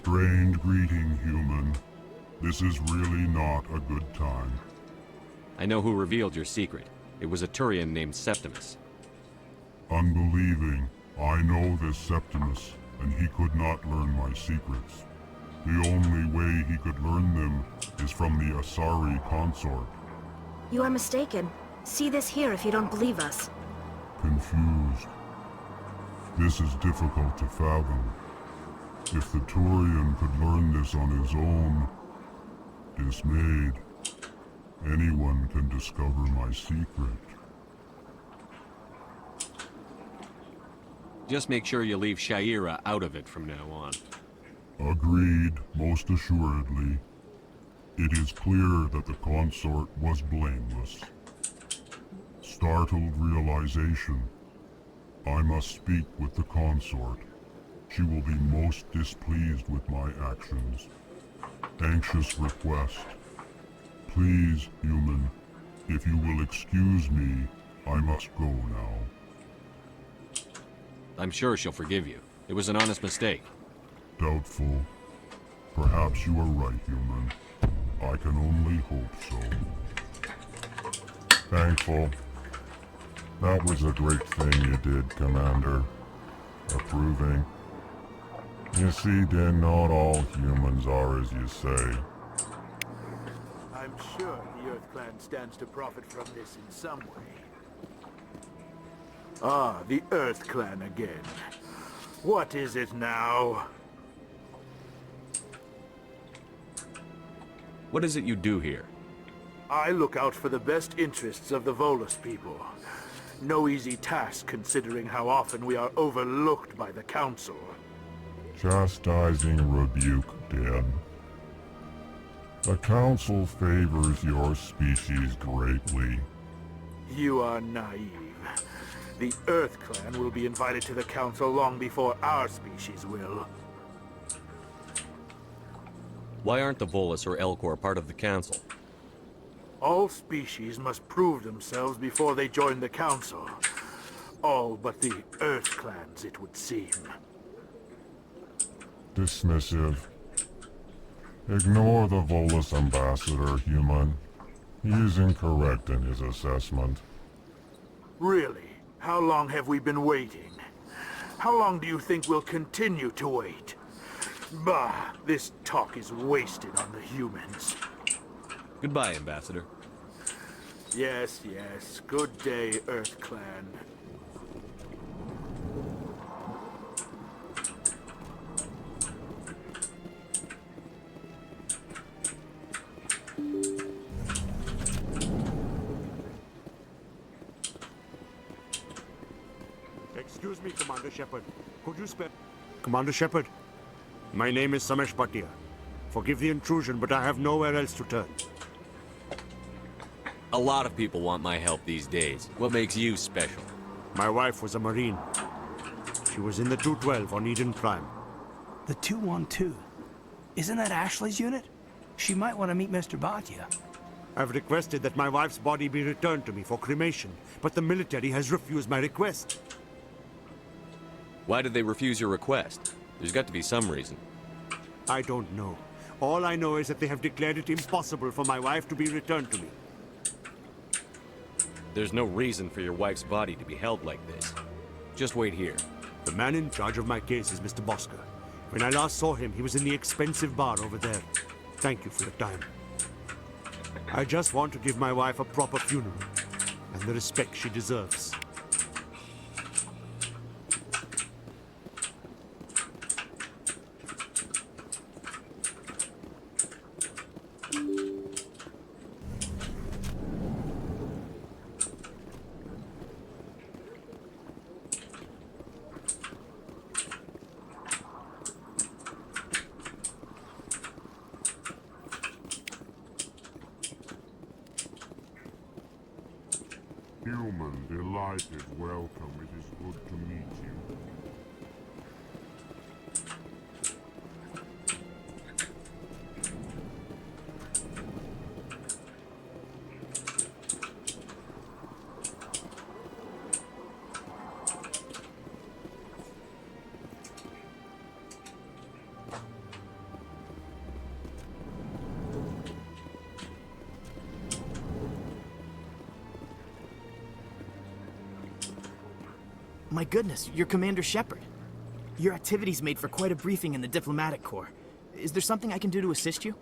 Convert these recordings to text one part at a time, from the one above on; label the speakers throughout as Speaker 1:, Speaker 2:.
Speaker 1: Strained greeting, human. This is really not a good time.
Speaker 2: I know who revealed your secret. It was a Turian named Septimus.
Speaker 1: Unbelieving, I know this Septimus, and he could not learn my secrets. The only way he could learn them is from the Asari consort.
Speaker 3: You are mistaken. See this here if you don't believe us.
Speaker 1: Confused. This is difficult to fathom. If the Turian could learn this on his own, dismayed, anyone can discover my secret.
Speaker 2: Just make sure you leave Sha'ira out of it from now on.
Speaker 1: Agreed, most assuredly. It is clear that the consort was blameless. Startled realization. I must speak with the consort. She will be most displeased with my actions. Anxious request. Please, human, if you will excuse me, I must go now.
Speaker 2: I'm sure she'll forgive you. It was an honest mistake.
Speaker 1: Doubtful. Perhaps you are right, human. I can only hope so. Thankful. That was a great thing you did, Commander. Approving. You see, Din, not all humans are as you say.
Speaker 4: I'm sure the Earth Clan stands to profit from this in some way. Ah, the Earth Clan again. What is it now?
Speaker 2: What is it you do here?
Speaker 4: I look out for the best interests of the Volus people. No easy task considering how often we are overlooked by the Council.
Speaker 1: Chastising rebuke, Din. The Council favors your species greatly.
Speaker 4: You are naive. The Earth Clan will be invited to the Council long before our species will.
Speaker 2: Why aren't the Volus or Elcor part of the Council?
Speaker 4: All species must prove themselves before they join the Council. All but the Earth Clans, it would seem.
Speaker 1: Dismissive. Ignore the Volus ambassador, human. He is incorrect in his assessment.
Speaker 4: Really? How long have we been waiting? How long do you think we'll continue to wait? Bah, this talk is wasted on the humans.
Speaker 2: Goodbye, Ambassador.
Speaker 4: Yes, yes. Good day, Earth Clan.
Speaker 5: Excuse me, Commander Shepard. Could you spare... Commander Shepard, my name is Samesh Bhatia. Forgive the intrusion, but I have nowhere else to turn.
Speaker 2: A lot of people want my help these days. What makes you special?
Speaker 5: My wife was a Marine. She was in the 212 on Eden Prime.
Speaker 6: The 212? Isn't that Ashley's unit? She might want to meet Mr. Bhatia.
Speaker 5: I've requested that my wife's body be returned to me for cremation, but the military has refused my request.
Speaker 2: Why did they refuse your request? There's got to be some reason.
Speaker 5: I don't know. All I know is that they have declared it impossible for my wife to be returned to me.
Speaker 2: There's no reason for your wife's body to be held like this. Just wait here.
Speaker 5: The man in charge of my case is Mr. Bosca. When I last saw him, he was in the expensive bar over there. Thank you for your time. I just want to give my wife a proper funeral, and the respect she deserves.
Speaker 1: Human, delighted welcome. It is good to meet you.
Speaker 7: My goodness, you're Commander Shepard. Your activities made for quite a briefing in the Diplomatic Corps. Is there something I can do to assist you?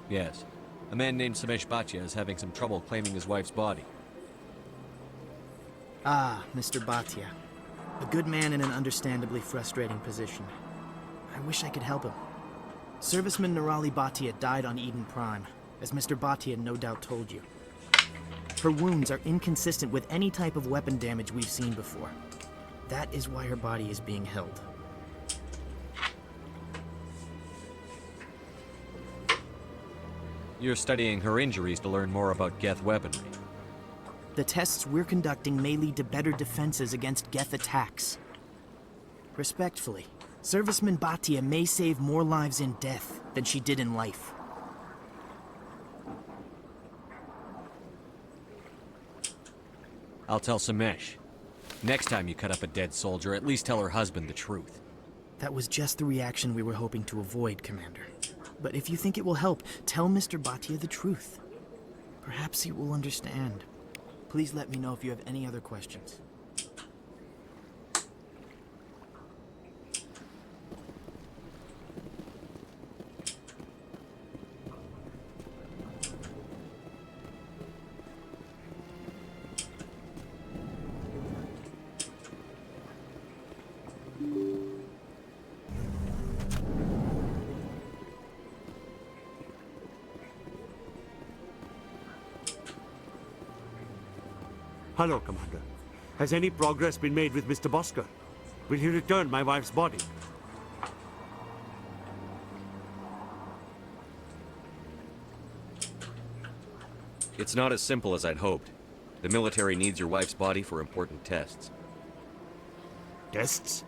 Speaker 2: Yes. A man named Samesh Bhatia is having some trouble claiming his wife's body.
Speaker 7: Ah, Mr. Bhatia. A good man in an understandably frustrating position. I wish I could help him. Serviceman Nirali Bhatia died on Eden Prime, as Mr. Bhatia no doubt told you. Her wounds are inconsistent with any type of weapon damage we've seen before. That is why her body is being held.
Speaker 2: You're studying her injuries to learn more about Geth weaponry.
Speaker 7: The tests we're conducting may lead to better defenses against Geth attacks. Respectfully, Serviceman Bhatia may save more lives in death than she did in life.
Speaker 2: I'll tell Samesh. Next time you cut up a dead soldier, at least tell her husband the truth.
Speaker 7: That was just the reaction we were hoping to avoid, Commander. But if you think it will help, tell Mr. Bhatia the truth. Perhaps he will understand. Please let me know if you have any other questions.
Speaker 5: Hello, Commander. Has any progress been made with Mr. Bosker? Will he return my wife's body?
Speaker 2: It's not as simple as I'd hoped. The military needs your wife's body for important tests.
Speaker 5: Tests?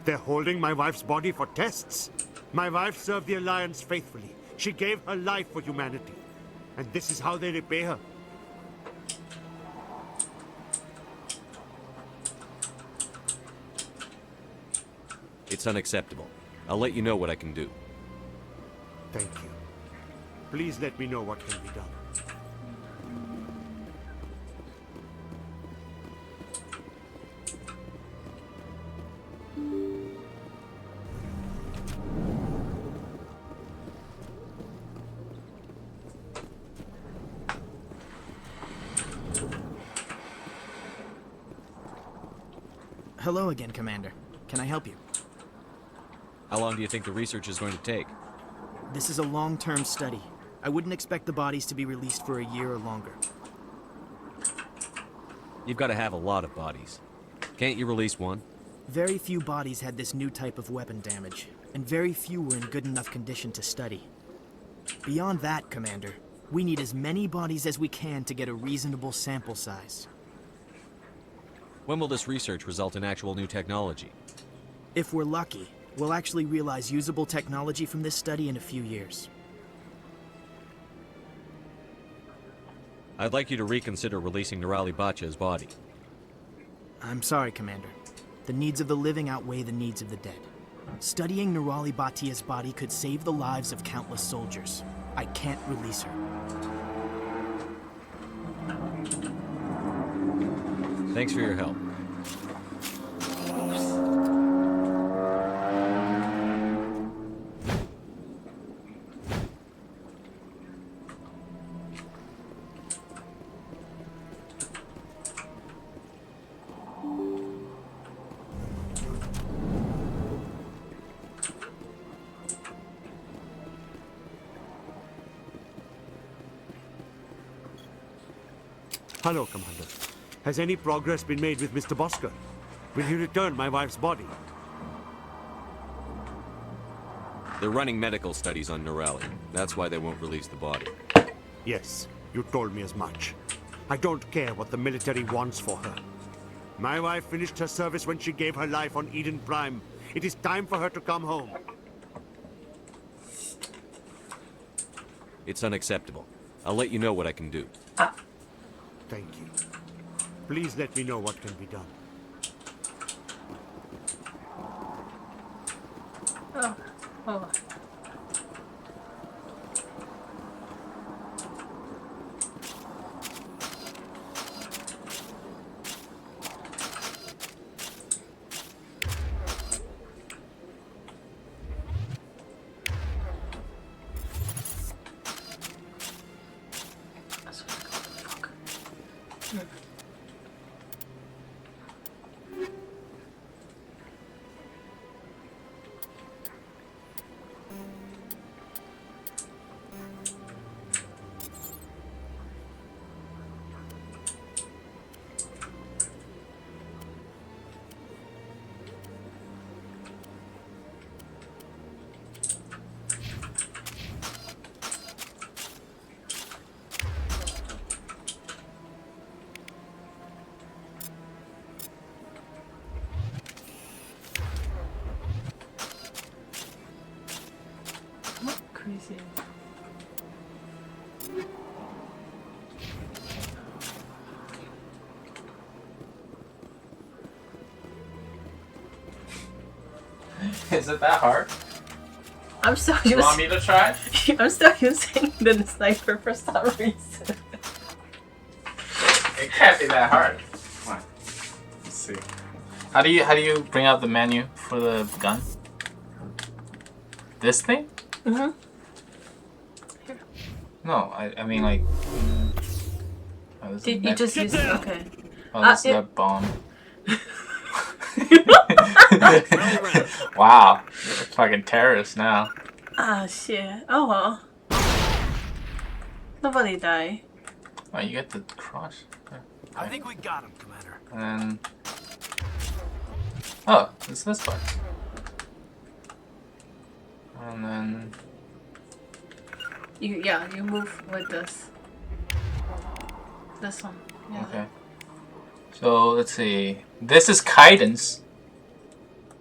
Speaker 5: They're holding my wife's body for tests? My wife served the Alliance faithfully. She gave her life for humanity. And this is how they repay her.
Speaker 2: It's unacceptable. I'll let you know what I can do.
Speaker 5: Thank you. Please let me know what can be done.
Speaker 7: Hello again, Commander. Can I help you?
Speaker 2: How long do you think the research is going to take?
Speaker 7: This is a long-term study. I wouldn't expect the bodies to be released for a year or longer.
Speaker 2: You've got to have a lot of bodies. Can't you release one?
Speaker 7: Very few bodies had this new type of weapon damage, and very few were in good enough condition to study. Beyond that, Commander, we need as many bodies as we can to get a reasonable sample size.
Speaker 2: When will this research result in actual new technology?
Speaker 7: If we're lucky, we'll actually realize usable technology from this study in a few years.
Speaker 2: I'd like you to reconsider releasing Nirali Bhatia's body.
Speaker 7: I'm sorry, Commander. The needs of the living outweigh the needs of the dead. Studying Nirali Bhatia's body could save the lives of countless soldiers. I can't release her.
Speaker 2: Thanks for your help.
Speaker 5: Hello, Commander. Has any progress been made with Mr. Bosker? Will he return my wife's body?
Speaker 2: They're running medical studies on Nirali. That's why they won't release the body.
Speaker 5: Yes, you told me as much. I don't care what the military wants for her. My wife finished her service when she gave her life on Eden Prime. It is time for her to come home.
Speaker 2: It's unacceptable. I'll let you know what I can do.
Speaker 5: Thank you. Please let me know what can be done.
Speaker 8: Oh, hold on. appreciate it.
Speaker 9: Is it that hard?
Speaker 8: I'm still
Speaker 9: You want
Speaker 8: using.
Speaker 9: me to try?
Speaker 8: I'm still using the sniper for some reason.
Speaker 9: It can't be that hard. Come on. Let's see. How do you bring up the menu for the gun? This thing?
Speaker 8: Mhm.
Speaker 9: No, I mean like. Oh, this is
Speaker 8: Did you
Speaker 9: net-
Speaker 8: just use it? Okay.
Speaker 9: Oh, this is
Speaker 8: it-
Speaker 9: that bomb. Wow, you're a fucking terrorist now.
Speaker 8: Ah shit. Oh well. Nobody died.
Speaker 9: Oh, you get the cross. Okay.
Speaker 6: I think we got him, Commander.
Speaker 9: And then. Oh, it's this one. And then.
Speaker 8: You move with this. This one. Yeah.
Speaker 9: Okay. So let's see. This is Kaiden's.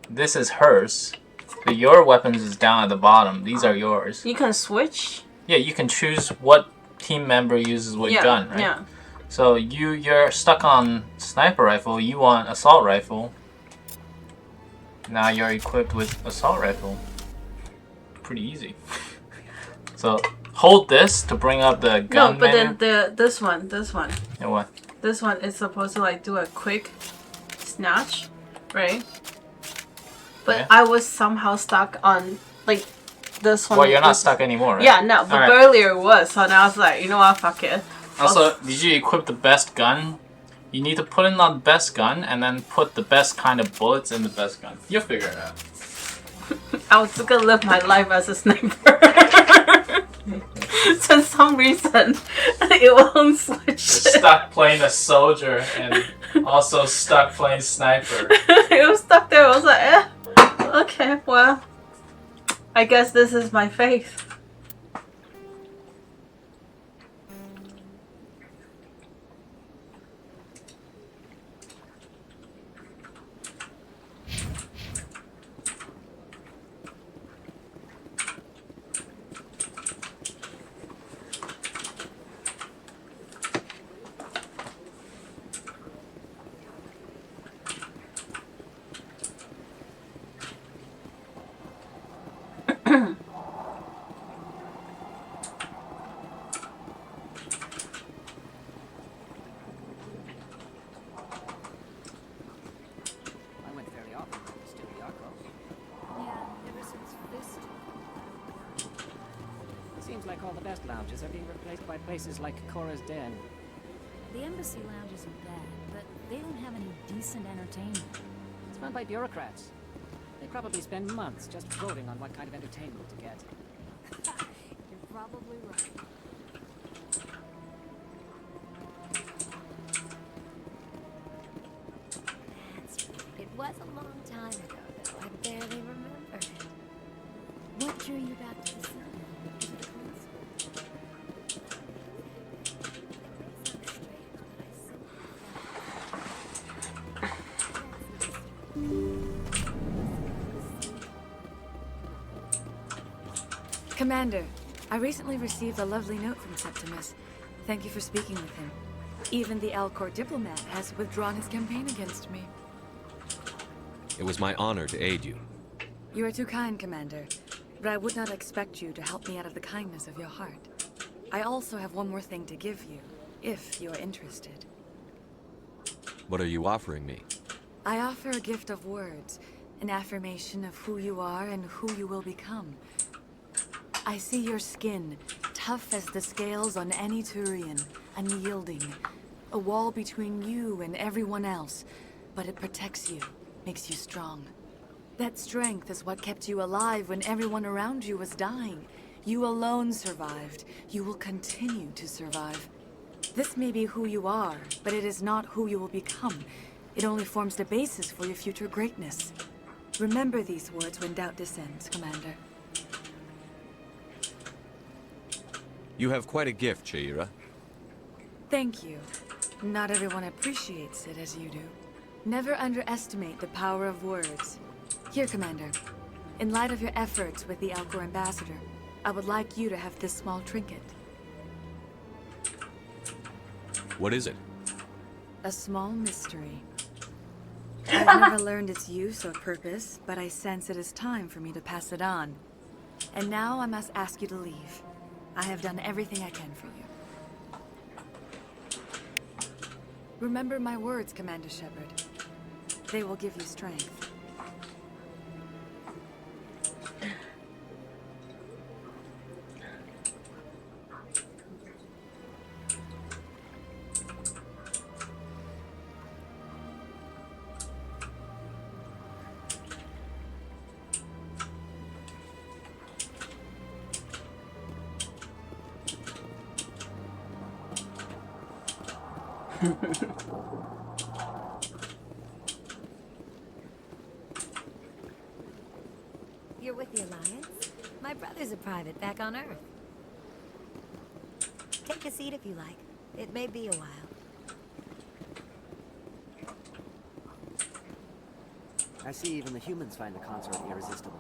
Speaker 9: This is hers. So your weapons is down at the bottom. These are yours.
Speaker 8: You can switch.
Speaker 9: Yeah, you can choose what team member uses what
Speaker 8: Yeah.
Speaker 9: gun, right?
Speaker 8: Yeah.
Speaker 9: So you're stuck on sniper rifle. You want assault rifle. Now you're equipped with assault rifle. Pretty easy. So hold this to bring up the gun
Speaker 8: No, but
Speaker 9: menu.
Speaker 8: then this one.
Speaker 9: And what?
Speaker 8: This one is supposed to like do a quick snatch, right? But
Speaker 9: Yeah.
Speaker 8: I was somehow stuck on like this one.
Speaker 9: Well, you're not
Speaker 8: is-
Speaker 9: stuck anymore, right?
Speaker 8: Yeah, no, but
Speaker 9: Alright.
Speaker 8: earlier it was. So now I was like, you know what, fuck it.
Speaker 9: Also, did you equip the best gun? You need to put in on the best gun and then put the best kind of bullets in the best gun. You'll figure it out.
Speaker 8: I was gonna live my life as a sniper. For some reason, it won't switch.
Speaker 9: You're stuck playing a soldier and also stuck playing sniper.
Speaker 8: It was stuck there. I was like, okay, well, I guess this is my faith.
Speaker 10: I went fairly often to steal the Arcos.
Speaker 3: Yeah, ever since this.
Speaker 10: It seems like all the best lounges are being replaced by places like Cora's Den.
Speaker 3: The embassy lounges are bad, but they don't have any decent entertainment.
Speaker 10: It's run by bureaucrats. They probably spend months just voting on what kind of entertainment to get.
Speaker 3: You're probably right. That's right. It was a long time ago, though. I barely remember it. What drew you back to the sun? Was it a coincidence? It may sound strange, but I simply Commander, I recently received a lovely note from Septimus. Thank you for speaking with him. Even the Alcor diplomat has withdrawn his campaign against me.
Speaker 2: It was my honor to aid you.
Speaker 3: You are too kind, Commander, but I would not expect you to help me out of the kindness of your heart. I also have one more thing to give you, if you are interested.
Speaker 2: What are you offering me?
Speaker 3: I offer a gift of words, an affirmation of who you are and who you will become. I see your skin, tough as the scales on any Turian, unyielding. A wall between you and everyone else, but it protects you, makes you strong. That strength is what kept you alive when everyone around you was dying. You alone survived. You will continue to survive. This may be who you are, but it is not who you will become. It only forms the basis for your future greatness. Remember these words when doubt descends, Commander.
Speaker 2: You have quite a gift, Shaira.
Speaker 3: Thank you. Not everyone appreciates it as you do. Never underestimate the power of words. Here, Commander. In light of your efforts with the Alcor Ambassador, I would like you to have this small trinket.
Speaker 2: What is it?
Speaker 3: A small mystery. I've never learned its use or purpose, but I sense it is time for me to pass it on. And now I must ask you to leave. I have done everything I can for you. Remember my words, Commander Shepard. They will give you strength.
Speaker 11: You're with the Alliance? My brother's a private back on Earth. Take a seat if you like. It may be a while.
Speaker 12: I see even the humans find the consort irresistible.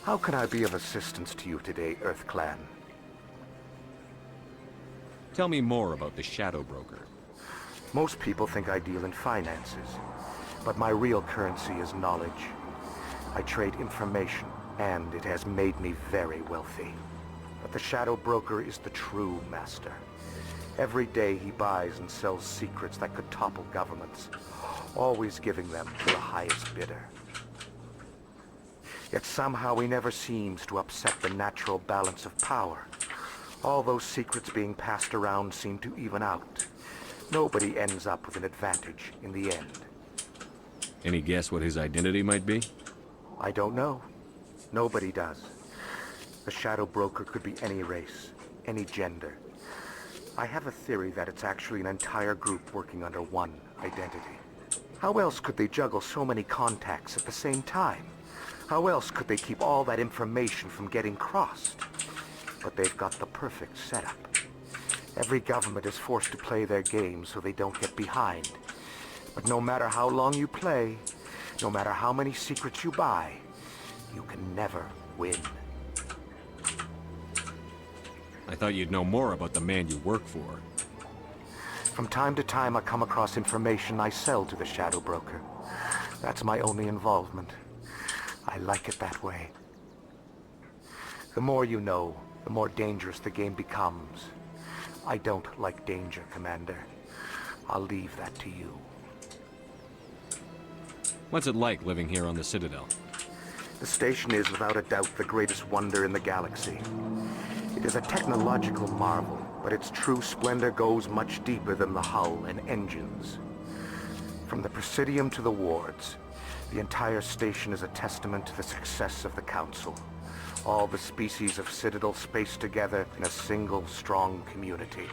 Speaker 13: How can I be of assistance to you today, Earth Clan?
Speaker 2: Tell me more about the Shadow Broker.
Speaker 13: Most people think I deal in finances, but my real currency is knowledge. I trade information, and it has made me very wealthy. But the Shadow Broker is the true master. Every day he buys and sells secrets that could topple governments, always giving them to the highest bidder. Yet somehow he never seems to upset the natural balance of power. All those secrets being passed around seem to even out. Nobody ends up with an advantage in the end.
Speaker 2: Any guess what his identity might be?
Speaker 13: I don't know. Nobody does. The Shadow Broker could be any race, any gender. I have a theory that it's actually an entire group working under one identity. How else could they juggle so many contacts at the same time? How else could they keep all that information from getting crossed? But they've got the perfect setup. Every government is forced to play their game so they don't get behind. But no matter how long you play, no matter how many secrets you buy, you can never win.
Speaker 2: I thought you'd know more about the man you work for.
Speaker 13: From time to time, I come across information I sell to the Shadow Broker. That's my only involvement. I like it that way. The more you know, the more dangerous the game becomes. I don't like danger, Commander. I'll leave that to you.
Speaker 2: What's it like living here on the Citadel?
Speaker 13: The station is without a doubt the greatest wonder in the galaxy. It is a technological marvel, but its true splendor goes much deeper than the hull and engines. From the Presidium to the wards, the entire station is a testament to the success of the Council. All the species of Citadel spaced together in a single, strong community.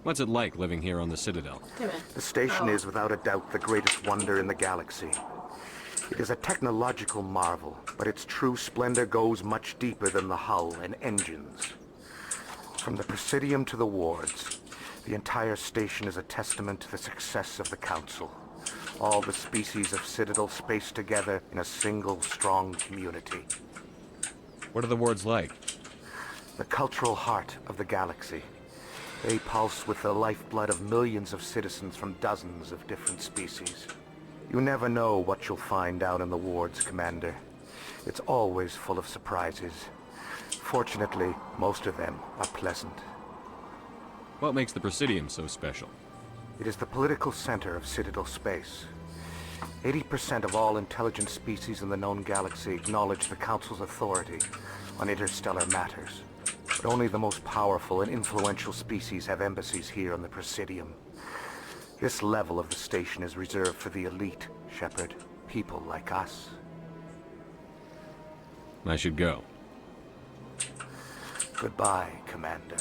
Speaker 2: What's it like living here on the Citadel?
Speaker 13: The station is without a doubt the greatest wonder in the galaxy. It is a technological marvel, but its true splendor goes much deeper than the hull and engines. From the Presidium to the wards, the entire station is a testament to the success of the Council. All the species of Citadel spaced together in a single, strong community.
Speaker 2: What are the wards like?
Speaker 13: The cultural heart of the galaxy. They pulse with the lifeblood of millions of citizens from dozens of different species. You never know what you'll find out in the wards, Commander. It's always full of surprises. Fortunately, most of them are pleasant.
Speaker 2: What makes the Presidium so special?
Speaker 13: It is the political center of Citadel space. 80% of all intelligent species in the known galaxy acknowledge the Council's authority on interstellar matters. But only the most powerful and influential species have embassies here on the Presidium. This level of the station is reserved for the elite, Shepard. People like us.
Speaker 2: I should go.
Speaker 13: Goodbye, Commander.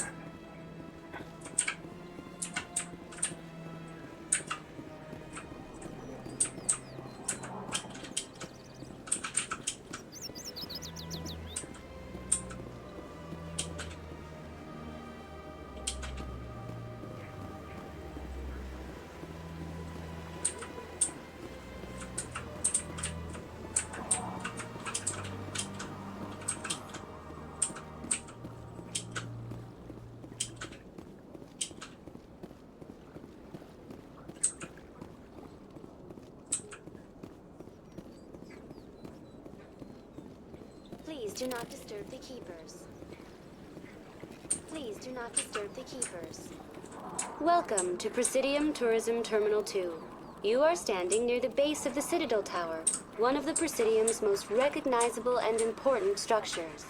Speaker 14: Please do not disturb the keepers. Please do not disturb the keepers. Welcome to Presidium Tourism Terminal 2. You are standing near the base of the Citadel Tower, one of the Presidium's most recognizable and important structures.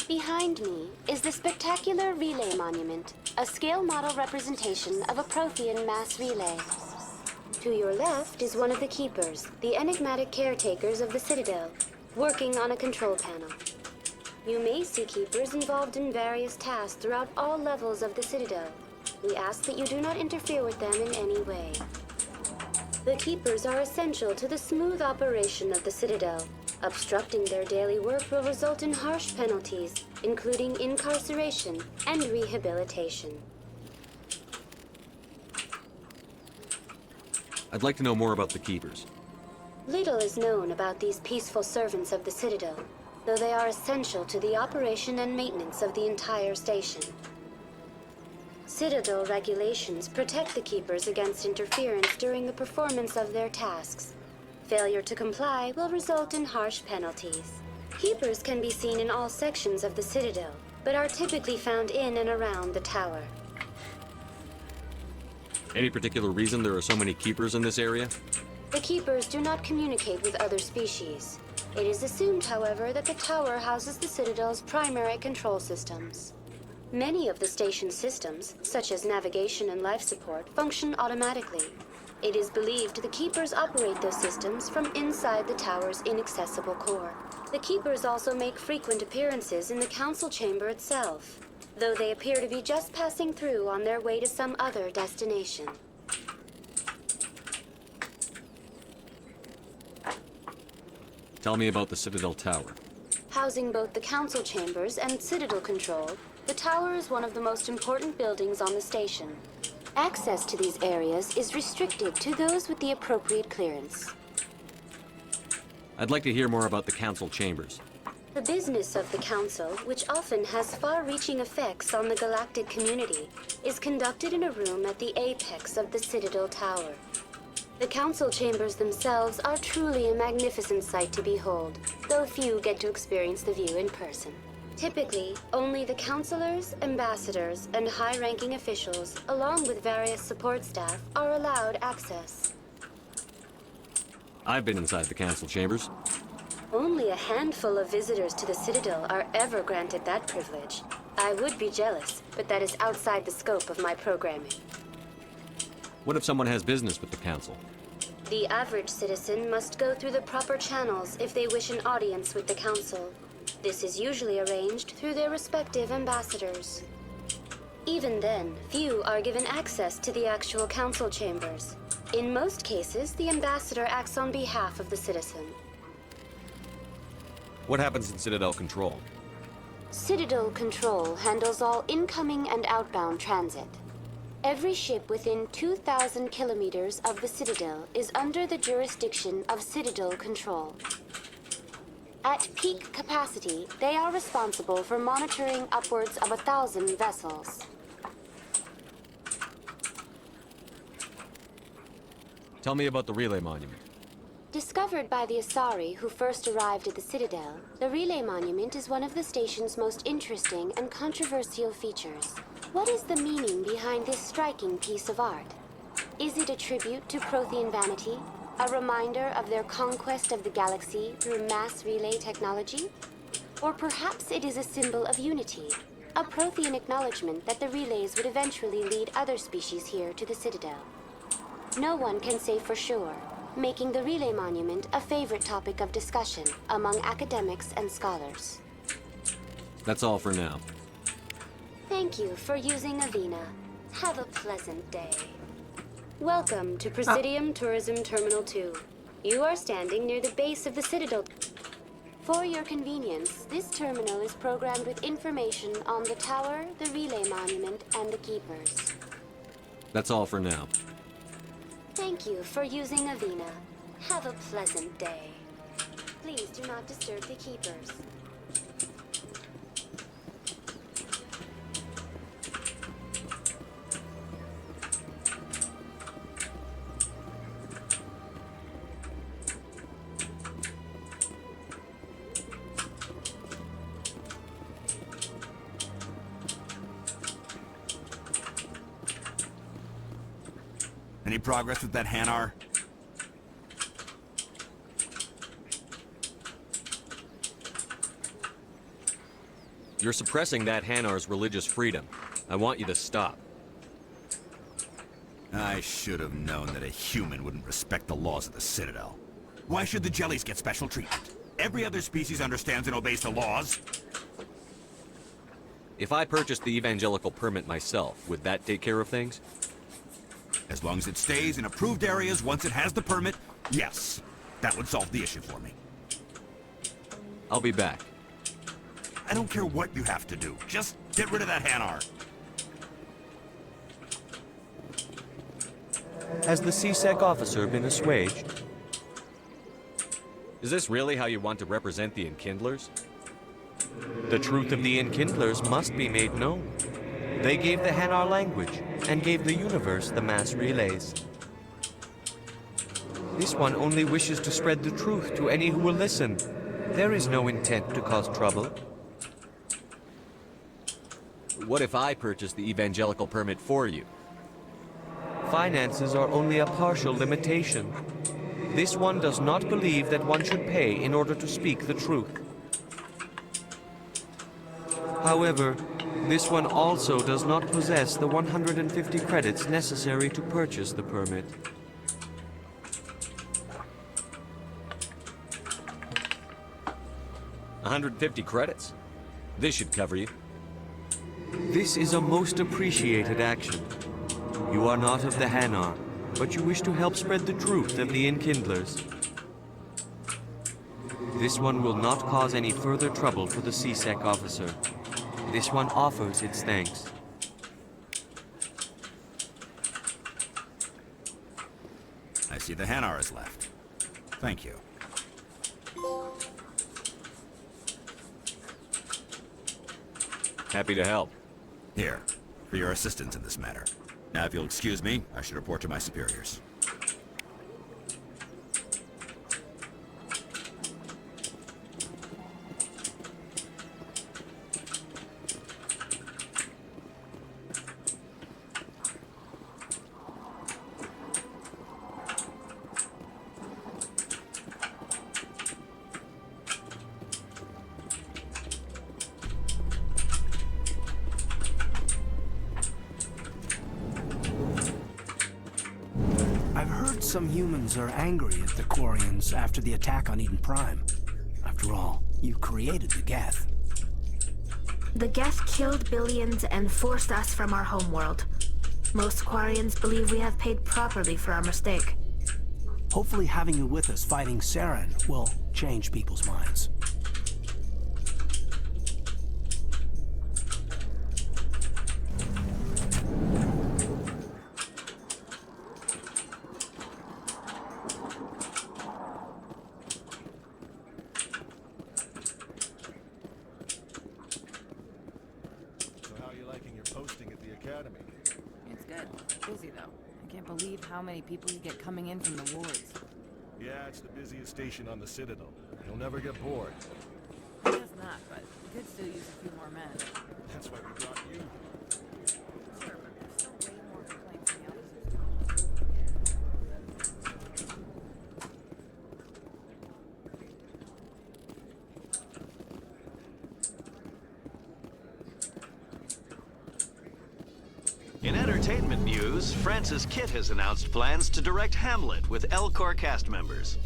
Speaker 14: Behind me is the spectacular Relay Monument, a scale model representation of a Prothean mass relay. To your left is one of the keepers, the enigmatic caretakers of the Citadel, working on a control panel. You may see keepers involved in various tasks throughout all levels of the Citadel. We ask that you do not interfere with them in any way. The keepers are essential to the smooth operation of the Citadel. Obstructing their daily work will result in harsh penalties, including incarceration and rehabilitation.
Speaker 2: I'd like to know more about the Keepers.
Speaker 14: Little is known about these peaceful servants of the Citadel, though they are essential to the operation and maintenance of the entire station. Citadel regulations protect the Keepers against interference during the performance of their tasks. Failure to comply will result in harsh penalties. Keepers can be seen in all sections of the Citadel, but are typically found in and around the tower.
Speaker 2: Any particular reason there are so many Keepers in this area?
Speaker 14: The Keepers do not communicate with other species. It is assumed, however, that the tower houses the Citadel's primary control systems. Many of the station's systems, such as navigation and life support, function automatically. It is believed the Keepers operate those systems from inside the tower's inaccessible core. The Keepers also make frequent appearances in the Council chamber itself, though they appear to be just passing through on their way to some other destination.
Speaker 2: Tell me about the Citadel Tower.
Speaker 14: Housing both the council chambers and Citadel Control, the tower is one of the most important buildings on the station. Access to these areas is restricted to those with the appropriate clearance.
Speaker 2: I'd like to hear more about the council chambers.
Speaker 14: The business of the Council, which often has far-reaching effects on the galactic community, is conducted in a room at the apex of the Citadel Tower. The Council chambers themselves are truly a magnificent sight to behold, though few get to experience the view in person. Typically, only the councilors, ambassadors, and high-ranking officials, along with various support staff, are allowed access.
Speaker 2: I've been inside the council chambers.
Speaker 14: Only a handful of visitors to the Citadel are ever granted that privilege. I would be jealous, but that is outside the scope of my programming.
Speaker 2: What if someone has business with the council?
Speaker 14: The average citizen must go through the proper channels if they wish an audience with the Council. This is usually arranged through their respective ambassadors. Even then, few are given access to the actual council chambers. In most cases, the ambassador acts on behalf of the citizen.
Speaker 2: What happens in Citadel Control?
Speaker 14: Citadel Control handles all incoming and outbound transit. Every ship within 2,000 kilometers of the Citadel is under the jurisdiction of Citadel Control. At peak capacity, they are responsible for monitoring upwards of 1,000 vessels.
Speaker 2: Tell me about the Relay Monument.
Speaker 14: Discovered by the Asari who first arrived at the Citadel, the Relay Monument is one of the station's most interesting and controversial features. What is the meaning behind this striking piece of art? Is it a tribute to Prothean vanity? A reminder of their conquest of the galaxy through mass relay technology? Or perhaps it is a symbol of unity, a Prothean acknowledgement that the relays would eventually lead other species here to the Citadel. No one can say for sure, making the Relay Monument a favorite topic of discussion among academics and scholars.
Speaker 2: That's all for now.
Speaker 14: Thank you for using Avina. Have a pleasant day. Welcome to Presidium Tourism Terminal 2. You are standing near the base of the Citadel. For your convenience, this terminal is programmed with information on the tower, the Relay Monument, and the Keepers.
Speaker 2: That's all for now.
Speaker 14: Thank you for using Avina. Have a pleasant day. Please do not disturb the Keepers.
Speaker 15: Any progress with that Hanar?
Speaker 2: You're suppressing that Hanar's religious freedom. I want you to stop.
Speaker 15: I should have known that a human wouldn't respect the laws of the Citadel. Why should the jellies get special treatment? Every other species understands and obeys the laws.
Speaker 2: If I purchased the evangelical permit myself, would that take care of things?
Speaker 15: As long as it stays in approved areas once it has the permit, yes. That would solve the issue for me.
Speaker 2: I'll be back.
Speaker 15: I don't care what you have to do. Just get rid of that Hanar.
Speaker 16: Has the CSEC officer been assuaged?
Speaker 2: Is this really how you want to represent the Enkindlers?
Speaker 16: The truth of the Enkindlers must be made known. They gave the Hanar language, and gave the universe the mass relays. This one only wishes to spread the truth to any who will listen. There is no intent to cause trouble.
Speaker 2: What if I purchased the evangelical permit for you?
Speaker 16: Finances are only a partial limitation. This one does not believe that one should pay in order to speak the truth. However, this one also does not possess the 150 credits necessary to purchase the permit.
Speaker 2: $150 credits? This should cover you.
Speaker 16: This is a most appreciated action. You are not of the Hanar, but you wish to help spread the truth of the Enkindlers. This one will not cause any further trouble for the CSEC officer. This one offers its thanks.
Speaker 15: I see the Hanar is left. Thank you.
Speaker 2: Happy to help.
Speaker 15: Here, for your assistance in this matter. Now, if you'll excuse me, I should report to my superiors.
Speaker 6: Some humans are angry at the Quarians after the attack on Eden Prime. After all, you created the Geth.
Speaker 17: The Geth killed billions and forced us from our homeworld. Most Quarians believe we have paid properly for our mistake.
Speaker 6: Hopefully having you with us fighting Saren will change people's minds.
Speaker 18: It's good. Busy, though. I can't believe how many people you get coming in from the wards.
Speaker 19: Yeah, it's the busiest station on the Citadel. You'll never get bored.
Speaker 18: It does not, but we could still use a few more men.
Speaker 19: That's why we brought you.
Speaker 18: Sure, but there's still way more complaints than the others.
Speaker 20: In entertainment news, Francis Kitt has announced plans to direct Hamlet with Elcor cast members.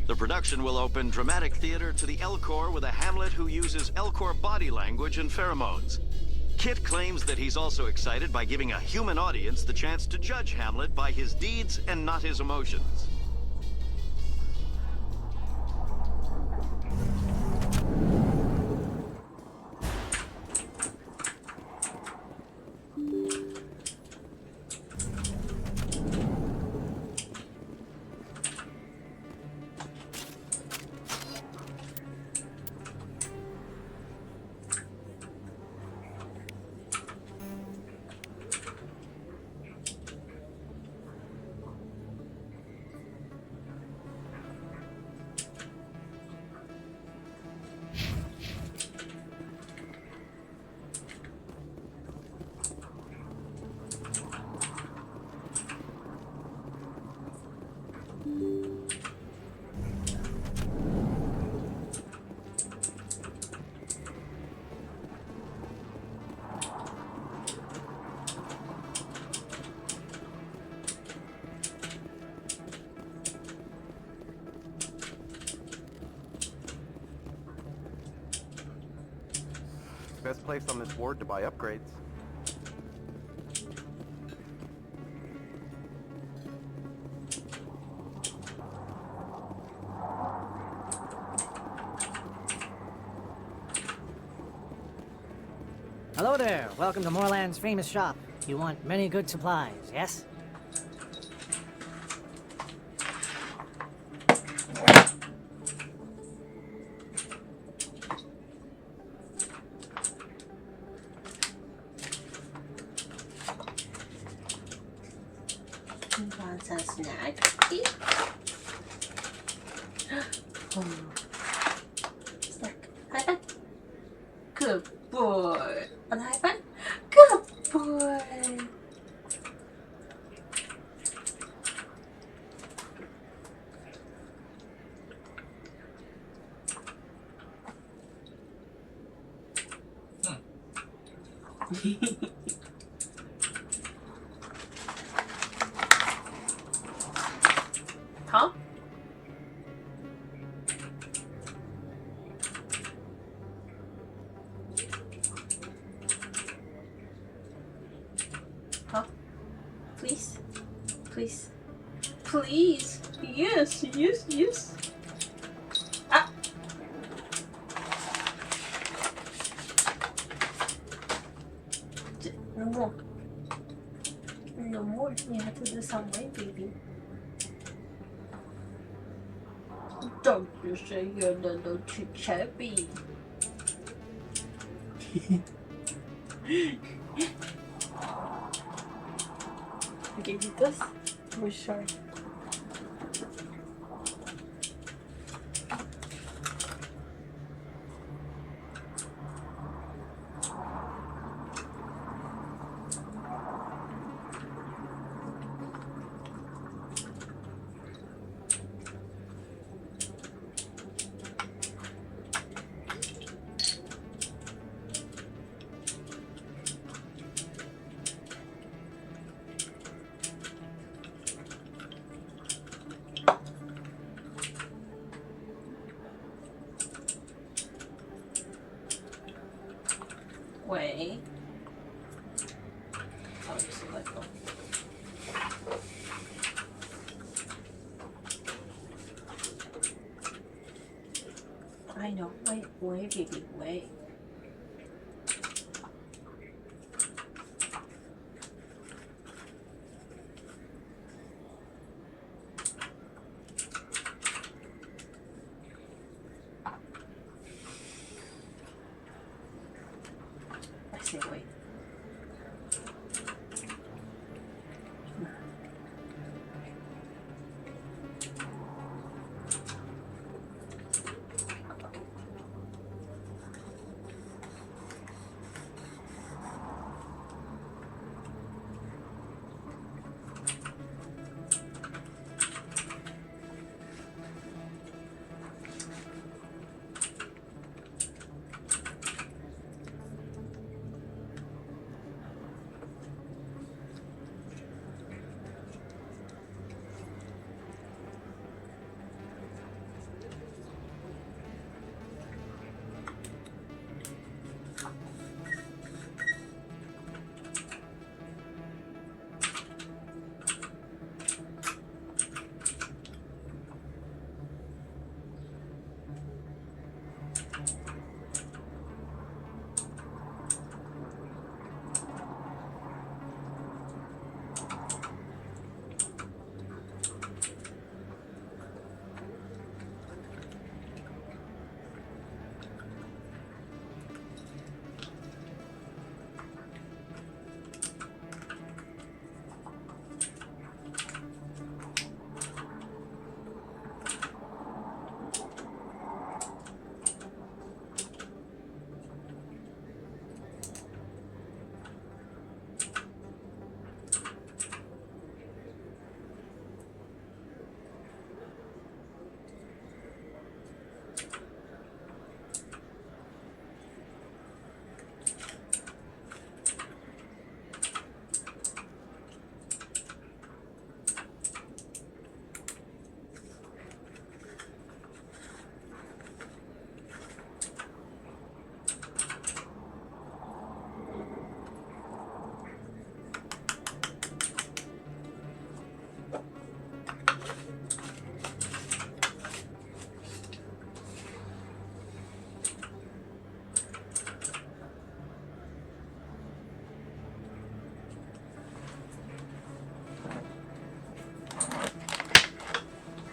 Speaker 20: The production will open dramatic theater to the Elcor with a Hamlet who uses Elcor body language and pheromones. Kitt claims that he's also excited by giving a human audience the chance to judge Hamlet by his deeds and not his emotions.
Speaker 13: Best place on this ward to buy upgrades.
Speaker 10: Hello there. Welcome to Moorland's famous shop. You want many good supplies, yes?
Speaker 8: Good boy. An iPad? Good boy. Huh? Huh? Please? Please? Please? Yes, yes, yes. Ah! No more. You have to do some way, baby. Don't you say you're a little too chubby. Gatitos, for sure. Way. I'll just let go. I know. Wait, baby, wait. I say wait.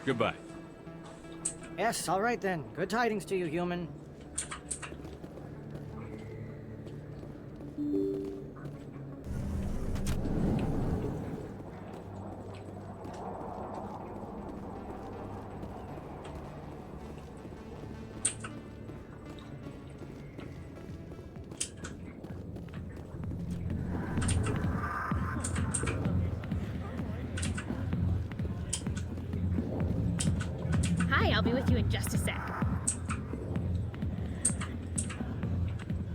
Speaker 2: Goodbye.
Speaker 12: Yes, all right then. Good tidings to you, human.
Speaker 21: Hi, I'll be with you in just a sec.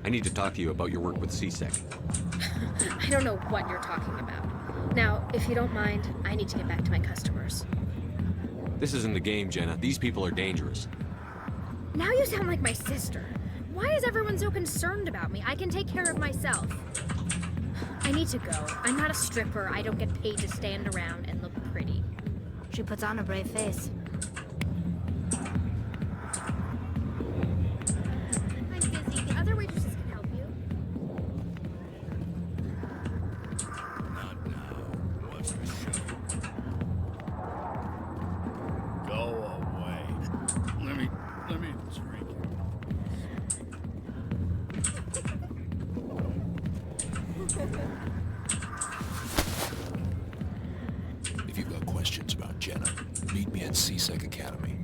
Speaker 2: I need to talk to you about your work with CSEC.
Speaker 21: I don't know what you're talking about. Now, if you don't mind, I need to get back to my customers.
Speaker 2: This isn't the game, Jenna. These people are dangerous.
Speaker 21: Now you sound like my sister. Why is everyone so concerned about me? I can take care of myself. I need to go. I'm not a stripper. I don't get paid to stand around and look pretty.
Speaker 17: She puts on a brave face.
Speaker 21: I'm busy. The other waitresses can help you.
Speaker 15: Not now.
Speaker 4: at C-Sec Academy.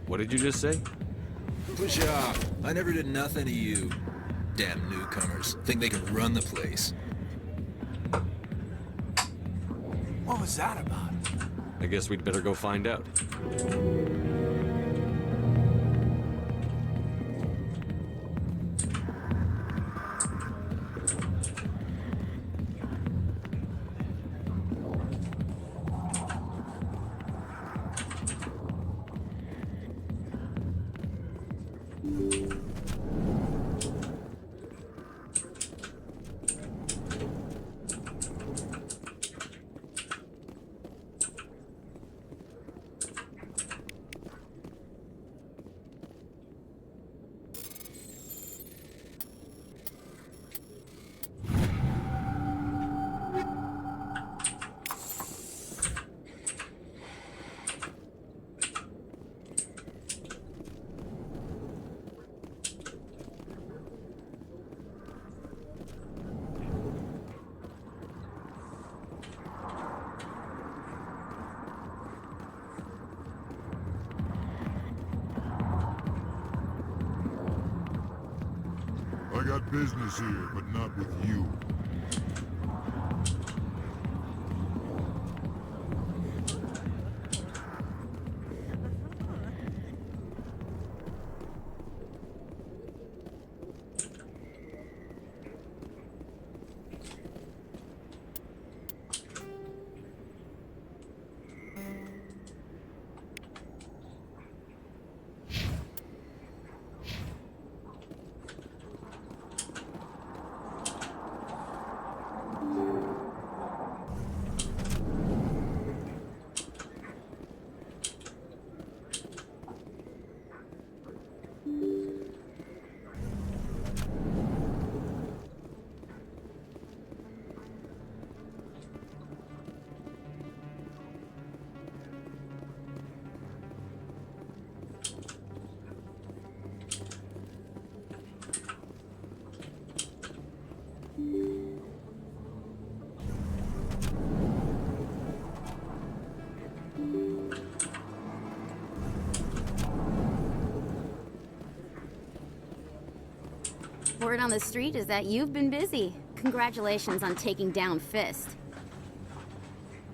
Speaker 2: What did you just say?
Speaker 4: Push off. I never did nothing to you. Damn newcomers. Think they can run the place.
Speaker 6: What was that about?
Speaker 2: I guess we'd better go find out.
Speaker 1: I got business here, but not with you.
Speaker 22: Word on the street is that you've been busy. Congratulations on taking down Fist.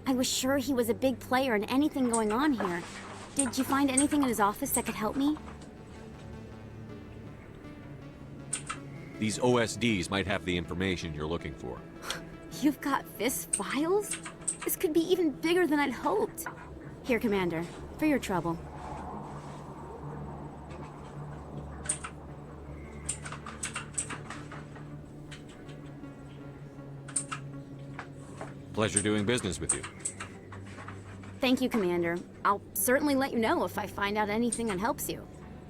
Speaker 22: I was sure he was a big player in anything going on here. Did you find anything in his office that could help me?
Speaker 2: These OSDs might have the information you're looking for.
Speaker 22: You've got Fist files? This could be even bigger than I'd hoped. Here, Commander, for your trouble.
Speaker 2: Pleasure doing business with you.
Speaker 22: Thank you, Commander. I'll certainly let you know if I find out anything that helps you.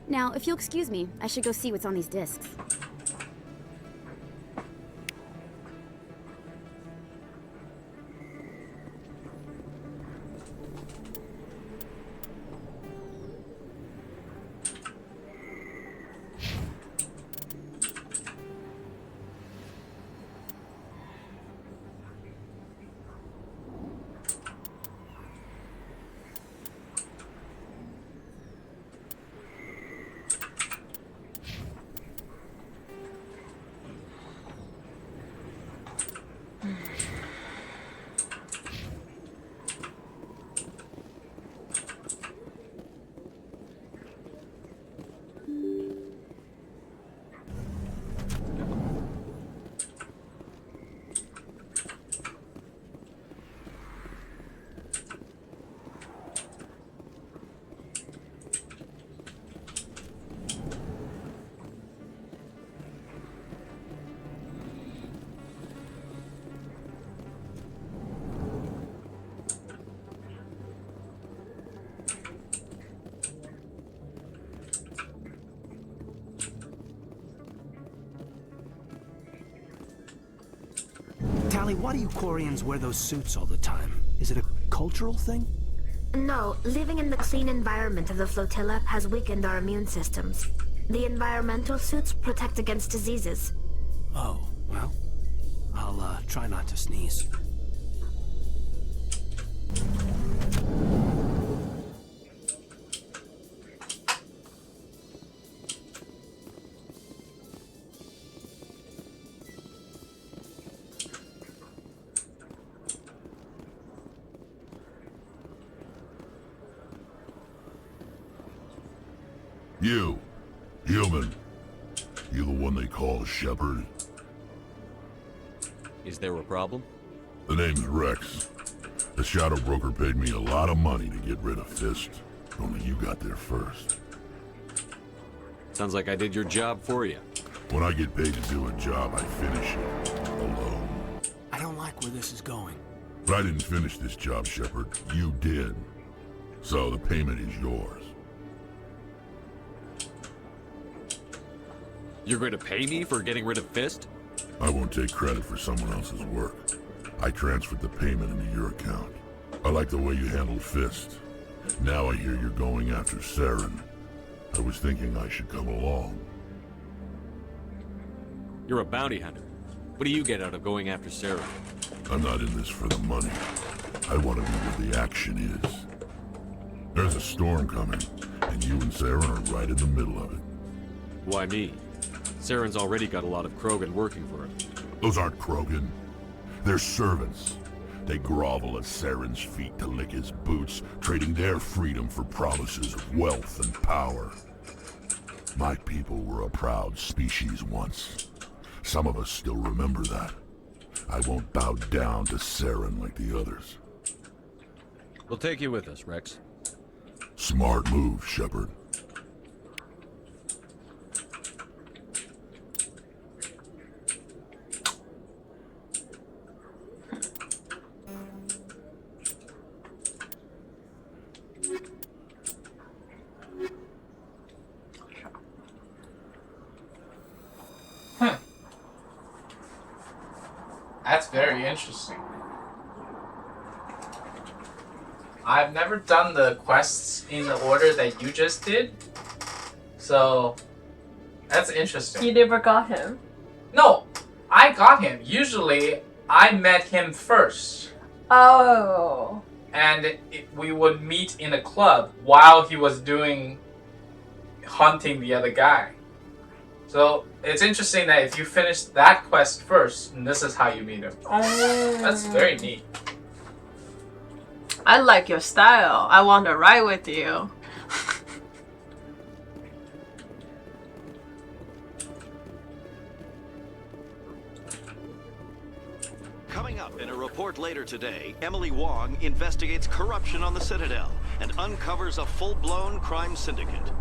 Speaker 22: Now, if you'll excuse me, I should go see what's on these discs.
Speaker 6: Tali, why do you Quarians wear those suits all the time? Is it a cultural thing?
Speaker 17: No, living in the clean environment of the flotilla has weakened our immune systems. The environmental suits protect against diseases.
Speaker 6: Oh, well, I'll try not to sneeze.
Speaker 1: You, human. You the one they call Shepard?
Speaker 2: Is there a problem?
Speaker 1: The name's Rex. The Shadow Broker paid me a lot of money to get rid of Fist. Only you got there first.
Speaker 2: Sounds like I did your job for you.
Speaker 1: When I get paid to do a job, I finish it. Alone.
Speaker 6: I don't like where this is going.
Speaker 1: But I didn't finish this job, Shepard. You did. So the payment is yours.
Speaker 2: You're going to pay me for getting rid of Fist?
Speaker 1: I won't take credit for someone else's work. I transferred the payment into your account. I like the way you handled Fist. Now I hear you're going after Saren. I was thinking I should come along.
Speaker 2: You're a bounty hunter. What do you get out of going after Saren?
Speaker 1: I'm not in this for the money. I want to be where the action is. There's a storm coming, and you and Saren are right in the middle of it.
Speaker 2: Why me? Saren's already got a lot of Krogan working for him.
Speaker 1: Those aren't Krogan. They're servants. They grovel at Saren's feet to lick his boots, trading their freedom for promises of wealth and power. My people were a proud species once. Some of us still remember that. I won't bow down to Saren like the others.
Speaker 2: We'll take you with us, Rex.
Speaker 1: Smart move, Shepard.
Speaker 9: That's very interesting. I've never done the quests in the order that you just did, so that's interesting.
Speaker 8: You never got him?
Speaker 9: No, I got him. Usually, I met him first.
Speaker 8: Oh.
Speaker 9: And we would meet in a club while he was hunting the other guy. So it's interesting that if you finish that quest first, and this is how you meet him.
Speaker 8: Oh.
Speaker 9: That's very neat.
Speaker 8: I like your style. I want to ride with you.
Speaker 20: Coming up in a report later today, Emily Wong investigates corruption on the Citadel and uncovers a full-blown crime syndicate.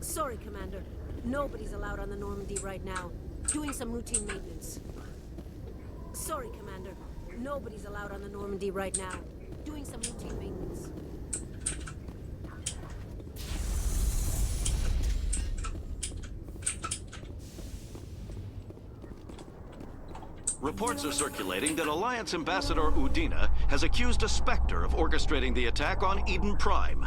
Speaker 5: Sorry, Commander. Nobody's allowed on the Normandy right now. Doing some routine maintenance. Sorry, Commander. Nobody's allowed on the Normandy right now. Doing some routine maintenance.
Speaker 20: Reports are circulating that Alliance Ambassador Udina has accused a Spectre of orchestrating the attack on Eden Prime.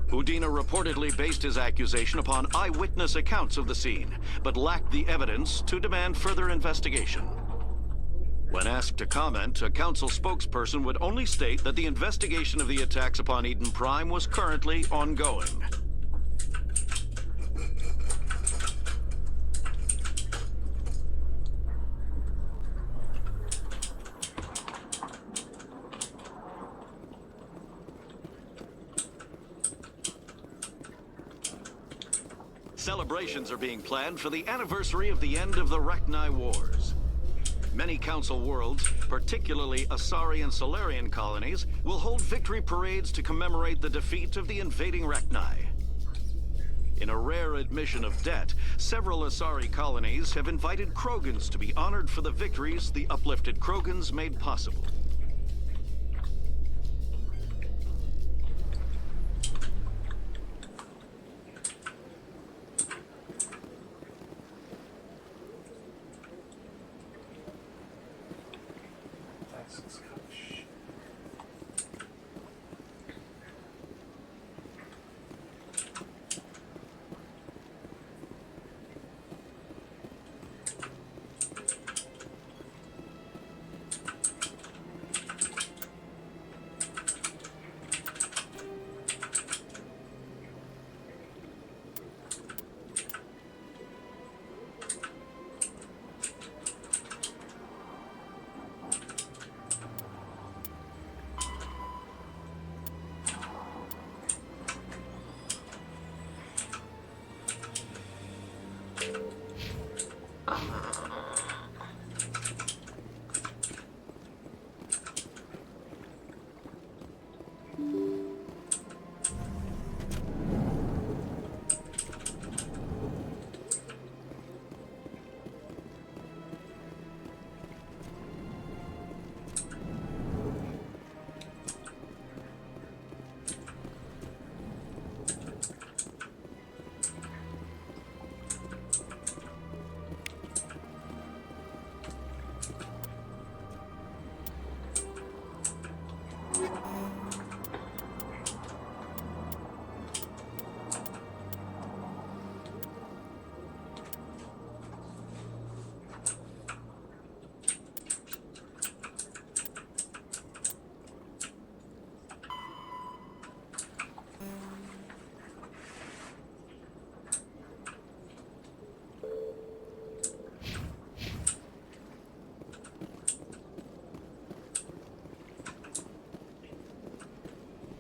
Speaker 20: Udina reportedly based his accusation upon eyewitness accounts of the scene, but lacked the evidence to demand further investigation. When asked to comment, a council spokesperson would only state that the investigation of the attacks upon Eden Prime was currently ongoing. Celebrations are being planned for the anniversary of the end of the Rachni Wars. Many Council worlds, particularly Asari and Solarian colonies, will hold victory parades to commemorate the defeat of the invading Rachni. In a rare admission of debt, several Asari colonies have invited Krogans to be honored for the victories the uplifted Krogans made possible.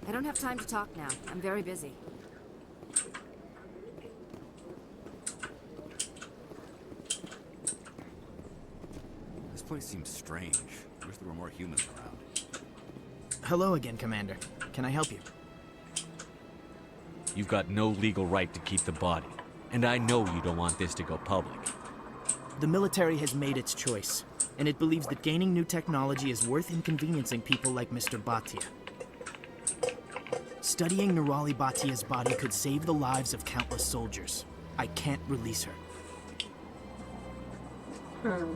Speaker 3: I don't have time to talk now. I'm very busy.
Speaker 15: This place seems strange. Wish there were more humans around.
Speaker 7: Hello again, Commander. Can I help you?
Speaker 2: You've got no legal right to keep the body. And I know you don't want this to go public.
Speaker 7: The military has made its choice, and it believes that gaining new technology is worth inconveniencing people like Mr. Bhatia. Studying Nirali Bhatia's body could save the lives of countless soldiers. I can't release her.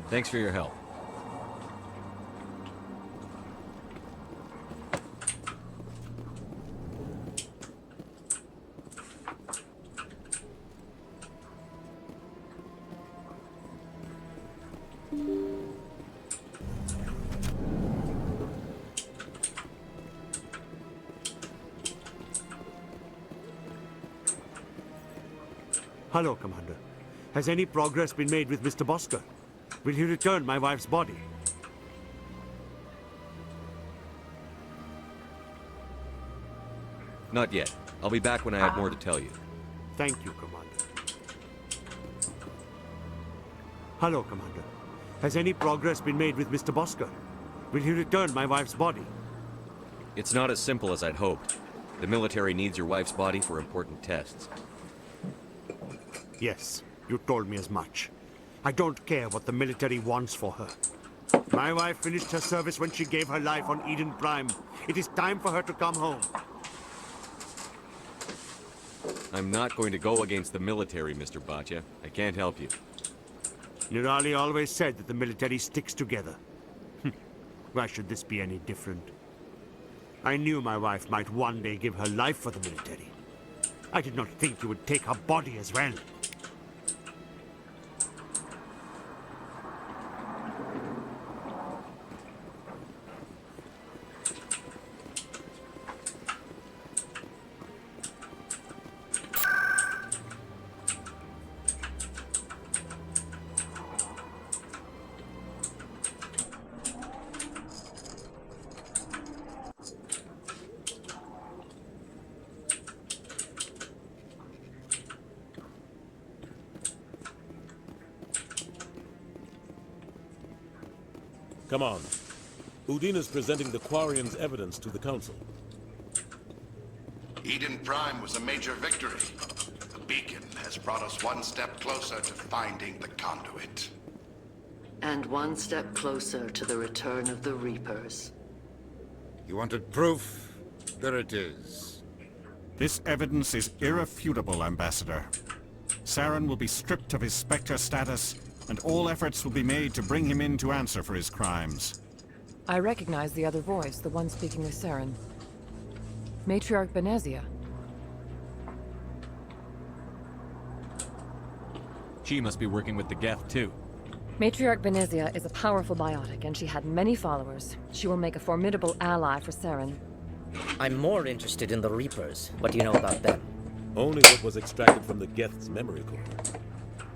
Speaker 2: Thanks for your help.
Speaker 23: Hello, Commander. Has any progress been made with Mr. Bosker? Will he return my wife's body?
Speaker 2: Not yet. I'll be back when I have more to tell you.
Speaker 23: Thank you, Commander. Hello, Commander. Has any progress been made with Mr. Bosker? Will he return my wife's body?
Speaker 2: It's not as simple as I'd hoped. The military needs your wife's body for important tests.
Speaker 23: Yes, you told me as much. I don't care what the military wants for her. My wife finished her service when she gave her life on Eden Prime. It is time for her to come home.
Speaker 2: I'm not going to go against the military, Mr. Bhatia. I can't help you.
Speaker 23: Nirali always said that the military sticks together. Why should this be any different? I knew my wife might one day give her life for the military. I did not think you would take her body as well.
Speaker 19: Come on. Udine is presenting the Quarians' evidence to the Council.
Speaker 13: Eden Prime was a major victory. The beacon has brought us one step closer to finding the conduit.
Speaker 24: And one step closer to the return of the Reapers.
Speaker 25: You wanted proof? There it is.
Speaker 26: This evidence is irrefutable, Ambassador. Saren will be stripped of his Spectre status, and all efforts will be made to bring him in to answer for his crimes.
Speaker 10: I recognize the other voice, the one speaking with Saren. Matriarch Benezia.
Speaker 2: She must be working with the Geth, too.
Speaker 10: Matriarch Benezia is a powerful biotic, and she had many followers. She will make a formidable ally for Saren.
Speaker 11: I'm more interested in the Reapers. What do you know about them?
Speaker 19: Only what was extracted from the Geth's memory core.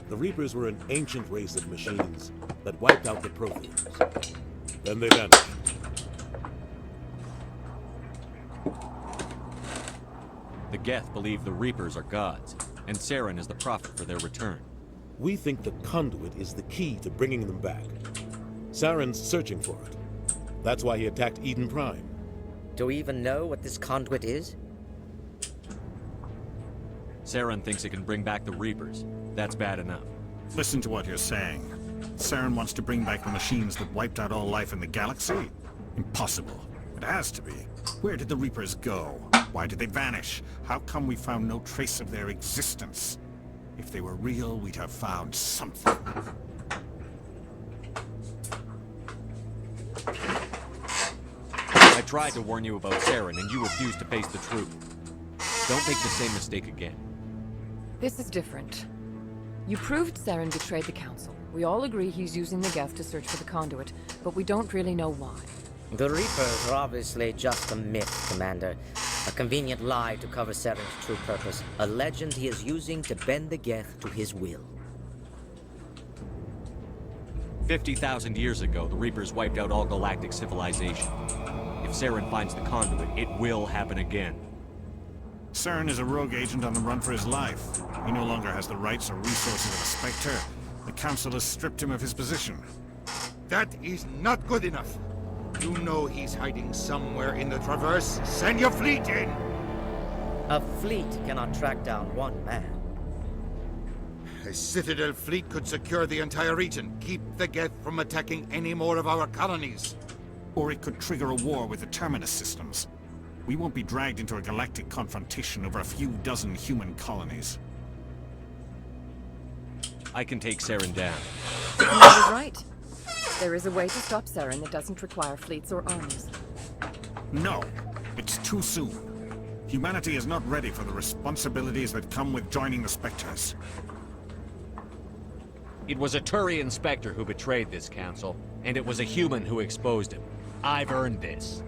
Speaker 19: The Reapers were an ancient race of machines that wiped out the Protheans. Then they vanished.
Speaker 2: The Geth believe the Reapers are gods, and Saren is the prophet for their return.
Speaker 19: We think the conduit is the key to bringing them back. Saren's searching for it. That's why he attacked Eden Prime.
Speaker 11: Do we even know what this conduit is?
Speaker 2: Saren thinks it can bring back the Reapers. That's bad enough.
Speaker 26: Listen to what you're saying. Saren wants to bring back the machines that wiped out all life in the galaxy? Impossible. It has to be. Where did the Reapers go? Why did they vanish? How come we found no trace of their existence? If they were real, we'd have found something.
Speaker 2: I tried to warn you about Saren, and you refused to face the truth. Don't make the same mistake again.
Speaker 10: This is different. You proved Saren betrayed the Council. We all agree he's using the Geth to search for the conduit, but we don't really know why.
Speaker 11: The Reapers are obviously just a myth, Commander. A convenient lie to cover Saren's true purpose. A legend he is using to bend the Geth to his will.
Speaker 2: 50,000 years ago, the Reapers wiped out all galactic civilization. If Saren finds the conduit, it will happen again.
Speaker 26: Saren is a rogue agent on the run for his life. He no longer has the rights or resources of a Spectre. The Council has stripped him of his position.
Speaker 12: That is not good enough. You know he's hiding somewhere in the Traverse. Send your fleet in!
Speaker 11: A fleet cannot track down one man.
Speaker 12: A Citadel fleet could secure the entire region, keep the Geth from attacking any more of our colonies.
Speaker 26: Or it could trigger a war with the Terminus systems. We won't be dragged into a galactic confrontation over a few dozen human colonies.
Speaker 2: I can take Saren down.
Speaker 10: Commander's right. There is a way to stop Saren that doesn't require fleets or armies.
Speaker 26: No, it's too soon. Humanity is not ready for the responsibilities that come with joining the Spectres.
Speaker 2: It was a Turian Spectre who betrayed this council, and it was a human who exposed him. I've earned this.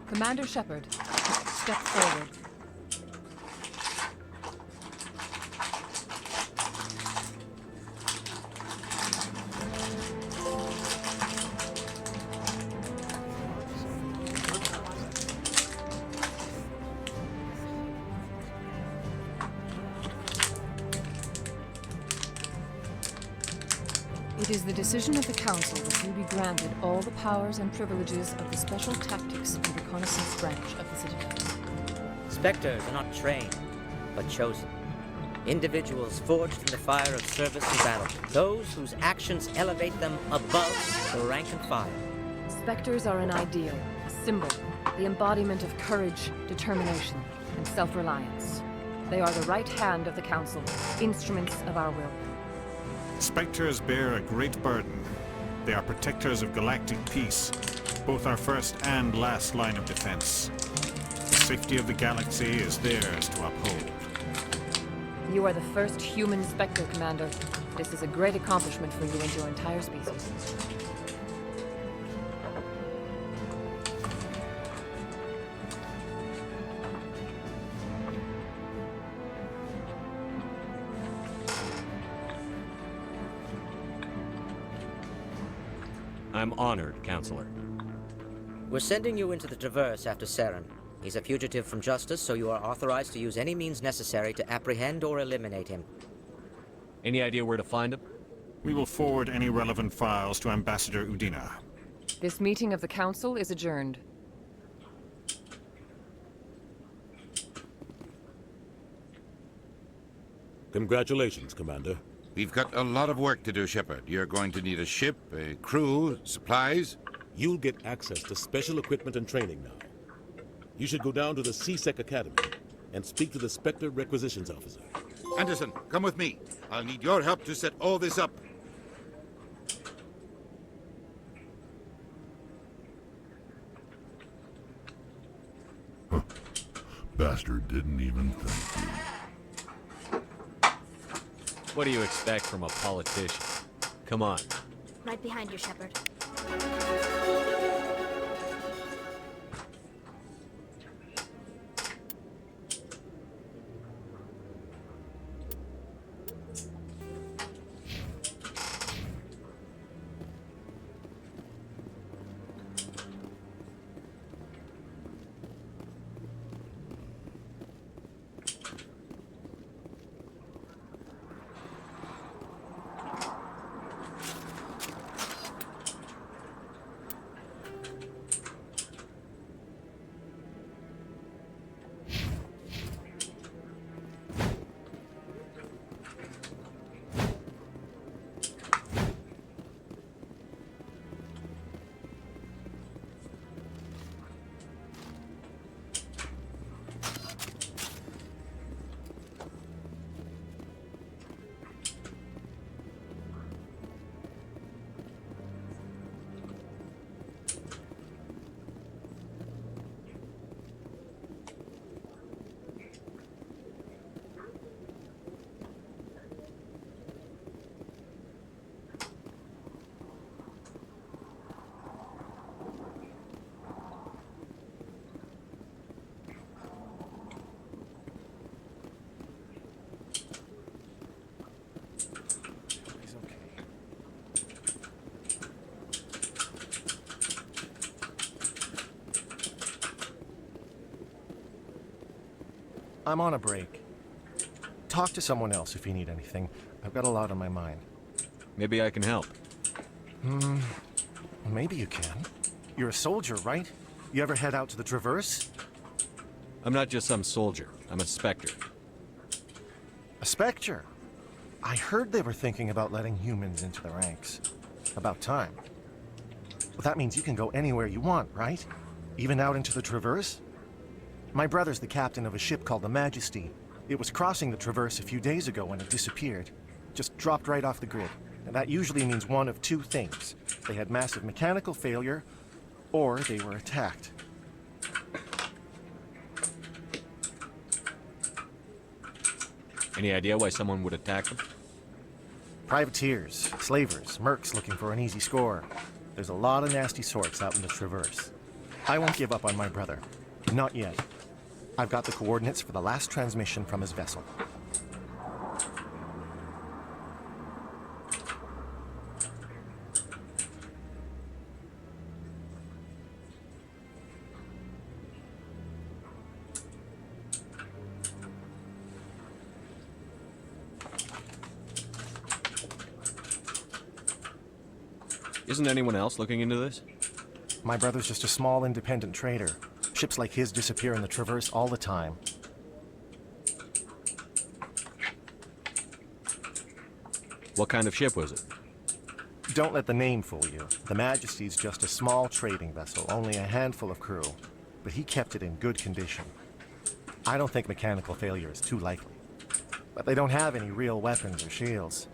Speaker 10: Commander Shepard, step forward. It is the decision of the Council that you be granted all the powers and privileges of the Special Tactics and Reconnaissance branch of the Citadel.
Speaker 11: Spectres are not trained, but chosen. Individuals forged in the fire of service and battle. Those whose actions elevate them above the rank and file.
Speaker 10: Spectres are an ideal, a symbol, the embodiment of courage, determination, and self-reliance. They are the right hand of the Council, instruments of our will.
Speaker 26: Spectres bear a great burden. They are protectors of galactic peace, both our first and last line of defense. The safety of the galaxy is theirs to uphold.
Speaker 10: You are the first human Spectre, Commander. This is a great accomplishment for you and your entire species.
Speaker 2: I'm honored, Counselor.
Speaker 11: We're sending you into the Traverse after Saren. He's a fugitive from justice, so you are authorized to use any means necessary to apprehend or eliminate him.
Speaker 2: Any idea where to find him?
Speaker 26: We will forward any relevant files to Ambassador Udina.
Speaker 10: This meeting of the Council is adjourned.
Speaker 19: Congratulations, Commander.
Speaker 25: We've got a lot of work to do, Shepard. You're going to need a ship, a crew, supplies.
Speaker 19: You'll get access to special equipment and training now. You should go down to the CSEC Academy and speak to the Spectre Requisitions Officer.
Speaker 12: Anderson, come with me. I'll need your help to set all this up.
Speaker 1: Bastard didn't even thank you.
Speaker 2: What do you expect from a politician? Come on.
Speaker 17: Right behind you, Shepard.
Speaker 4: I'm on a break. Talk to someone else if you need anything. I've got a lot on my mind.
Speaker 2: Maybe I can help.
Speaker 4: Maybe you can. You're a soldier, right? You ever head out to the Traverse?
Speaker 2: I'm not just some soldier. I'm a Spectre.
Speaker 4: A Spectre? I heard they were thinking about letting humans into the ranks. About time. Well, that means you can go anywhere you want, right? Even out into the Traverse? My brother's the captain of a ship called the Majesty. It was crossing the Traverse a few days ago when it disappeared. Just dropped right off the grid. And that usually means one of two things. They had massive mechanical failure, or they were attacked.
Speaker 2: Any idea why someone would attack them?
Speaker 4: Privateers, slavers, mercs looking for an easy score. There's a lot of nasty sorts out in the Traverse. I won't give up on my brother. Not yet. I've got the coordinates for the last transmission from his vessel.
Speaker 2: Isn't anyone else looking into this?
Speaker 4: My brother's just a small independent trader. Ships like his disappear in the Traverse all the time.
Speaker 2: What kind of ship was it?
Speaker 4: Don't let the name fool you. The Majesty's just a small trading vessel, only a handful of crew. But he kept it in good condition. I don't think mechanical failure is too likely. But they don't have any real weapons or shields.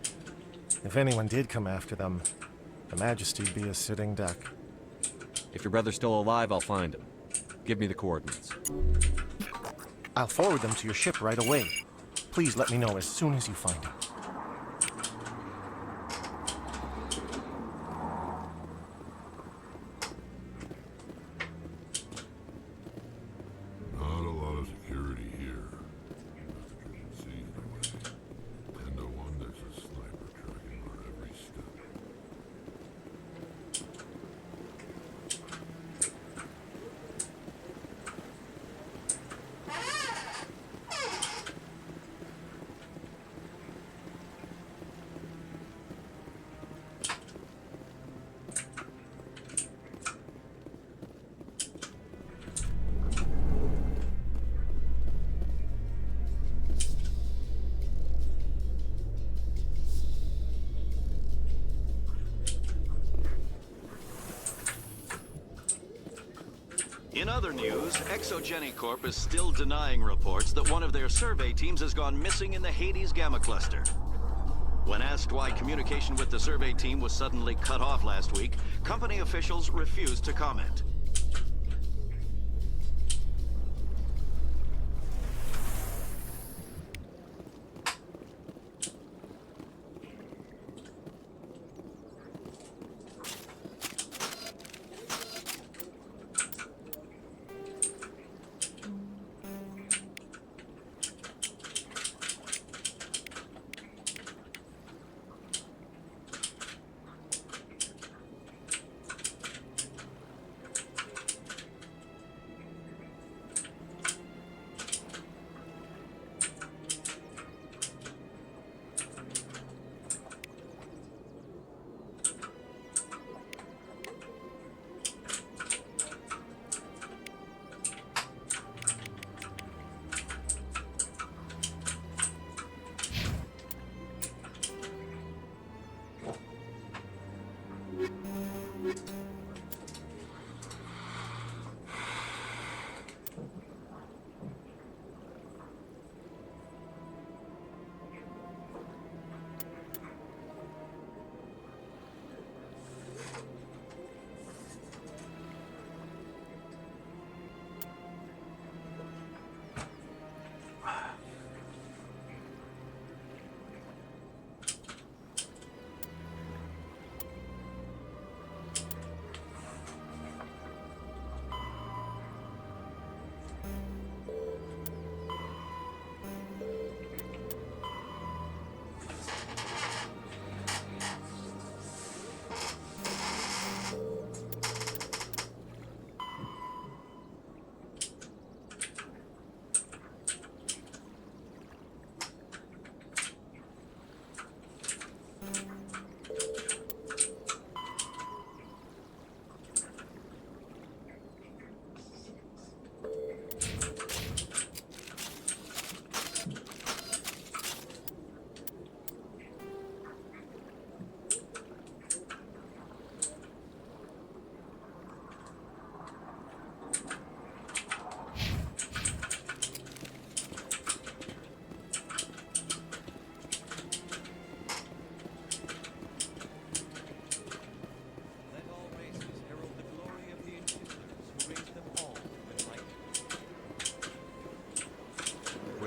Speaker 4: If anyone did come after them, the Majesty'd be a sitting duck.
Speaker 2: If your brother's still alive, I'll find him. Give me the coordinates.
Speaker 4: I'll forward them to your ship right away. Please let me know as soon as you find him.
Speaker 1: Not a lot of security here. As you can see anyway. 10 to 1, there's a sniper tracking our every step.
Speaker 20: In other news, Exogeny Corp is still denying reports that one of their survey teams has gone missing in the Hades Gamma Cluster. When asked why communication with the survey team was suddenly cut off last week, company officials refused to comment.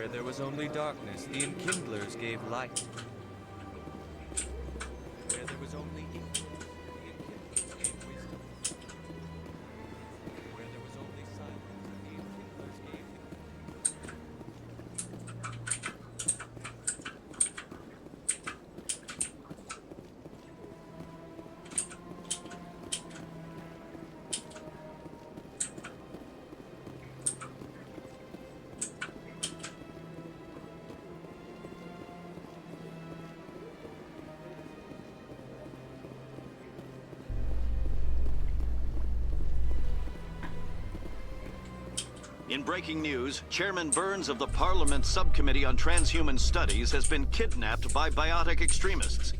Speaker 2: Where there was only darkness, the Enkindlers gave light. Where there was only ignorance, the Enkindlers gave wisdom. Where there was only silence, the Enkindlers gave
Speaker 20: In breaking news, Chairman Burns of the Parliament Subcommittee on Transhuman Studies has been kidnapped by biotic extremists.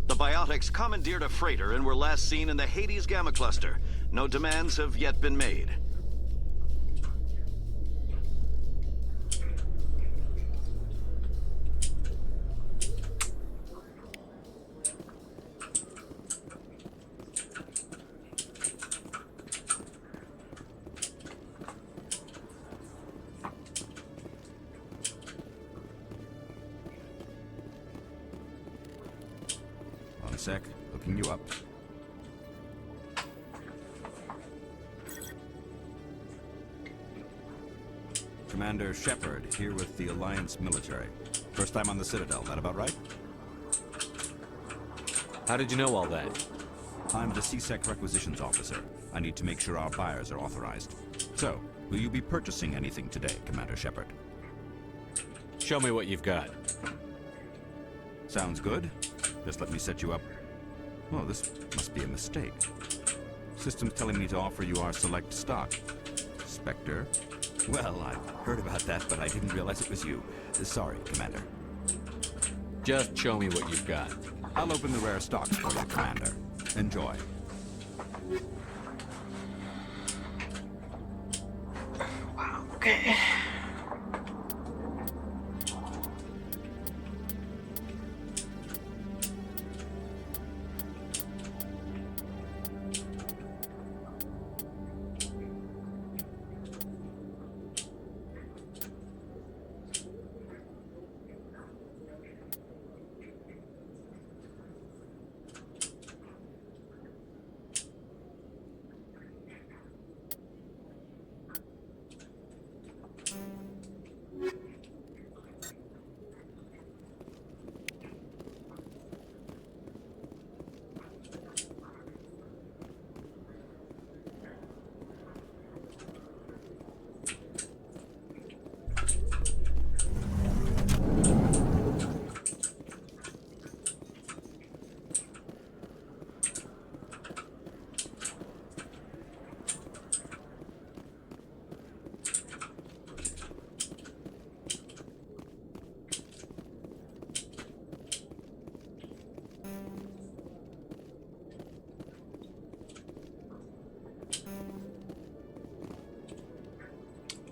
Speaker 20: The biotics commandeered a freighter and were last seen in the Hades Gamma Cluster. No demands have yet been made.
Speaker 15: One sec, hooking you up. Commander Shepard, here with the Alliance military. First time on the Citadel, that about right?
Speaker 2: How did you know all that?
Speaker 15: I'm the CSEC requisitions officer. I need to make sure our buyers are authorized. So, will you be purchasing anything today, Commander Shepard?
Speaker 2: Show me what you've got.
Speaker 15: Sounds good. Just let me set you up. Oh, this must be a mistake. System's telling me to offer you our select stock. Spectre. Well, I've heard about that, but I didn't realize it was you. Sorry, Commander.
Speaker 2: Just show me what you've got.
Speaker 15: I'll open the rare stocks for you, Commander. Enjoy.
Speaker 8: Okay.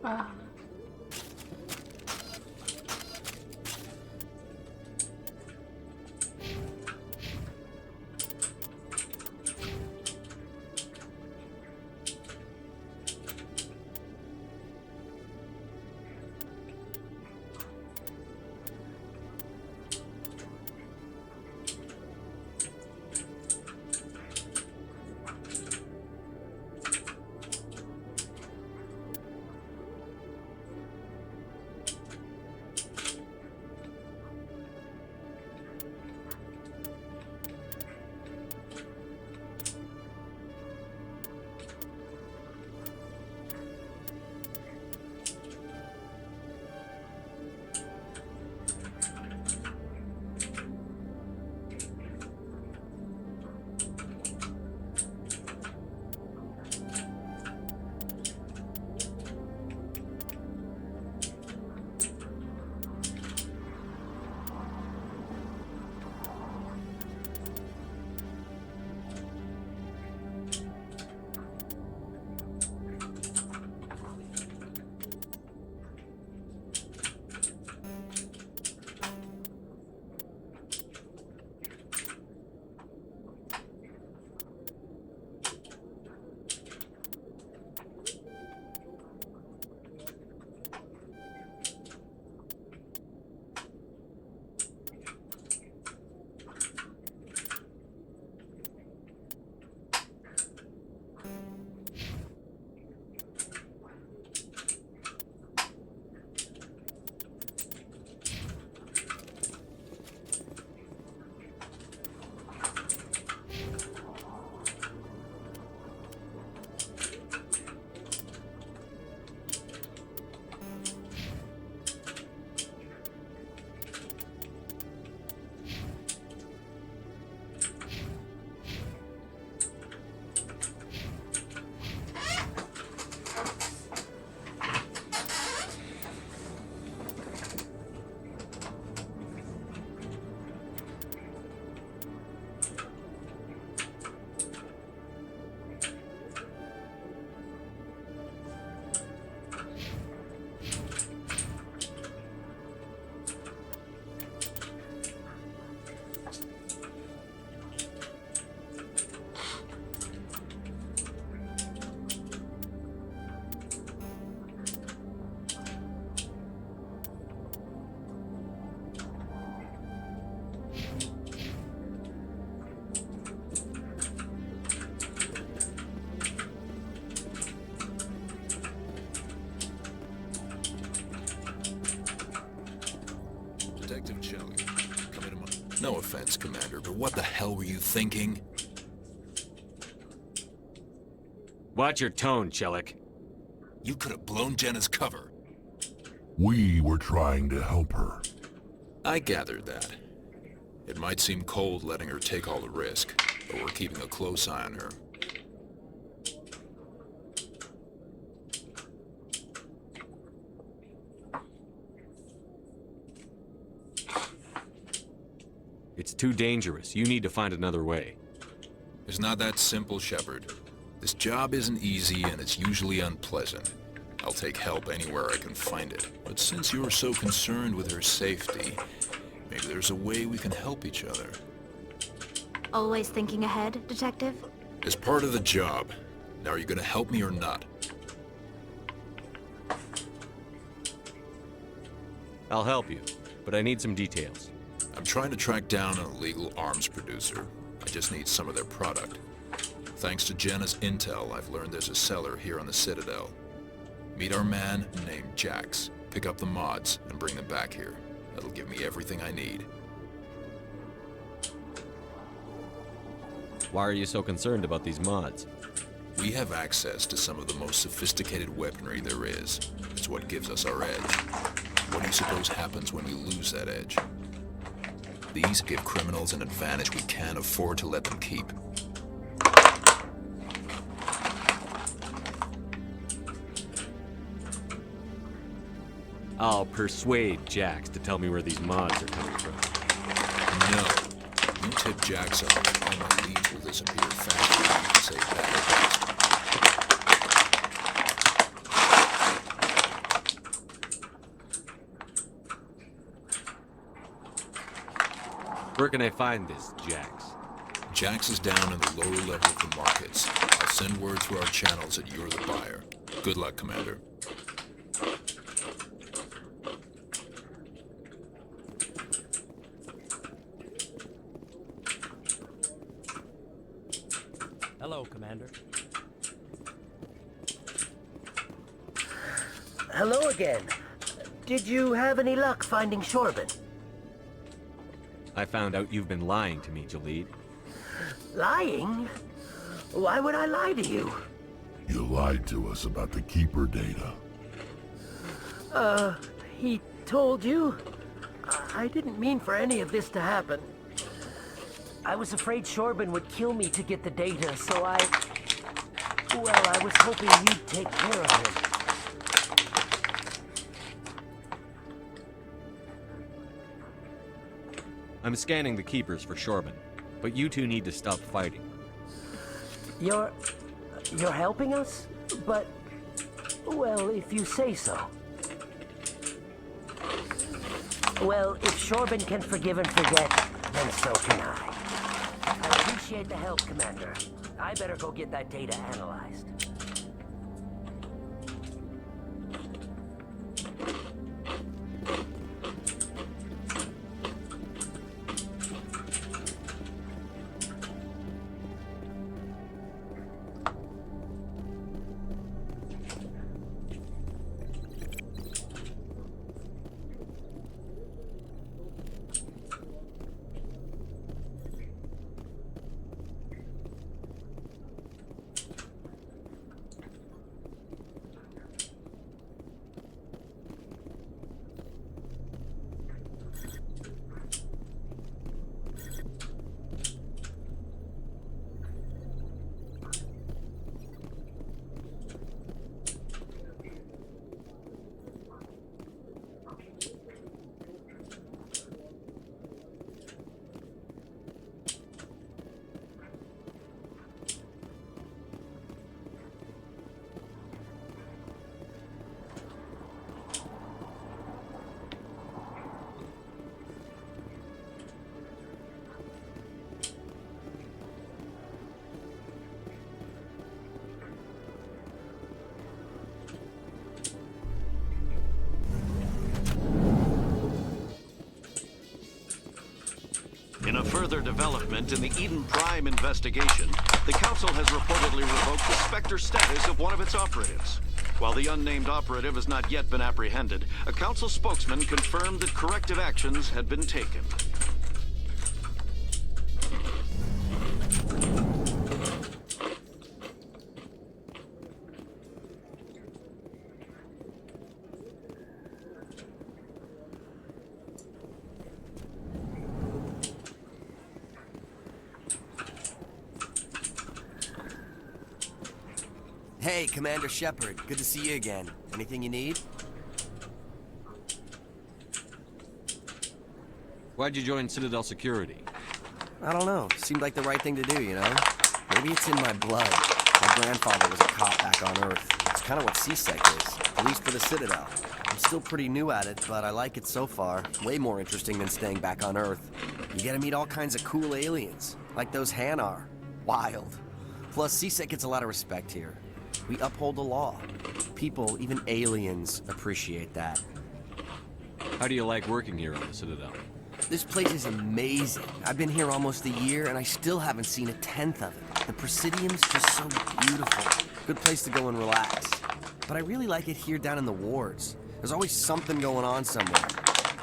Speaker 8: Wow.
Speaker 6: Detective Chung, come into my... No offense, Commander, but what the hell were you thinking?
Speaker 2: Watch your tone, Chelik.
Speaker 6: You could have blown Jenna's cover.
Speaker 1: We were trying to help her.
Speaker 6: I gathered that. It might seem cold letting her take all the risk, but we're keeping a close eye on her.
Speaker 2: It's too dangerous. You need to find another way.
Speaker 6: It's not that simple, Shepard. This job isn't easy, and it's usually unpleasant. I'll take help anywhere I can find it. But since you're so concerned with her safety, maybe there's a way we can help each other.
Speaker 17: Always thinking ahead, Detective?
Speaker 6: As part of the job. Now, are you gonna help me or not?
Speaker 2: I'll help you, but I need some details.
Speaker 6: I'm trying to track down an illegal arms producer. I just need some of their product. Thanks to Jenna's intel, I've learned there's a seller here on the Citadel. Meet our man named Jax. Pick up the mods and bring them back here. That'll give me everything I need.
Speaker 2: Why are you so concerned about these mods?
Speaker 6: We have access to some of the most sophisticated weaponry there is. It's what gives us our edge. What do you suppose happens when we lose that edge? These give criminals an advantage we can't afford to let them keep.
Speaker 2: I'll persuade Jax to tell me where these mods are coming from.
Speaker 6: No. You tip Jax off, all my leads will disappear faster than you can say that.
Speaker 2: Where can I find this Jax?
Speaker 6: Jax is down in the lower level of the markets. I'll send word through our channels that you're the buyer. Good luck, Commander.
Speaker 11: Hello, Commander.
Speaker 9: Hello again. Did you have any luck finding Shorben?
Speaker 2: I found out you've been lying to me, Jalid.
Speaker 9: Lying? Why would I lie to you?
Speaker 1: You lied to us about the Keeper data.
Speaker 9: He told you? I didn't mean for any of this to happen. I was afraid Shorben would kill me to get the data, so I was hoping you'd take care of him.
Speaker 2: I'm scanning the Keepers for Shorben, but you two need to stop fighting.
Speaker 9: You're helping us? But, well, if you say so. Well, if Shorben can forgive and forget, then so can I. I appreciate the help, Commander. I better go get that data analyzed.
Speaker 20: In a further development in the Eden Prime investigation, the Council has reportedly revoked the Spectre status of one of its operatives. While the unnamed operative has not yet been apprehended, a Council spokesman confirmed that corrective actions had been taken.
Speaker 14: Hey, Commander Shepard. Good to see you again. Anything you need?
Speaker 2: Why'd you join Citadel Security?
Speaker 14: I don't know. Seemed like the right thing to do, you know? Maybe it's in my blood. My grandfather was a cop back on Earth. It's kind of what C-Sec is. at least for the Citadel. I'm still pretty new at it, but I like it so far. Way more interesting than staying back on Earth. You get to meet all kinds of cool aliens, like those Hanar. Wild. Plus, CSEC gets a lot of respect here. We uphold the law. People, even aliens, appreciate that.
Speaker 2: How do you like working here on the Citadel?
Speaker 14: This place is amazing. I've been here almost a year, and I still haven't seen a tenth of it. The Presidium's just so beautiful. Good place to go and relax. But I really like it here down in the wards. There's always something going on somewhere.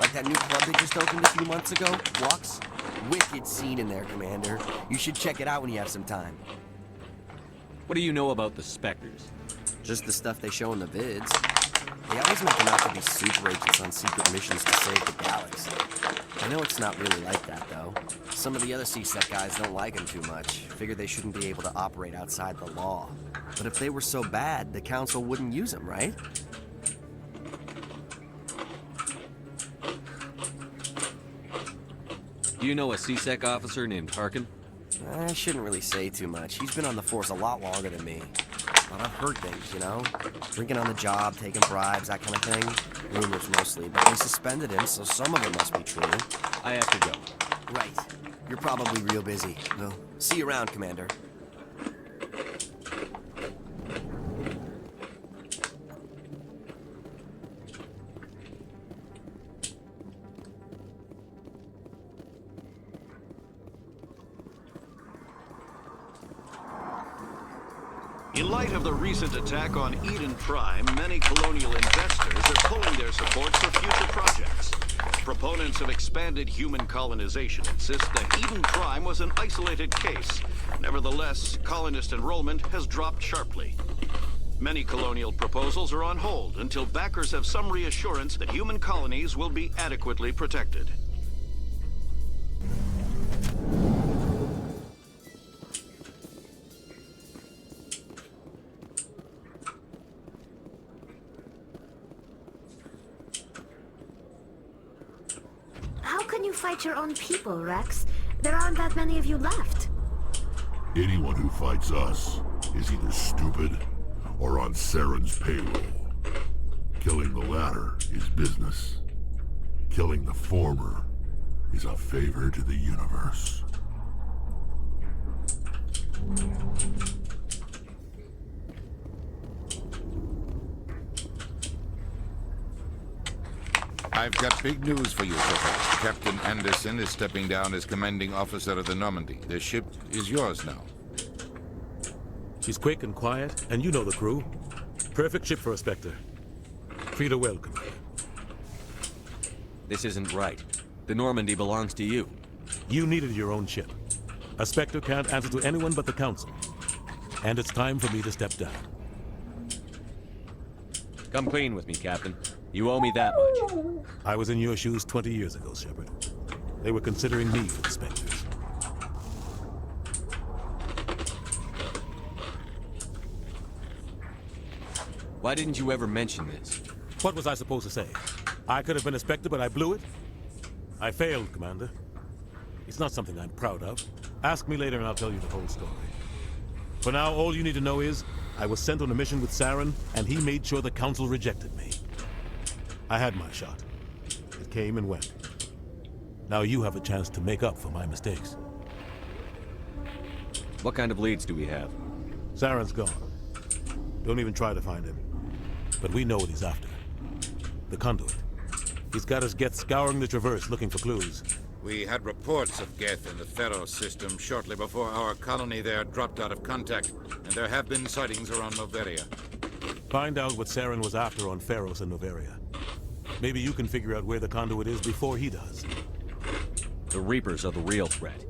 Speaker 14: Like that new club they just opened a few months ago, Flux. Wicked scene in there, Commander. You should check it out when you have some time.
Speaker 2: What do you know about the Spectres?
Speaker 14: Just the stuff they show in the vids. They always make them out to be super agents on secret missions to save the galaxy. I know it's not really like that, though. Some of the other CSEC guys don't like them too much. Figure they shouldn't be able to operate outside the law. But if they were so bad, the Council wouldn't use them, right?
Speaker 2: Do you know a CSEC officer named Harkin?
Speaker 14: I shouldn't really say too much. He's been on the force a lot longer than me. But I've heard things, you know? Drinking on the job, taking bribes, that kind of thing. Rumors mostly, but they suspended him, so some of it must be true.
Speaker 2: I have to go.
Speaker 14: Right. You're probably real busy. Well, see you around, Commander.
Speaker 20: In light of the recent attack on Eden Prime, many colonial investors are pulling their support for future projects. Proponents of expanded human colonization insist that Eden Prime was an isolated case. Nevertheless, colonist enrollment has dropped sharply. Many colonial proposals are on hold until backers have some reassurance that human colonies will be adequately protected.
Speaker 17: How can you fight your own people, Rex? There aren't that many of you left.
Speaker 1: Anyone who fights us is either stupid or on Saren's payroll. Killing the latter is business. Killing the former is a favor to the universe.
Speaker 12: I've got big news for you, Shepard. Captain Anderson is stepping down as commanding officer of the Normandy. The ship is yours now.
Speaker 19: She's quick and quiet, and you know the crew. Perfect ship for a Spectre. Treat her well, Commander.
Speaker 2: This isn't right. The Normandy belongs to you.
Speaker 19: You needed your own ship. A Spectre can't answer to anyone but the Council. And it's time for me to step down.
Speaker 2: Come clean with me, Captain. You owe me that much.
Speaker 19: I was in your shoes 20 years ago, Shepard. They were considering me for the Spectres.
Speaker 2: Why didn't you ever mention this?
Speaker 19: What was I supposed to say? I could have been a Spectre, but I blew it? I failed, Commander. It's not something I'm proud of. Ask me later and I'll tell you the whole story. For now, all you need to know is, I was sent on a mission with Saren, and he made sure the Council rejected me. I had my shot. It came and went. Now you have a chance to make up for my mistakes.
Speaker 2: What kind of leads do we have?
Speaker 19: Saren's gone. Don't even try to find him. But we know what he's after. The conduit. He's got us Geth scouring the Traverse looking for clues.
Speaker 12: We had reports of Geth in the Pharaoh system shortly before our colony there dropped out of contact, and there have been sightings around Noveria.
Speaker 19: Find out what Saren was after on Pharos and Noveria. Maybe you can figure out where the conduit is before he does.
Speaker 2: The Reapers are the real threat.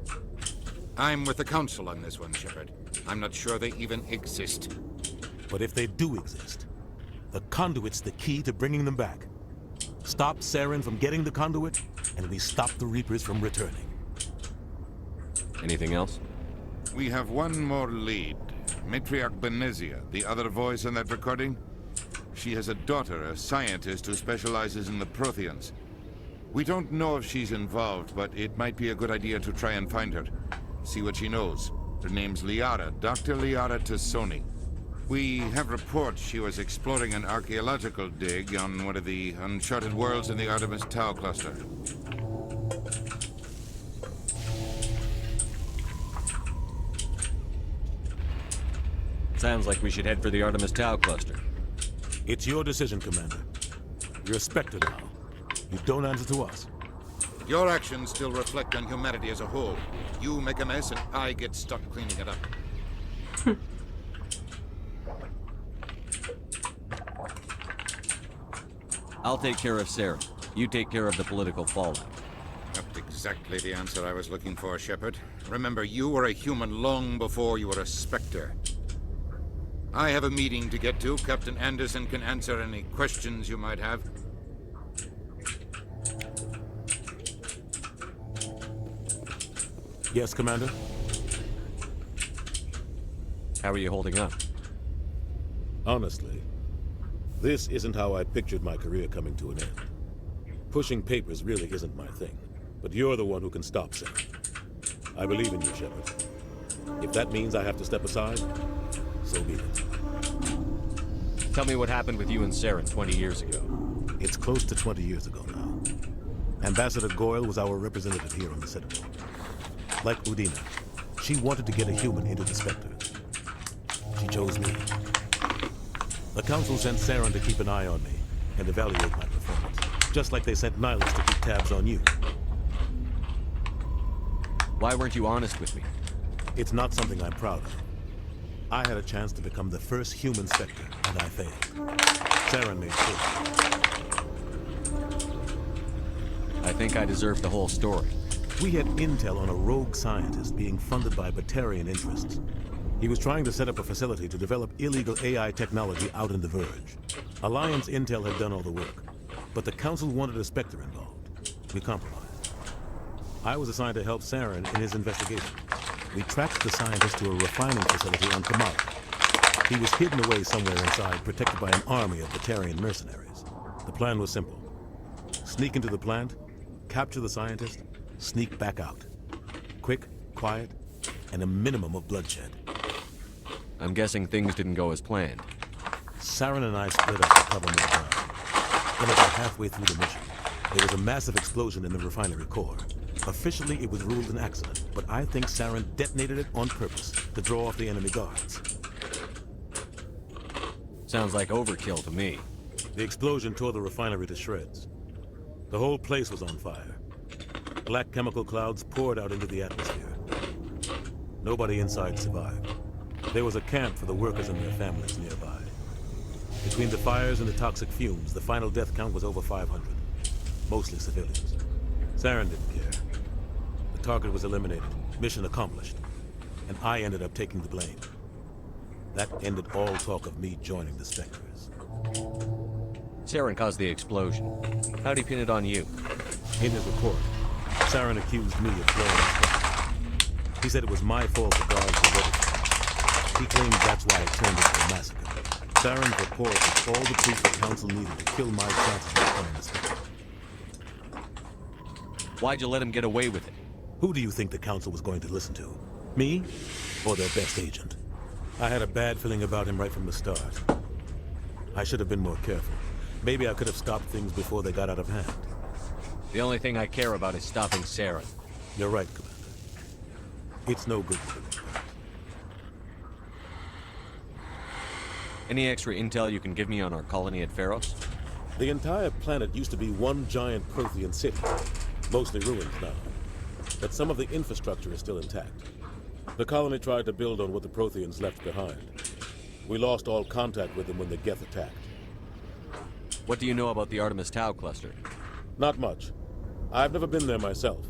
Speaker 12: I'm with the Council on this one, Shepard. I'm not sure they even exist.
Speaker 19: But if they do exist, the conduit's the key to bringing them back. Stop Saren from getting the conduit, and we stop the Reapers from returning.
Speaker 2: Anything else?
Speaker 12: We have one more lead. Matriarch Benezia, the other voice in that recording. She has a daughter, a scientist who specializes in the Protheans. We don't know if she's involved, but it might be a good idea to try and find her. See what she knows. Her name's Liara, Dr. Liara Tassoni. We have reports she was exploring an archaeological dig on one of the uncharted worlds in the Artemis Tau cluster.
Speaker 2: Sounds like we should head for the Artemis Tau cluster.
Speaker 19: It's your decision, Commander. You're a Spectre now. You don't answer to us.
Speaker 12: Your actions still reflect on humanity as a whole. You make a mess and I get stuck cleaning it up.
Speaker 2: I'll take care of Sarah. You take care of the political fallout.
Speaker 12: Not exactly the answer I was looking for, Shepard. Remember, you were a human long before you were a Spectre. I have a meeting to get to. Captain Anderson can answer any questions you might have.
Speaker 19: Yes, Commander?
Speaker 2: How are you holding up?
Speaker 19: Honestly, this isn't how I pictured my career coming to an end. Pushing papers really isn't my thing, but you're the one who can stop Sarah. I believe in you, Shepard. If that means I have to step aside, so be it.
Speaker 2: Tell me what happened with you and Saren 20 years ago.
Speaker 19: It's close to 20 years ago now. Ambassador Goyle was our representative here on the Citadel. Like Udina, she wanted to get a human into the Spectres. She chose me. The Council sent Saren to keep an eye on me and evaluate my performance, just like they sent Nihilus to keep tabs on you.
Speaker 2: Why weren't you honest with me?
Speaker 19: It's not something I'm proud of. I had a chance to become the first human Spectre, and I failed. Saren made sure.
Speaker 2: I think I deserve the whole story.
Speaker 19: We had intel on a rogue scientist being funded by Batarian interests. He was trying to set up a facility to develop illegal AI technology out in the Verge. Alliance intel had done all the work, but the Council wanted a Spectre involved. We compromised. I was assigned to help Saren in his investigation. We tracked the scientist to a refining facility on Kamara. He was hidden away somewhere inside, protected by an army of Batarian mercenaries. The plan was simple. Sneak into the plant, capture the scientist, sneak back out. Quick, quiet, and a minimum of bloodshed.
Speaker 2: I'm guessing things didn't go as planned.
Speaker 19: Saren and I split up to cover more ground. Then about halfway through the mission, there was a massive explosion in the refinery core. Officially, it was ruled an accident, but I think Saren detonated it on purpose to draw off the enemy guards.
Speaker 2: Sounds like overkill to me.
Speaker 19: The explosion tore the refinery to shreds. The whole place was on fire. Black chemical clouds poured out into the atmosphere. Nobody inside survived. There was a camp for the workers and their families nearby. Between the fires and the toxic fumes, the final death count was over 500. Mostly civilians. Saren didn't care. The target was eliminated, mission accomplished, and I ended up taking the blame. That ended all talk of me joining the Spectres.
Speaker 2: Saren caused the explosion. How'd he pin it on you?
Speaker 19: In his report, Saren accused me of blowing the Spectre. He said it was my fault the guards were ready for him. He claimed that's why it turned into a massacre. Saren's report was all the proof the Council needed to kill my chances of becoming the Spectre.
Speaker 2: Why'd you let him get away with it?
Speaker 19: Who do you think the Council was going to listen to? Me? Or their best agent? I had a bad feeling about him right from the start. I should have been more careful. Maybe I could have stopped things before they got out of hand.
Speaker 2: The only thing I care about is stopping Saren.
Speaker 19: You're right, Commander. It's no good for them.
Speaker 2: Any extra intel you can give me on our colony at Pharos?
Speaker 19: The entire planet used to be one giant Prothean city. Mostly ruins now. But some of the infrastructure is still intact. The colony tried to build on what the Protheans left behind. We lost all contact with them when the Geth attacked.
Speaker 2: What do you know about the Artemis Tau cluster?
Speaker 19: Not much. I've never been there myself.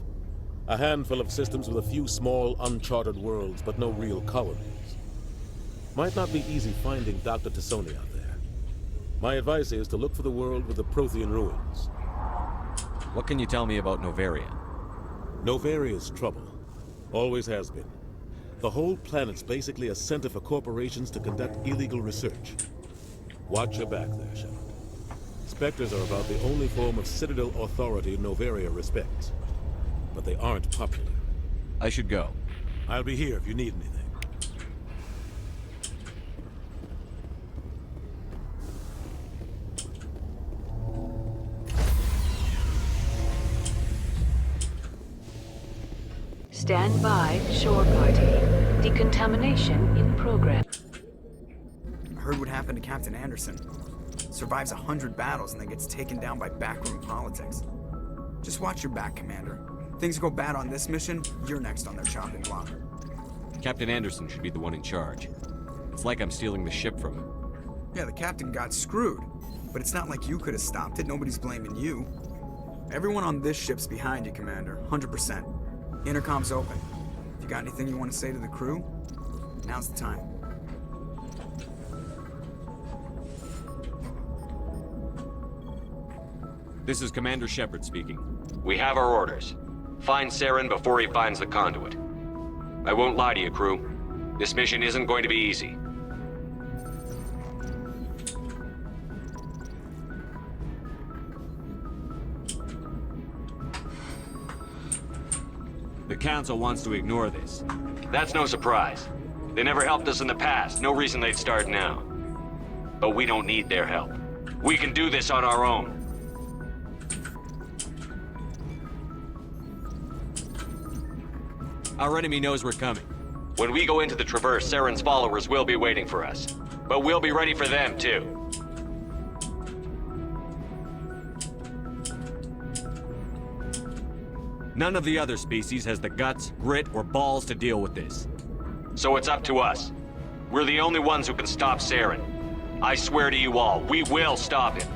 Speaker 19: A handful of systems with a few small, uncharted worlds, but no real colonies. Might not be easy finding Dr. T'Soni out there. My advice is to look for the world with the Prothean ruins.
Speaker 2: What can you tell me about Noveria?
Speaker 19: Noveria's trouble. Always has been. The whole planet's basically a center for corporations to conduct illegal research. Watch your back there, Shepard. Spectres are about the only form of Citadel authority Noveria respects. But they aren't popular.
Speaker 2: I should go.
Speaker 19: I'll be here if you need anything.
Speaker 3: Stand by, shore party. Decontamination in progress.
Speaker 5: I heard what happened to Captain Anderson. Survives 100 battles and then gets taken down by backroom politics. Just watch your back, Commander. Things go bad on this mission, you're next on their chopping block.
Speaker 2: Captain Anderson should be the one in charge. It's like I'm stealing the ship from him.
Speaker 5: Yeah, the captain got screwed. But it's not like you could have stopped it. Nobody's blaming you. Everyone on this ship's behind you, Commander. 100%. Intercom's open. If you got anything you want to say to the crew, now's the time.
Speaker 2: This is Commander Shepard speaking.
Speaker 16: We have our orders. Find Saren before he finds the conduit. I won't lie to you, crew. This mission isn't going to be easy.
Speaker 2: The Council wants to ignore this.
Speaker 16: That's no surprise. They never helped us in the past. No reason they'd start now. But we don't need their help. We can do this on our own.
Speaker 2: Our enemy knows we're coming.
Speaker 16: When we go into the Traverse, Saren's followers will be waiting for us. But we'll be ready for them, too.
Speaker 2: None of the other species has the guts, grit, or balls to deal with this.
Speaker 16: So it's up to us. We're the only ones who can stop Saren. I swear to you all, we will stop him.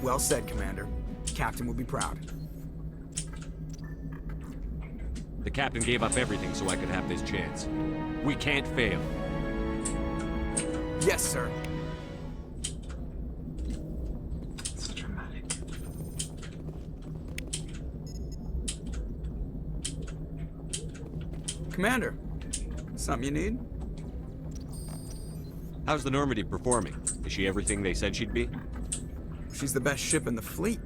Speaker 5: Well said, Commander. Captain will be proud.
Speaker 2: The captain gave up everything so I could have this chance. We can't fail.
Speaker 5: Yes, sir.
Speaker 8: It's dramatic.
Speaker 5: Commander, something you need?
Speaker 2: How's the Normandy performing? Is she everything they said she'd be?
Speaker 5: She's the best ship in the fleet.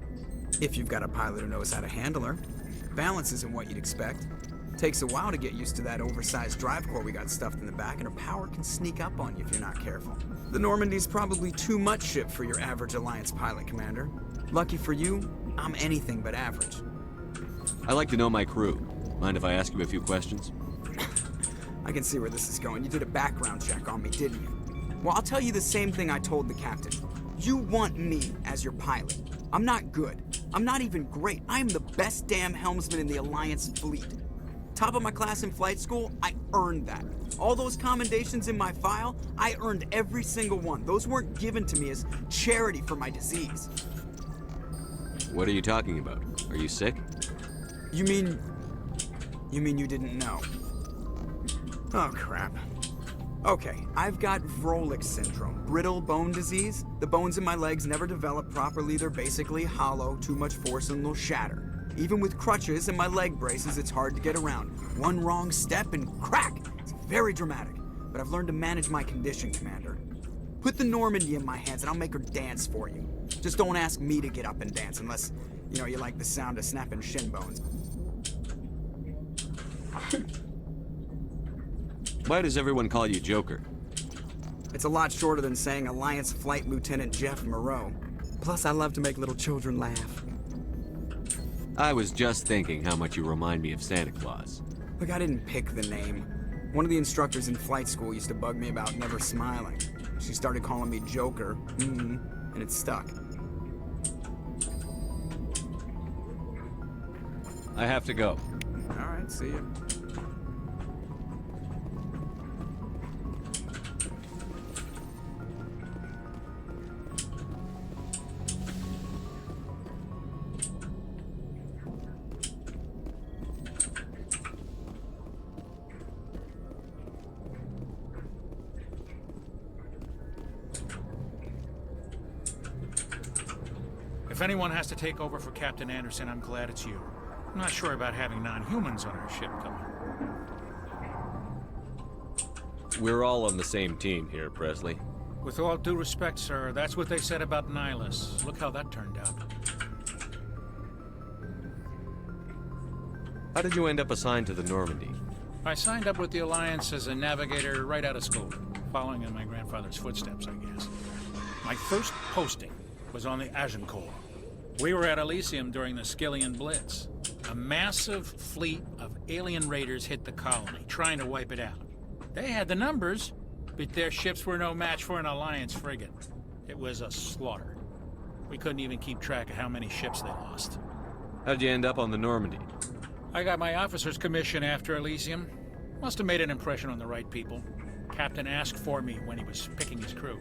Speaker 5: If you've got a pilot who knows how to handle her. Balance isn't what you'd expect. Takes a while to get used to that oversized drive core we got stuffed in the back, and her power can sneak up on you if you're not careful. The Normandy's probably too much ship for your average Alliance pilot, Commander. Lucky for you, I'm anything but average.
Speaker 2: I like to know my crew. Mind if I ask you a few questions?
Speaker 5: I can see where this is going. You did a background check on me, didn't you? Well, I'll tell you the same thing I told the captain. You want me as your pilot. I'm not good. I'm not even great. I am the best damn helmsman in the Alliance fleet. Top of my class in flight school, I earned that. All those commendations in my file, I earned every single one. Those weren't given to me as charity for my disease.
Speaker 2: What are you talking about? Are you sick?
Speaker 5: You mean you didn't know? Oh, crap. Okay, I've got Vrolik syndrome, brittle bone disease. The bones in my legs never develop properly. They're basically hollow, too much force and they'll shatter. Even with crutches and my leg braces, it's hard to get around. One wrong step and crack! It's very dramatic. But I've learned to manage my condition, Commander. Put the Normandy in my hands and I'll make her dance for you. Just don't ask me to get up and dance unless, you like the sound of snapping shin bones.
Speaker 2: Why does everyone call you Joker?
Speaker 5: It's a lot shorter than saying Alliance Flight Lieutenant Jeff Moreau. Plus, I love to make little children laugh.
Speaker 2: I was just thinking how much you remind me of Santa Claus.
Speaker 5: Look, I didn't pick the name. One of the instructors in flight school used to bug me about never smiling. She started calling me Joker, and it stuck.
Speaker 2: I have to go.
Speaker 5: All right, see you.
Speaker 18: If anyone has to take over for Captain Anderson, I'm glad it's you. I'm not sure about having non-humans on our ship coming.
Speaker 2: We're all on the same team here, Presley.
Speaker 18: With all due respect, sir, that's what they said about Nihilus. Look how that turned out.
Speaker 2: How did you end up assigned to the Normandy?
Speaker 18: I signed up with the Alliance as a navigator right out of school, following in my grandfather's footsteps, I guess. My first posting was on the Agincourt. We were at Elysium during the Skillian Blitz. A massive fleet of alien raiders hit the colony, trying to wipe it out. They had the numbers, but their ships were no match for an Alliance frigate. It was a slaughter. We couldn't even keep track of how many ships they lost.
Speaker 2: How'd you end up on the Normandy?
Speaker 18: I got my officer's commission after Elysium. Must have made an impression on the right people. Captain asked for me when he was picking his crew.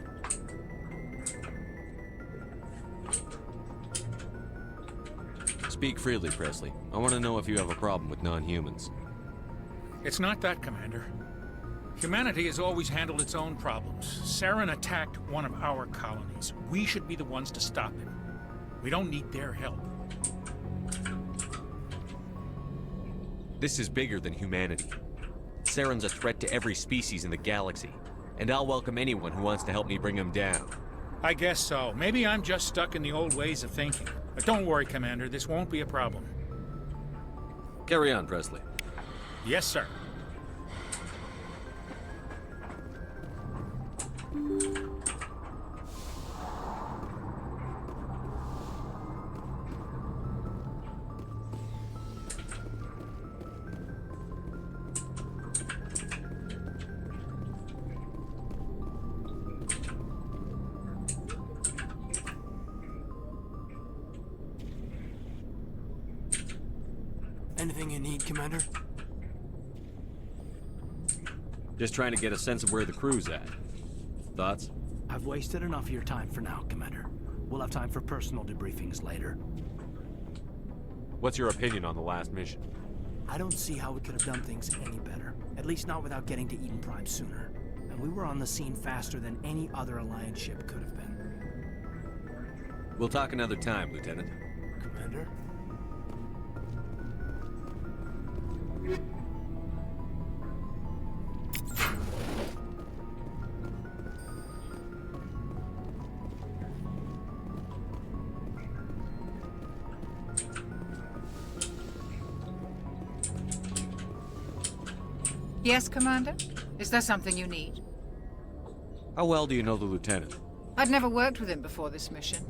Speaker 2: Speak freely, Presley. I want to know if you have a problem with non-humans.
Speaker 18: It's not that, Commander. Humanity has always handled its own problems. Saren attacked one of our colonies. We should be the ones to stop him. We don't need their help.
Speaker 2: This is bigger than humanity. Saren's a threat to every species in the galaxy, and I'll welcome anyone who wants to help me bring him down.
Speaker 18: I guess so. Maybe I'm just stuck in the old ways of thinking. But don't worry, Commander. This won't be a problem.
Speaker 2: Carry on, Presley.
Speaker 18: Yes, sir.
Speaker 14: Anything you need, Commander?
Speaker 2: Just trying to get a sense of where the crew's at. Thoughts?
Speaker 7: I've wasted enough of your time for now, Commander. We'll have time for personal debriefings later.
Speaker 2: What's your opinion on the last mission?
Speaker 7: I don't see how we could have done things any better. At least not without getting to Eden Prime sooner. And we were on the scene faster than any other Alliance ship could have been.
Speaker 2: We'll talk another time, Lieutenant.
Speaker 7: Commander?
Speaker 13: Yes, Commander? Is there something you need?
Speaker 2: How well do you know the Lieutenant?
Speaker 13: I'd never worked with him before this mission.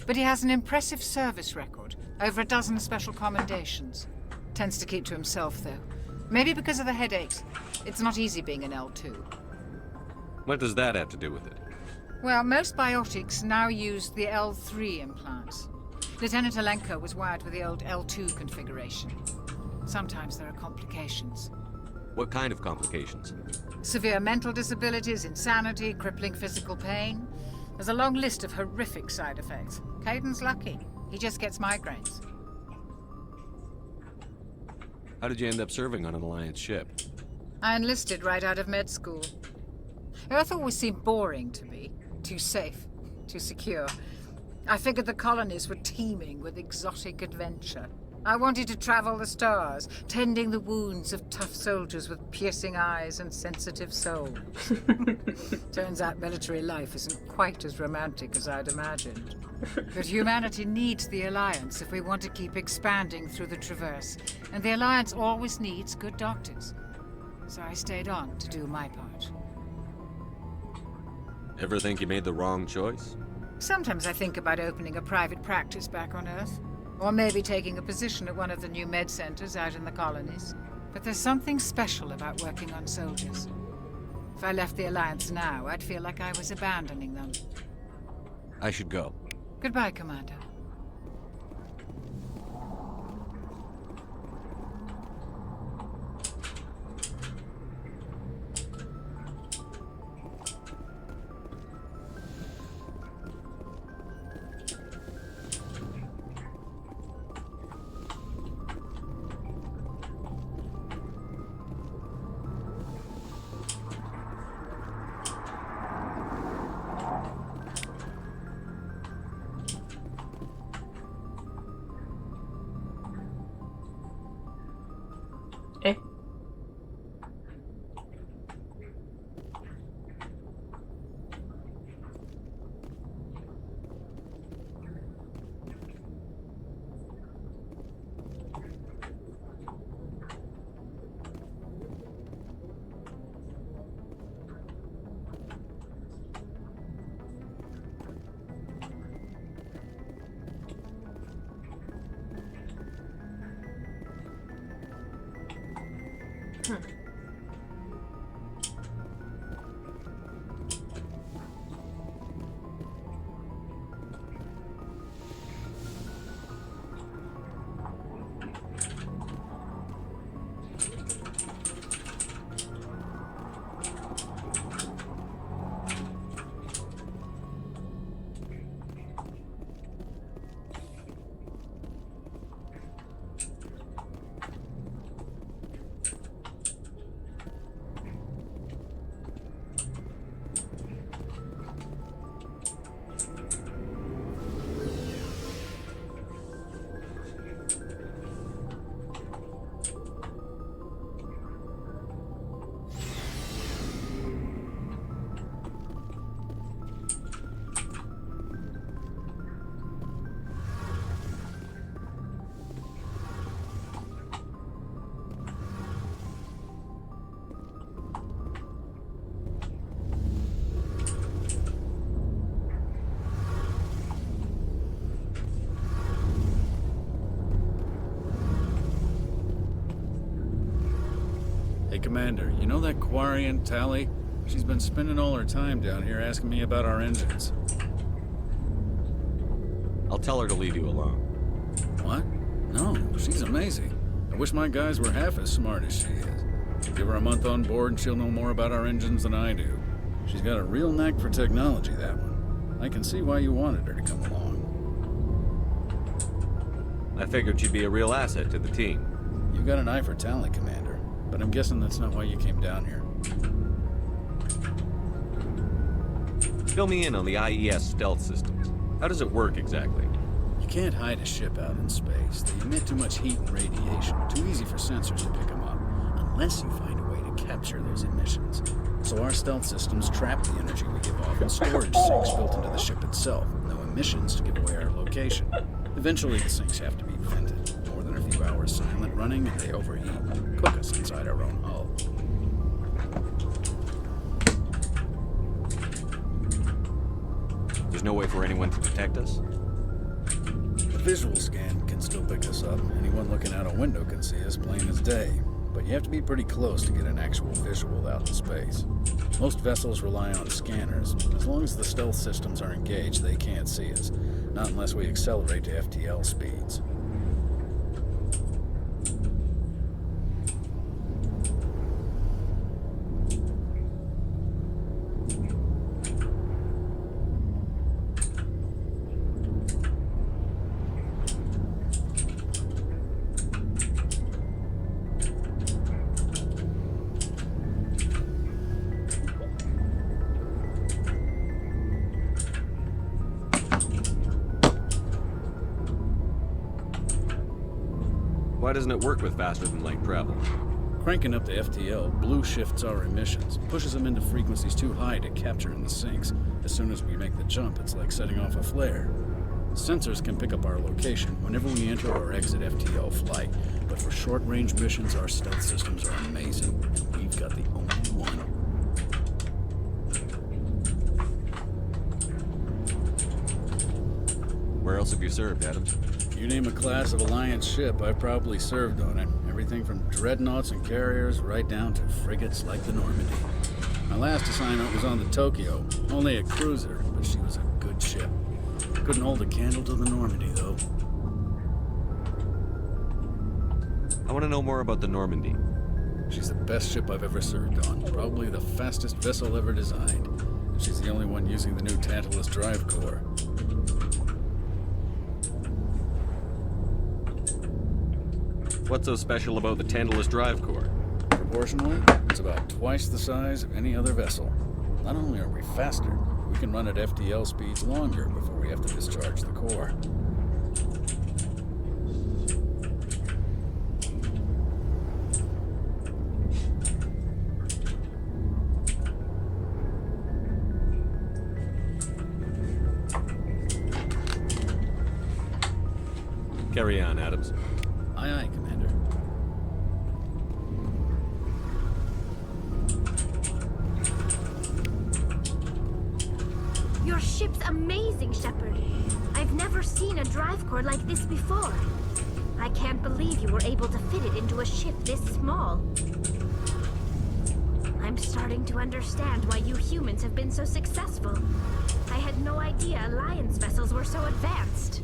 Speaker 13: But he has an impressive service record. Over a dozen special commendations. Tends to keep to himself, though. Maybe because of the headaches. It's not easy being an L2.
Speaker 2: What does that have to do with it?
Speaker 13: Well, most biotics now use the L3 implants. Lieutenant Alenko was wired with the old L2 configuration. Sometimes there are complications.
Speaker 2: What kind of complications?
Speaker 13: Severe mental disabilities, insanity, crippling physical pain. There's a long list of horrific side effects. Caden's lucky. He just gets migraines.
Speaker 2: How did you end up serving on an Alliance ship?
Speaker 13: I enlisted right out of med school. Earth always seemed boring to me. Too safe, too secure. I figured the colonies were teeming with exotic adventure. I wanted to travel the stars, tending the wounds of tough soldiers with piercing eyes and sensitive souls. Turns out military life isn't quite as romantic as I'd imagined. But humanity needs the Alliance if we want to keep expanding through the Traverse. And the Alliance always needs good doctors. So I stayed on to do my part.
Speaker 2: Ever think you made the wrong choice?
Speaker 13: Sometimes I think about opening a private practice back on Earth. Or maybe taking a position at one of the new med centers out in the colonies. But there's something special about working on soldiers. If I left the Alliance now, I'd feel like I was abandoning them.
Speaker 2: I should go.
Speaker 13: Goodbye, Commander.
Speaker 18: Hey, Commander, you know that Quarian, Tally? She's been spending all her time down here asking me about our engines.
Speaker 2: I'll tell her to leave you alone.
Speaker 18: What? No, she's amazing. I wish my guys were half as smart as she is. Give her a month on board and she'll know more about our engines than I do. She's got a real knack for technology, that one. I can see why you wanted her to come along.
Speaker 2: I figured she'd be a real asset to the team.
Speaker 18: You got an eye for talent, Commander, but I'm guessing that's not why you came down here.
Speaker 2: Fill me in on the IES stealth systems. How does it work exactly?
Speaker 18: You can't hide a ship out in space. They emit too much heat and radiation. Too easy for sensors to pick them up, unless you find a way to capture those emissions. So our stealth systems trap the energy we give off in storage sinks built into the ship itself. No emissions to give away our location. Eventually the sinks have to be vented. More than a few hours silent running and they overheat. Cook us inside our own hull.
Speaker 2: There's no way for anyone to detect us?
Speaker 18: A visual scan can still pick us up. Anyone looking out a window can see us plain as day. But you have to be pretty close to get an actual visual out in space. Most vessels rely on scanners. As long as the stealth systems are engaged, they can't see us. Not unless we accelerate to FTL speeds.
Speaker 2: Why doesn't it work with faster than light travel?
Speaker 18: Cranking up the FTL blue shifts our emissions, pushes them into frequencies too high to capture in the sinks. As soon as we make the jump, it's like setting off a flare. Sensors can pick up our location whenever we enter or exit FTL flight, but for short-range missions, our stealth systems are amazing. We've got the only one.
Speaker 2: Where else have you served, Adams?
Speaker 18: You name a class of Alliance ship, I've probably served on it. Everything from dreadnoughts and carriers right down to frigates like the Normandy. My last assignment was on the Tokyo, only a cruiser, but she was a good ship. Couldn't hold a candle to the Normandy, though.
Speaker 2: I want to know more about the Normandy.
Speaker 18: She's the best ship I've ever served on. Probably the fastest vessel ever designed. And she's the only one using the new Tantalus drive core.
Speaker 2: What's so special about the Tantalus drive core?
Speaker 18: Proportionally, it's about twice the size of any other vessel. Not only are we faster, we can run at FTL speeds longer before we have to discharge the core.
Speaker 2: Carry on, Adams.
Speaker 18: Aye, aye, Commander.
Speaker 17: Your ship's amazing, Shepard. I've never seen a drive core like this before. I can't believe you were able to fit it into a ship this small. I'm starting to understand why you humans have been so successful. I had no idea Alliance vessels were so advanced.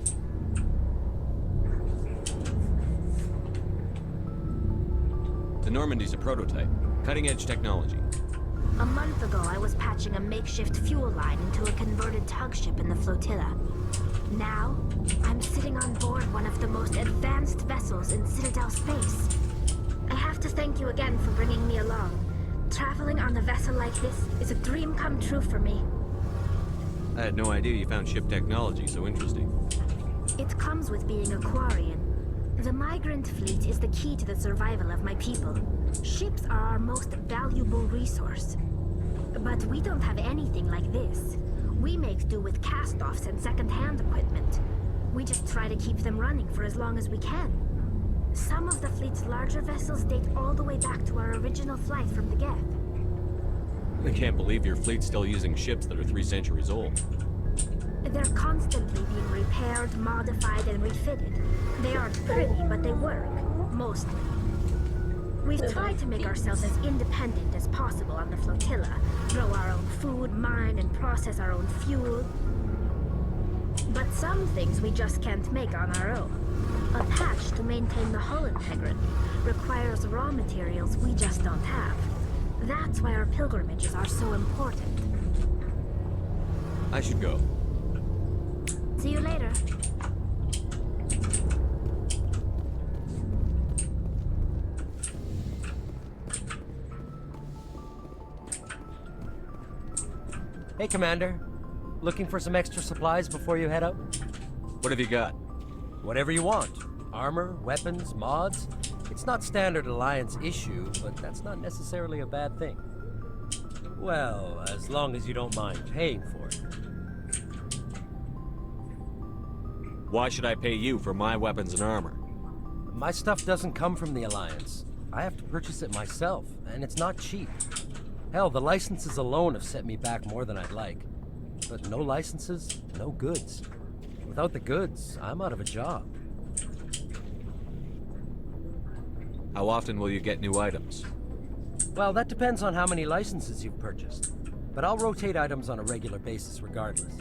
Speaker 2: The Normandy's a prototype. Cutting-edge technology.
Speaker 17: A month ago, I was patching a makeshift fuel line into a converted tug ship in the flotilla. Now, I'm sitting on board one of the most advanced vessels in Citadel space. I have to thank you again for bringing me along. Traveling on a vessel like this is a dream come true for me.
Speaker 2: I had no idea you found ship technology so interesting.
Speaker 17: It comes with being a Quarian. The migrant fleet is the key to the survival of my people. Ships are our most valuable resource. But we don't have anything like this. We make do with cast-offs and second-hand equipment. We just try to keep them running for as long as we can. Some of the fleet's larger vessels date all the way back to our original flight from the Geth.
Speaker 2: I can't believe your fleet's still using ships that are 3 centuries old.
Speaker 17: They're constantly being repaired, modified, and refitted. They aren't pretty, but they work. Mostly. We've tried to make ourselves as independent as possible on the flotilla. Grow our own food, mine, and process our own fuel. But some things we just can't make on our own. A patch to maintain the hull integrity requires raw materials we just don't have. That's why our pilgrimages are so important.
Speaker 2: I should go.
Speaker 17: See you later.
Speaker 9: Hey, Commander. Looking for some extra supplies before you head out?
Speaker 2: What have you got?
Speaker 9: Whatever you want. Armor, weapons, mods. It's not standard Alliance issue, but that's not necessarily a bad thing. Well, as long as you don't mind paying for it.
Speaker 2: Why should I pay you for my weapons and armor?
Speaker 9: My stuff doesn't come from the Alliance. I have to purchase it myself, and it's not cheap. Hell, the licenses alone have set me back more than I'd like. But no licenses, no goods. Without the goods, I'm out of a job.
Speaker 2: How often will you get new items?
Speaker 9: Well, that depends on how many licenses you've purchased. But I'll rotate items on a regular basis regardless.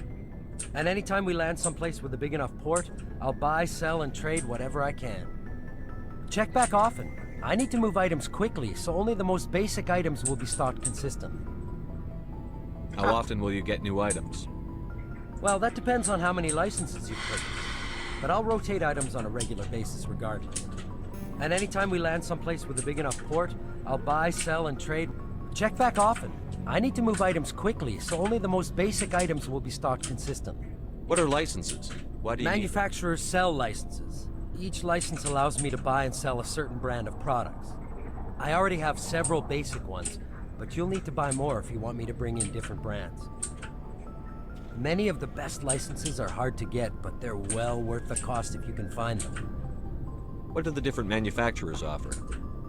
Speaker 9: And anytime we land someplace with a big enough port, I'll buy, sell, and trade whatever I can. Check back often. I need to move items quickly, so only the most basic items will be stocked consistently.
Speaker 2: How often will you get new items?
Speaker 9: Well, that depends on how many licenses you've purchased. But I'll rotate items on a regular basis regardless. And anytime we land someplace with a big enough port, I'll buy, sell, and trade. Check back often. I need to move items quickly, so only the most basic items will be stocked consistently.
Speaker 2: What are licenses? Why do you
Speaker 9: Manufacturers sell licenses. Each license allows me to buy and sell a certain brand of products. I already have several basic ones, but you'll need to buy more if you want me to bring in different brands. Many of the best licenses are hard to get, but they're well worth the cost if you can find them.
Speaker 2: What do the different manufacturers offer?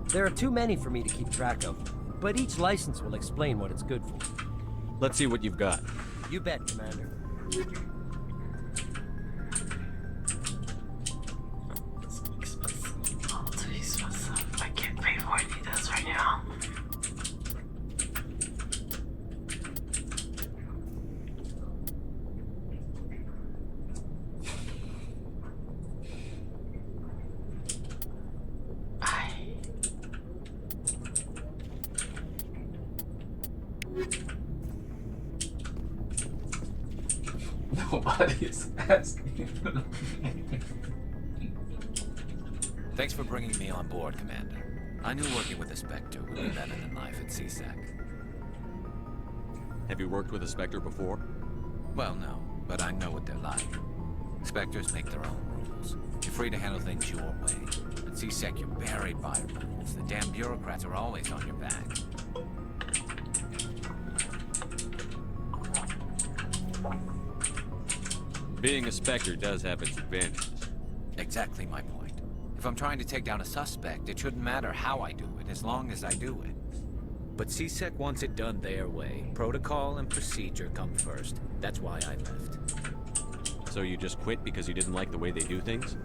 Speaker 9: There are too many for me to keep track of, but each license will explain what it's good for.
Speaker 2: Let's see what you've got.
Speaker 9: You bet, Commander.
Speaker 8: I can't pay for what he does right now.
Speaker 10: Nobody's asking.
Speaker 21: Thanks for bringing me on board, Commander. I knew working with a Spectre would be better than life at CSEC.
Speaker 2: Have you worked with a Spectre before?
Speaker 21: Well, no, but I know what they're like. Spectres make their own rules. You're free to handle things your way. At CSEC, you're buried by rules. The damn bureaucrats are always on your back.
Speaker 2: Being a Spectre does have its advantages.
Speaker 21: Exactly my point. If I'm trying to take down a suspect, it shouldn't matter how I do it, as long as I do it.
Speaker 10: But CSEC wants it done their way. Protocol and procedure come first. That's why I left.
Speaker 2: So you just quit because you didn't like the way they do things?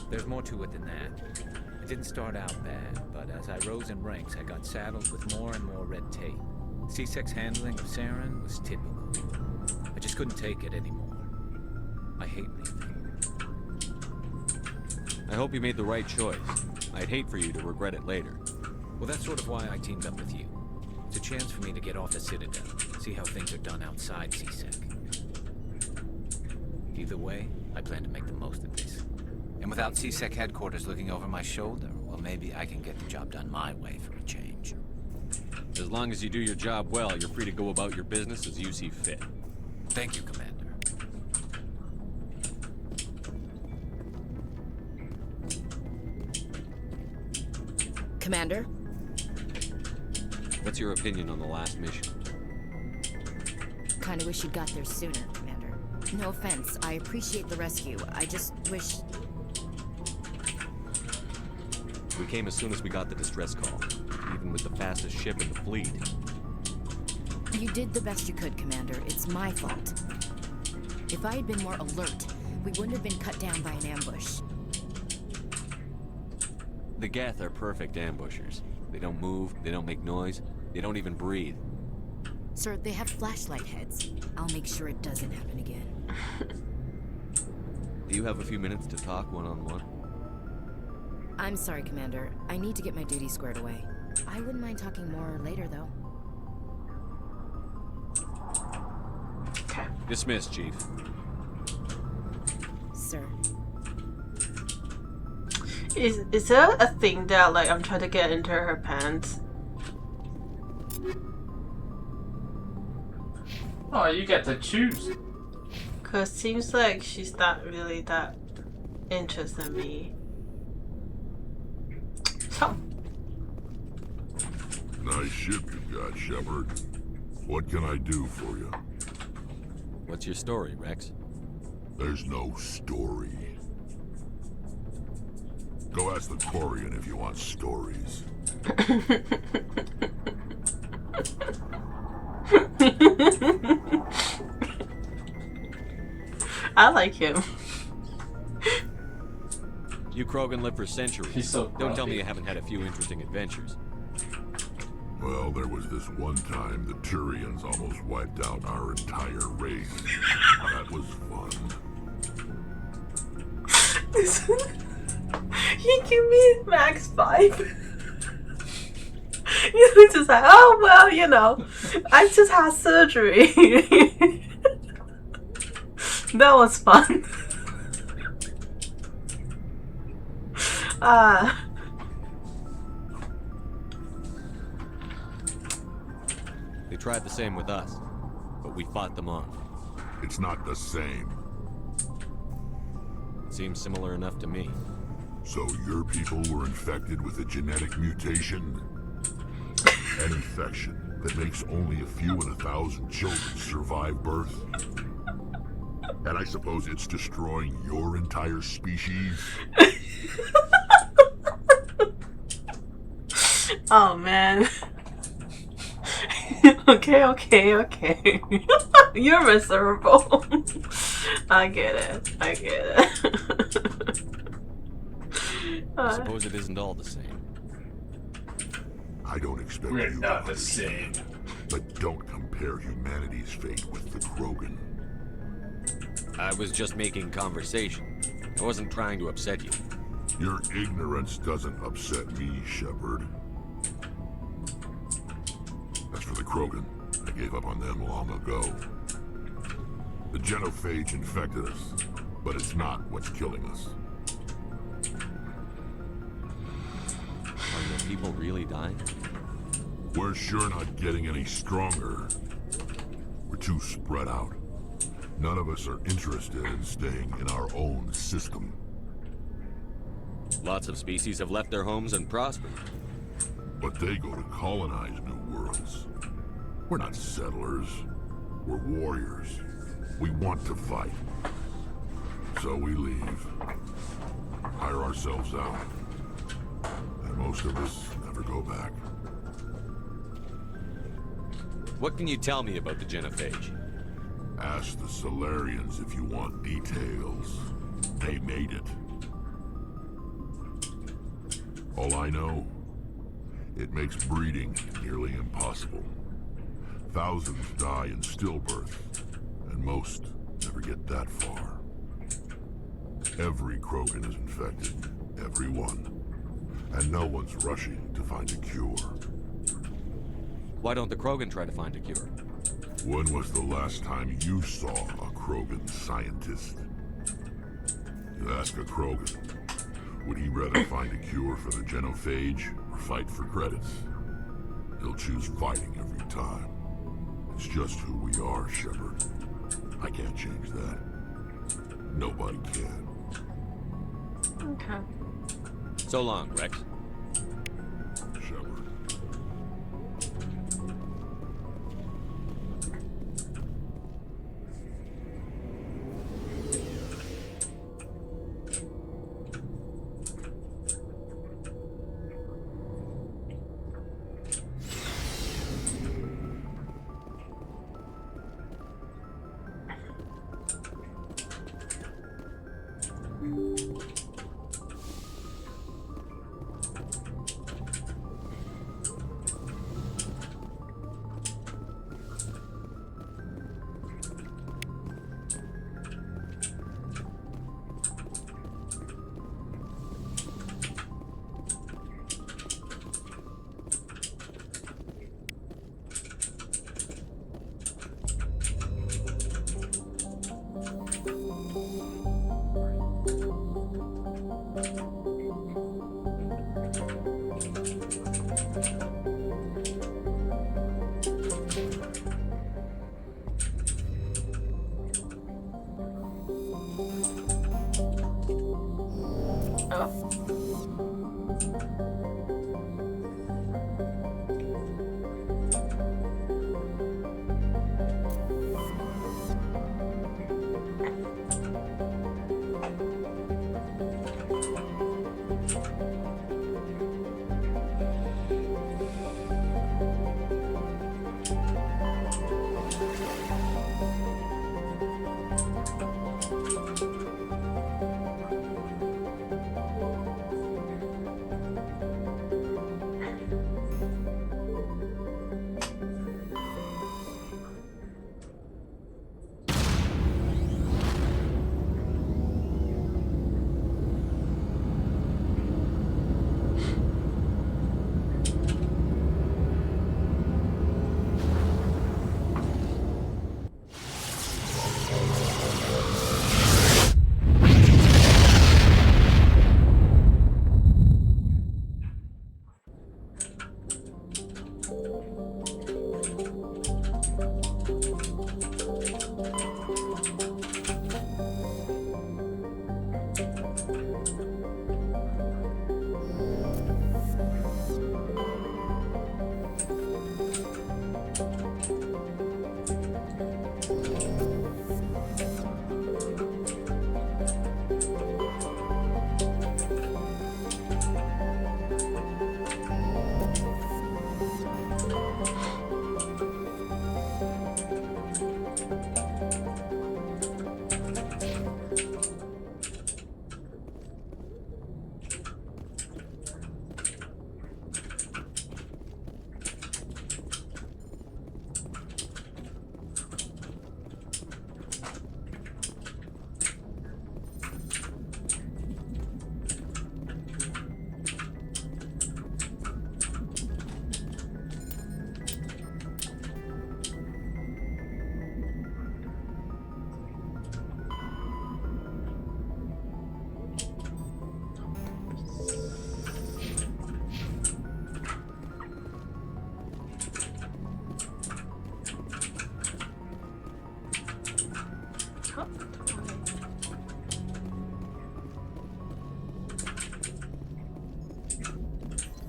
Speaker 10: There's more to it than that. It didn't start out bad, but as I rose in ranks, I got saddled with more and more red tape. C-Sec's handling of Saren was typical. I just couldn't take it anymore. I hate leaving.
Speaker 2: I hope you made the right choice. I'd hate for you to regret it later.
Speaker 10: Well, that's sort of why I teamed up with you. It's a chance for me to get off the Citadel, see how things are done outside C-Sec. Either way, I plan to make the most of this.
Speaker 21: And without C-Sec headquarters looking over my shoulder, well, maybe I can get the job done my way for a change.
Speaker 2: As long as you do your job well, you're free to go about your business as you see fit.
Speaker 21: Thank you, Commander.
Speaker 4: Commander?
Speaker 2: What's your opinion on the last mission?
Speaker 4: Kinda wish you got there sooner, Commander. No offense, I appreciate the rescue. I just wish...
Speaker 2: We came as soon as we got the distress call, even with the fastest ship in the fleet.
Speaker 4: You did the best you could, Commander. It's my fault. If I had been more alert, we wouldn't have been cut down by an ambush.
Speaker 2: The Geth are perfect ambushers. They don't move, they don't make noise, they don't even breathe.
Speaker 4: Sir, they have flashlight heads. I'll make sure it doesn't happen again.
Speaker 2: Do you have a few minutes to talk one-on-one?
Speaker 4: I'm sorry, Commander. I need to get my duty squared away. I wouldn't mind talking more later, though.
Speaker 8: Okay.
Speaker 2: Dismissed, Chief.
Speaker 4: Sir.
Speaker 8: Is there a thing that, like, I'm trying to get into her pants?
Speaker 22: Oh, you get to choose.
Speaker 8: Cause seems like she's not really that interested in me. So.
Speaker 1: Nice ship you've got, Shepard. What can I do for you?
Speaker 2: What's your story, Rex?
Speaker 1: There's no story. Go ask the Quarian if you want stories.
Speaker 8: I like him.
Speaker 2: You Krogan live for centuries.
Speaker 22: He's so
Speaker 2: Don't tell me you haven't had a few interesting adventures.
Speaker 1: Well, there was this one time the Turians almost wiped out our entire race. That was fun.
Speaker 8: You give me max 5. You're just like, oh well, you know, I just had surgery. That was fun.
Speaker 2: They tried the same with us, but we fought them off.
Speaker 1: It's not the same.
Speaker 2: Seems similar enough to me.
Speaker 1: So your people were infected with a genetic mutation? An infection that makes only a few in 1,000 children survive birth? And I suppose it's destroying your entire species?
Speaker 8: Oh man. Okay. You're miserable. I get it.
Speaker 2: I suppose it isn't all the same.
Speaker 1: I don't expect
Speaker 22: We're
Speaker 1: you
Speaker 22: not
Speaker 1: to
Speaker 22: the same.
Speaker 1: But don't compare humanity's fate with the Krogan.
Speaker 2: I was just making conversation. I wasn't trying to upset you.
Speaker 1: Your ignorance doesn't upset me, Shepard. As for the Krogan, I gave up on them long ago. The genophage infected us, but it's not what's killing us.
Speaker 2: Are your people really dying?
Speaker 1: We're sure not getting any stronger. We're too spread out. None of us are interested in staying in our own system.
Speaker 2: Lots of species have left their homes and prospered.
Speaker 1: But they go to colonize new worlds. We're not settlers. We're warriors. We want to fight. So we leave. Hire ourselves out. And most of us never go back.
Speaker 2: What can you tell me about the genophage?
Speaker 1: Ask the Solarians if you want details. They made it. All I know, it makes breeding nearly impossible. Thousands die in stillbirth, and most never get that far. Every Krogan is infected, every one. And no one's rushing to find a cure.
Speaker 2: Why don't the Krogan try to find a cure?
Speaker 1: When was the last time you saw a Krogan scientist? You ask a Krogan, would he rather find a cure for the genophage or fight for credits? He'll choose fighting every time. It's just who we are, Shepard. I can't change that. Nobody can.
Speaker 8: Okay.
Speaker 2: So long, Rex.
Speaker 1: Shepard.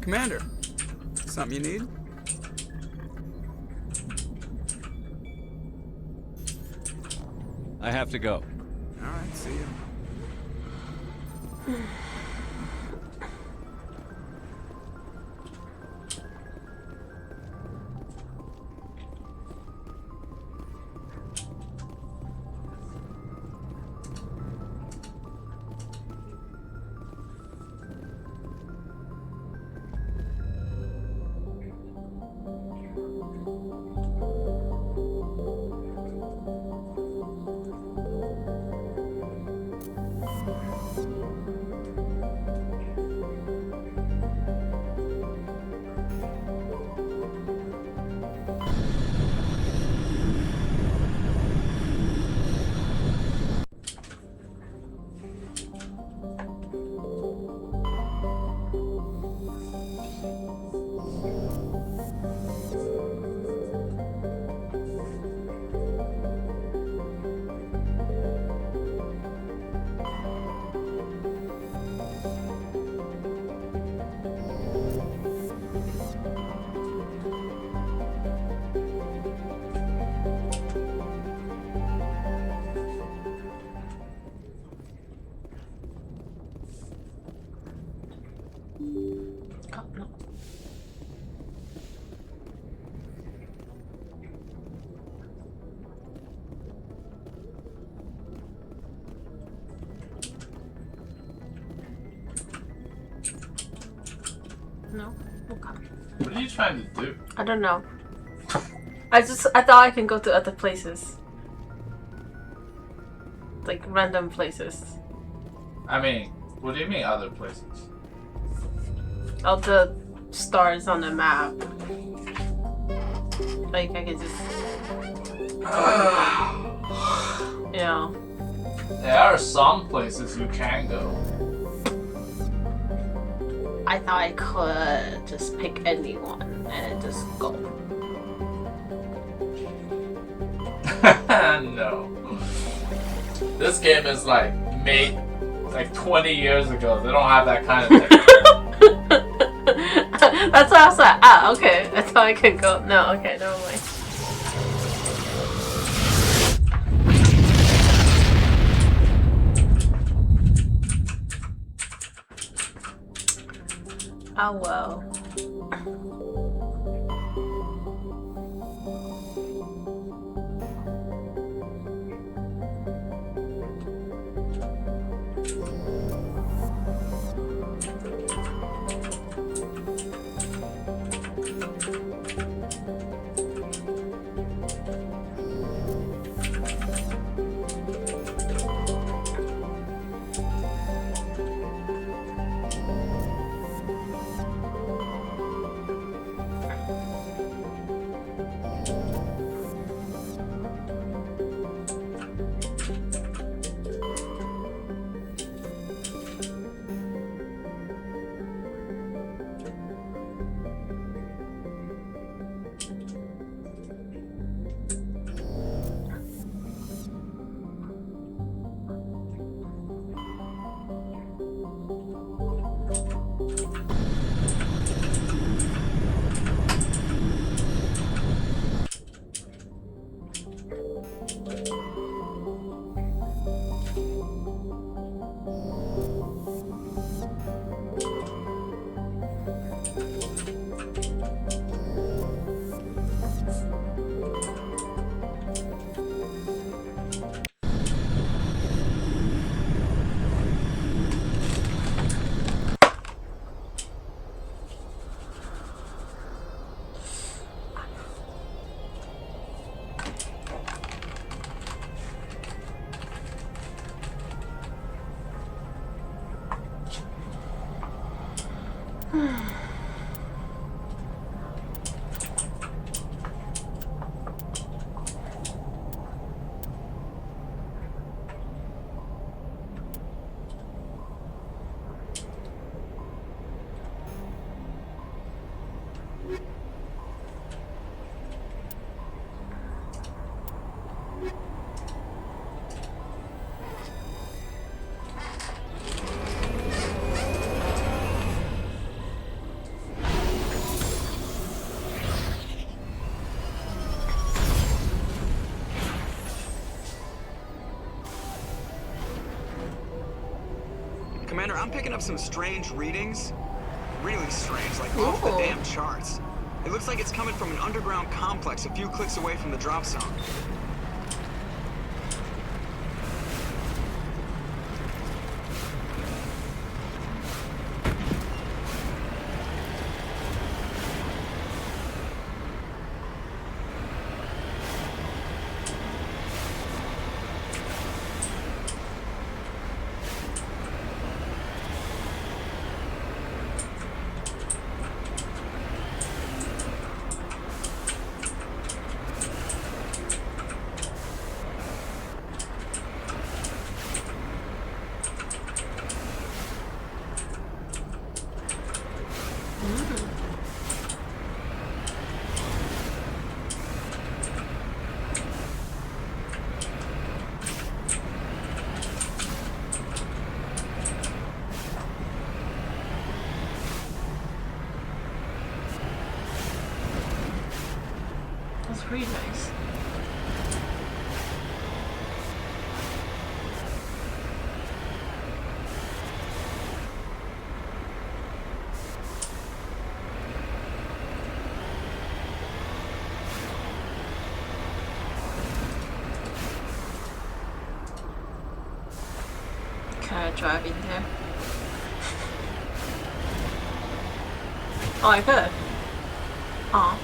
Speaker 5: Commander, something you need?
Speaker 2: I have to go.
Speaker 5: All right, see you.
Speaker 8: No. Okay.
Speaker 22: What are you trying to do?
Speaker 8: I don't know. I thought I can go to other places. Like random places.
Speaker 22: I mean, what do you mean other places?
Speaker 8: All the stars on the map. Like I can just yeah.
Speaker 22: There are some places you can go.
Speaker 8: I thought I could just pick anyone and just go.
Speaker 22: No. This game is like made like 20 years ago. They don't have that kind of thing.
Speaker 8: That's why I was like, ah, okay. That's how I could go. No, okay, never mind. Oh well.
Speaker 5: Commander, I'm picking up some strange readings. Really strange, like off the damn charts. It looks like it's coming from an underground complex a few clicks away from the drop zone.
Speaker 8: That's pretty nice. Can I drive in there? Oh, I could. Aw.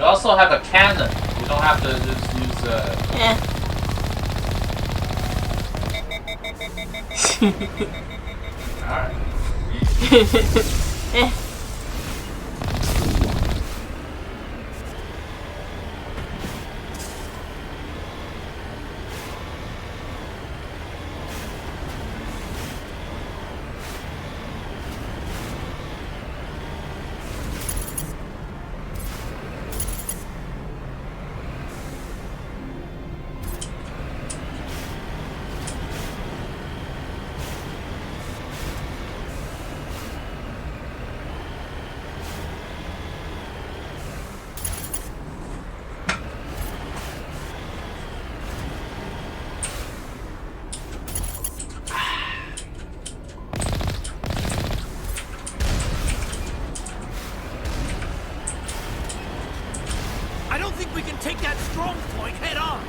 Speaker 22: You also have a cannon. You don't have to just use
Speaker 8: Alright.
Speaker 9: I don't think we can take that strong point head on.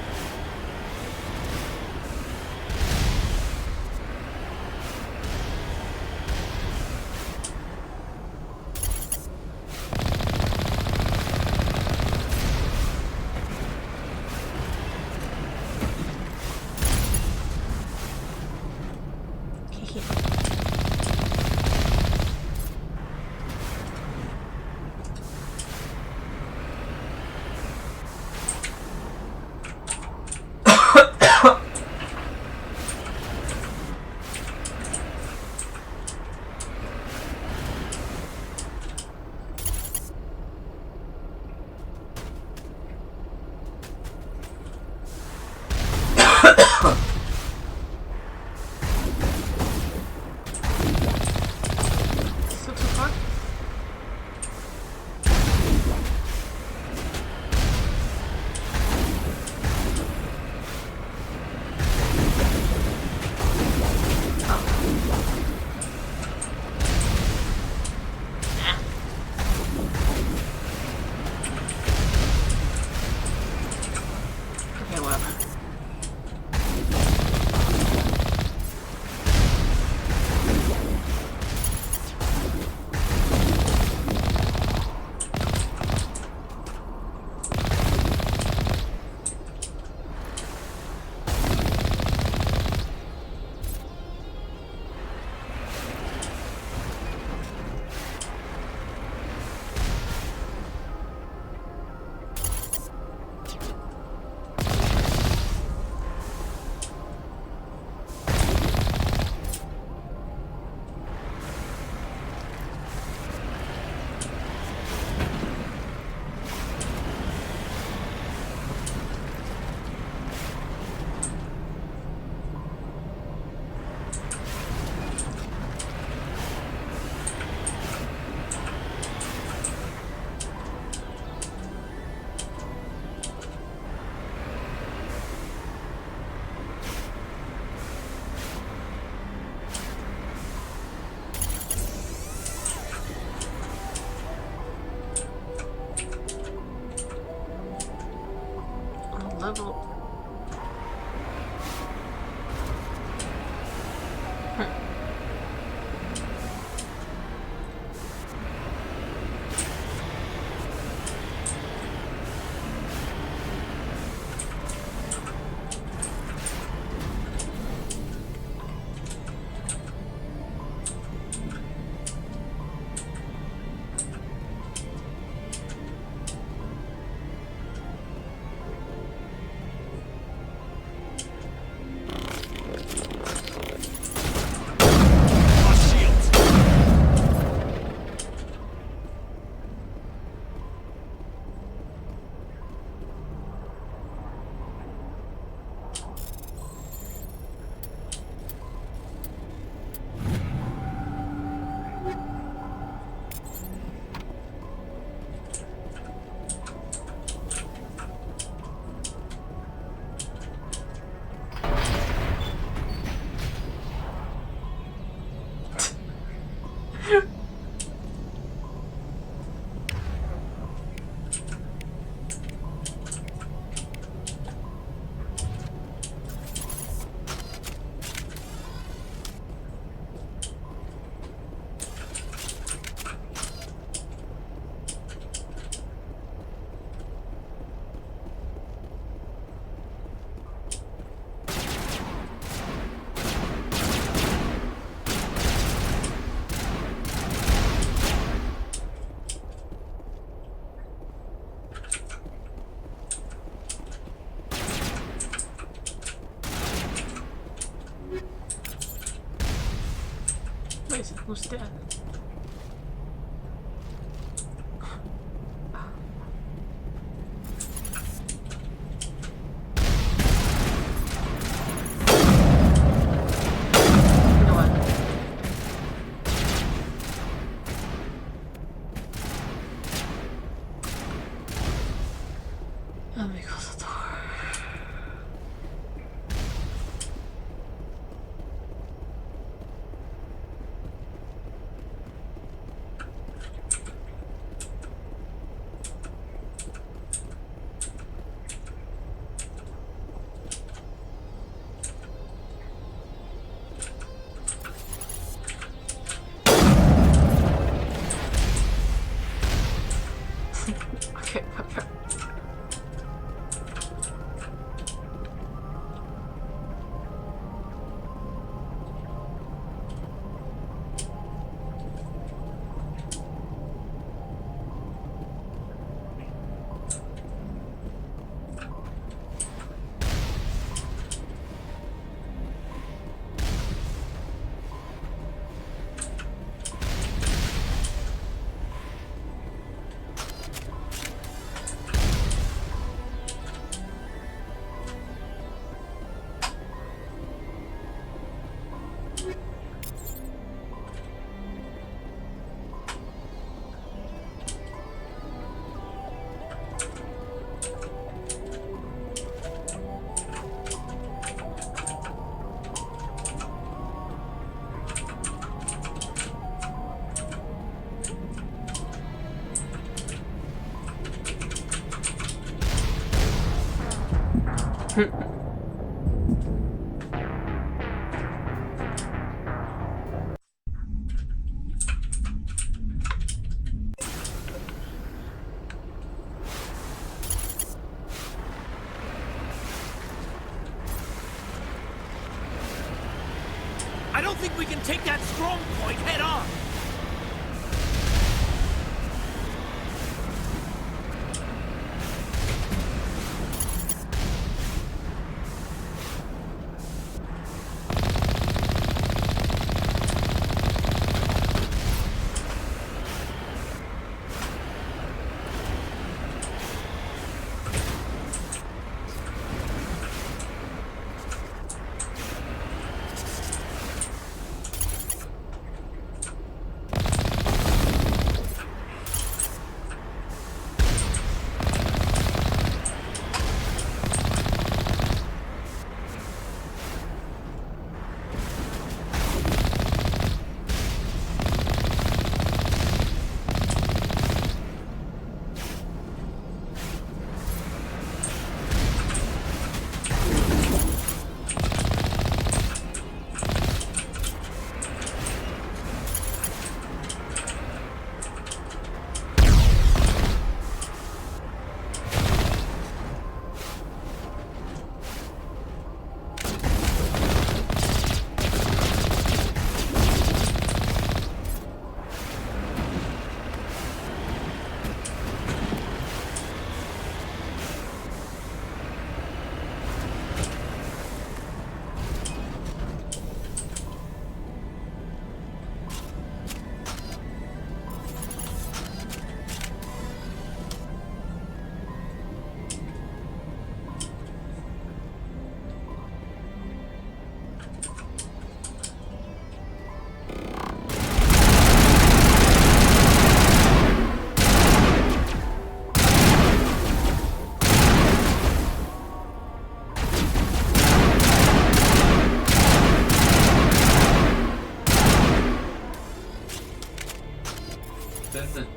Speaker 8: level. Wait, who's dead? Okay, perfect.
Speaker 9: I don't think we can take that strong point head on.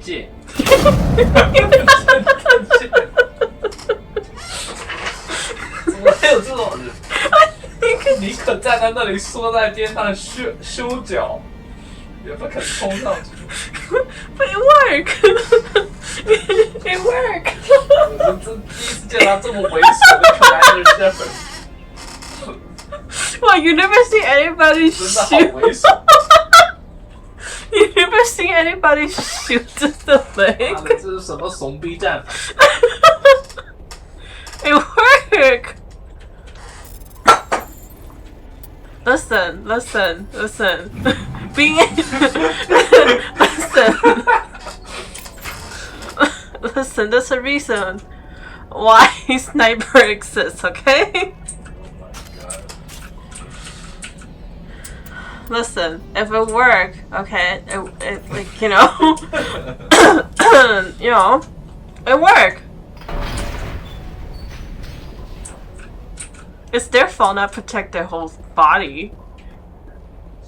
Speaker 22: 贱，名字真贱，怎么会有这种人？尼克站在那里缩在边上修脚，也不肯冲上去。
Speaker 8: But it worked. It worked.
Speaker 22: 我这第一次见他这么猥琐的可爱的 Shepherd。Well,
Speaker 8: you never see anybody shoot. You never see anybody shoot the leg.
Speaker 22: 这是什么怂逼战法
Speaker 8: It worked. Listen. Being listen. There's a reason why sniper exists. Okay. Listen, if it worked, okay, it like you know, you know, it worked. It's their fault not protect their whole body.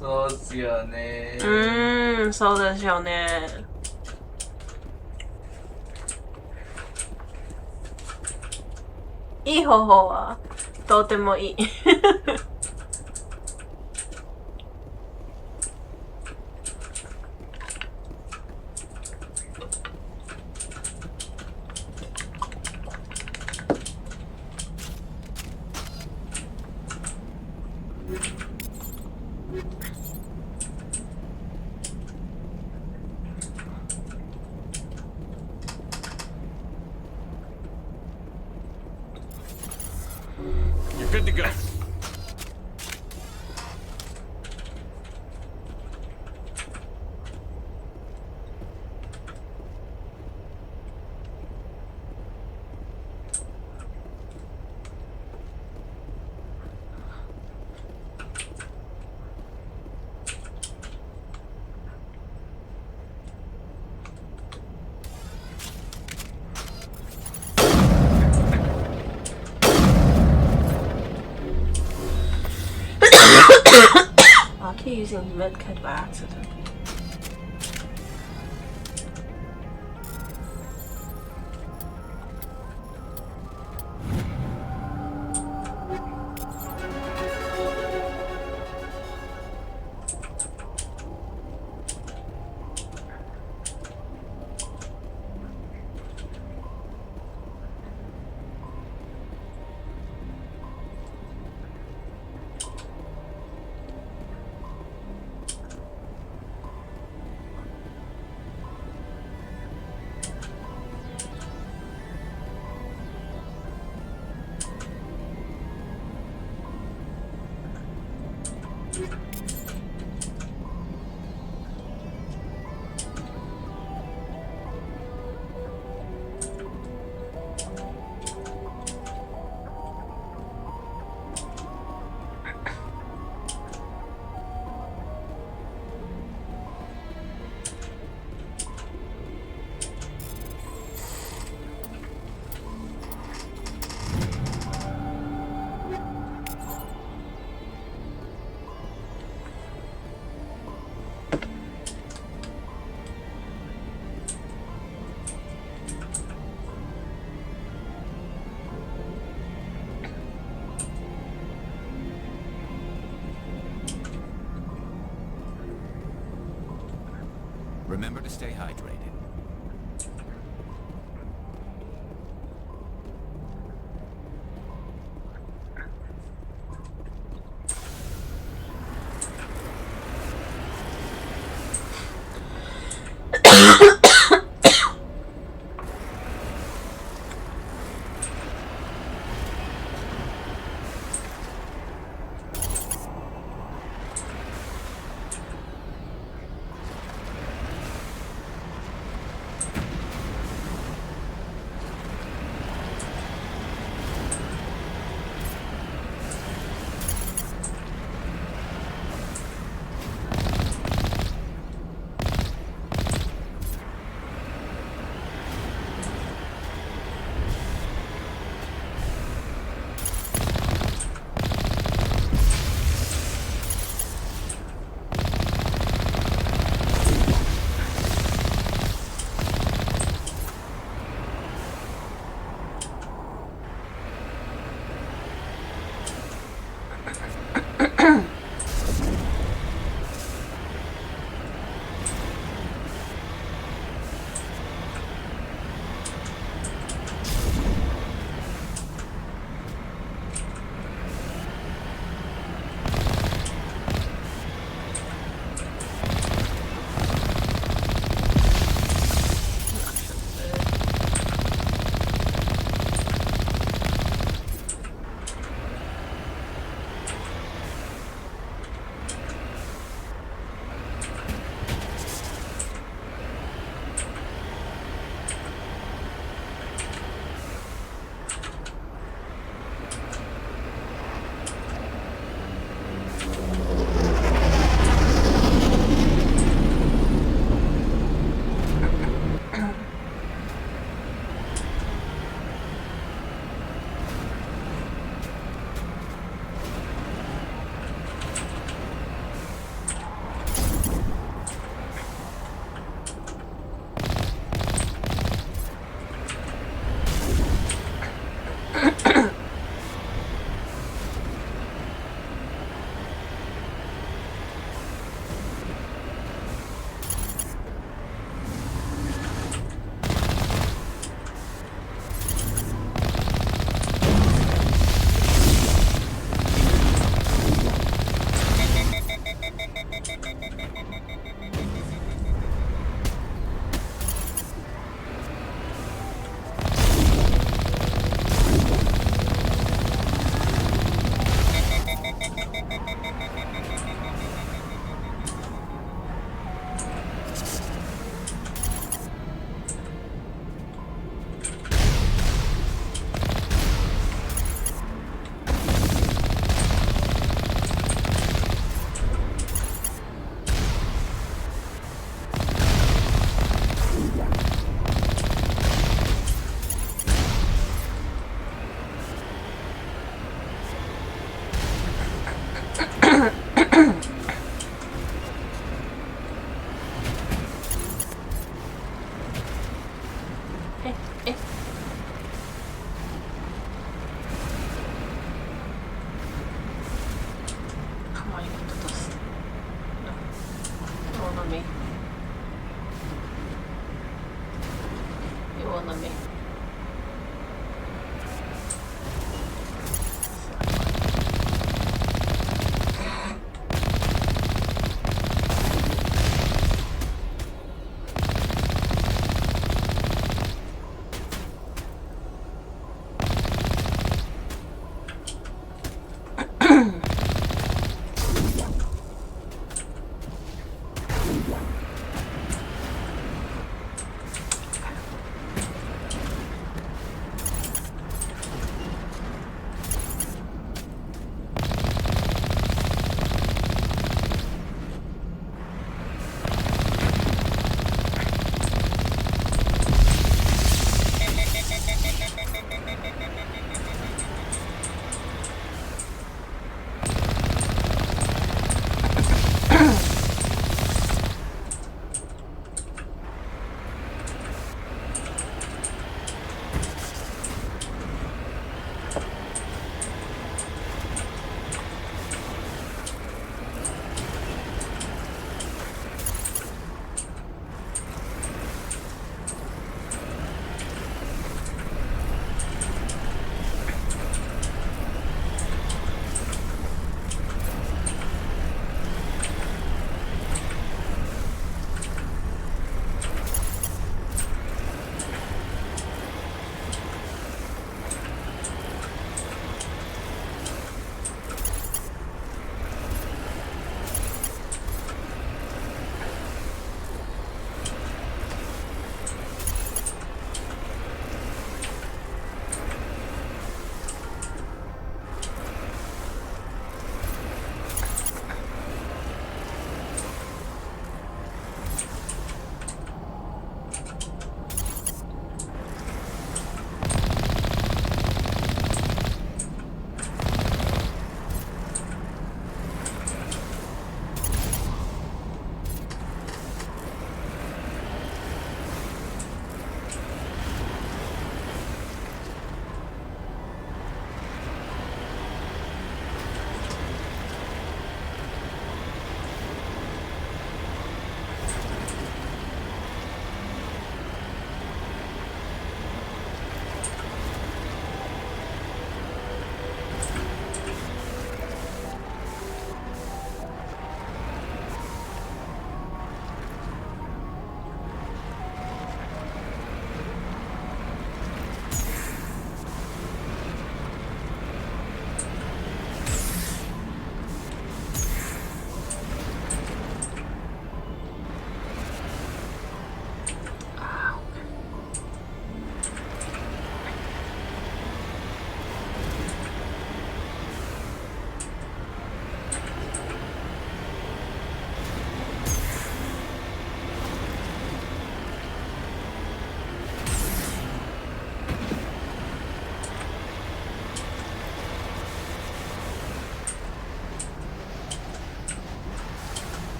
Speaker 22: そうですよね。
Speaker 8: そうですよね。いい方法はとてもいい。
Speaker 19: You're good to go.
Speaker 8: I keep using medkit by accident.
Speaker 21: Remember to stay hydrated.
Speaker 8: won't let me.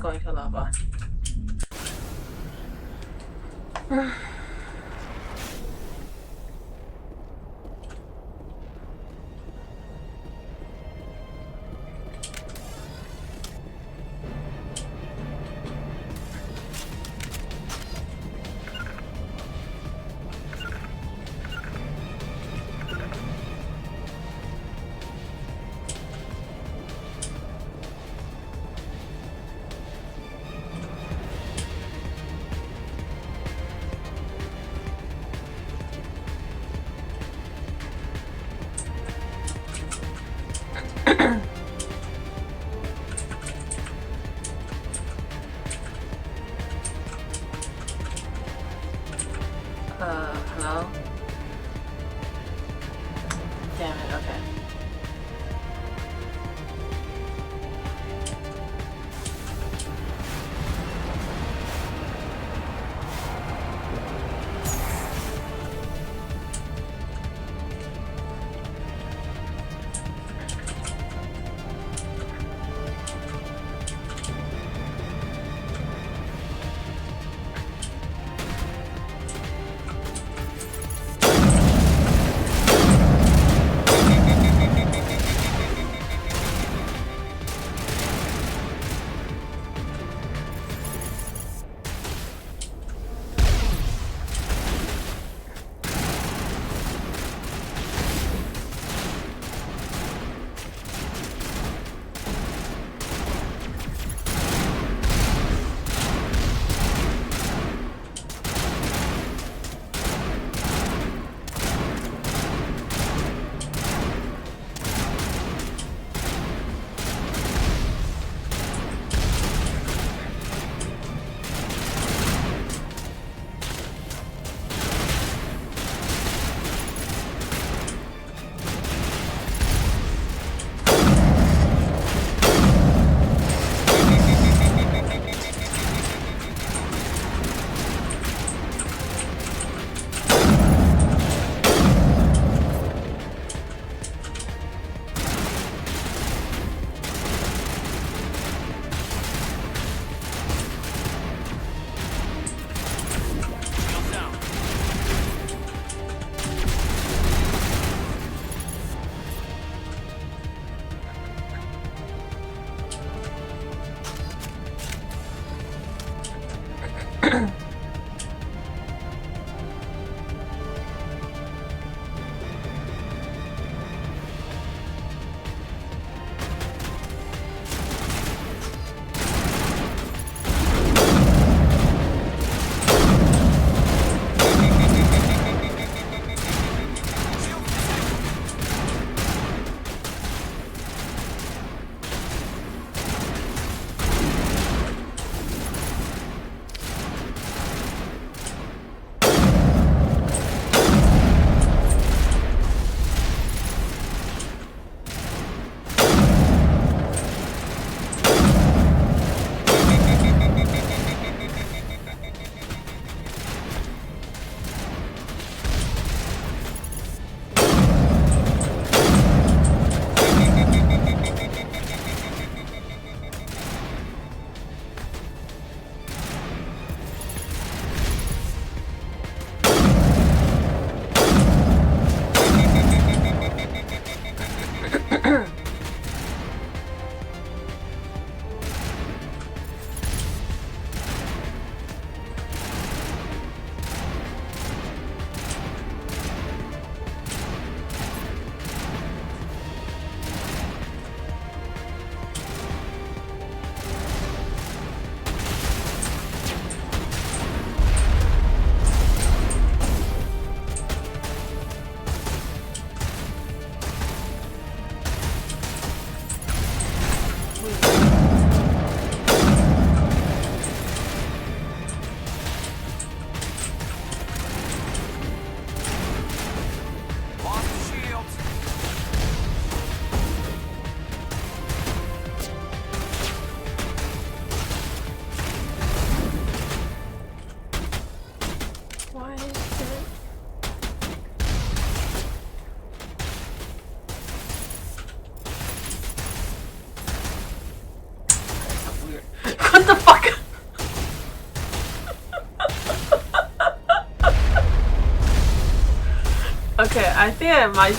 Speaker 8: going to lava. Hello? Damn it, okay. Okay, I think I might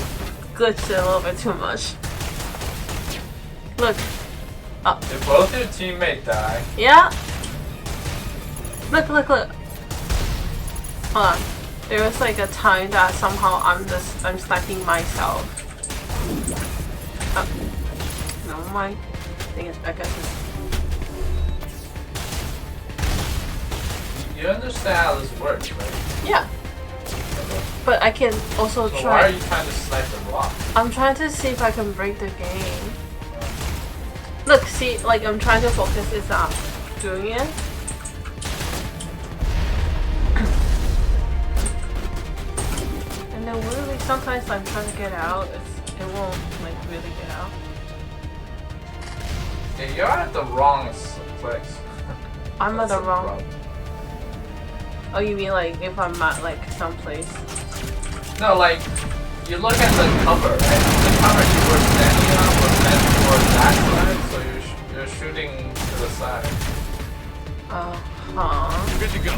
Speaker 8: glitch it a little bit too much. Look. Oh.
Speaker 22: If both your teammates die.
Speaker 8: Yeah. Look. Hold on. There was like a time that somehow I'm sniping myself. Oh. Never mind. I guess it's...
Speaker 22: You understand how this works, right?
Speaker 8: Yeah. But I can also
Speaker 22: so
Speaker 8: try.
Speaker 22: Why are you trying to snipe the rock?
Speaker 8: I'm trying to see if I can break the game. Look, see, like I'm trying to focus, it's not doing it. And then literally sometimes I'm trying to get out, it won't like really get out.
Speaker 22: Yeah, you're at the wrong place.
Speaker 8: I'm at the wrong. Oh, you mean like if I'm at like someplace?
Speaker 22: No, like you look at the cover, right? The cover you were standing on was meant for that side, so you're shooting to the side.
Speaker 8: You're
Speaker 22: good to go.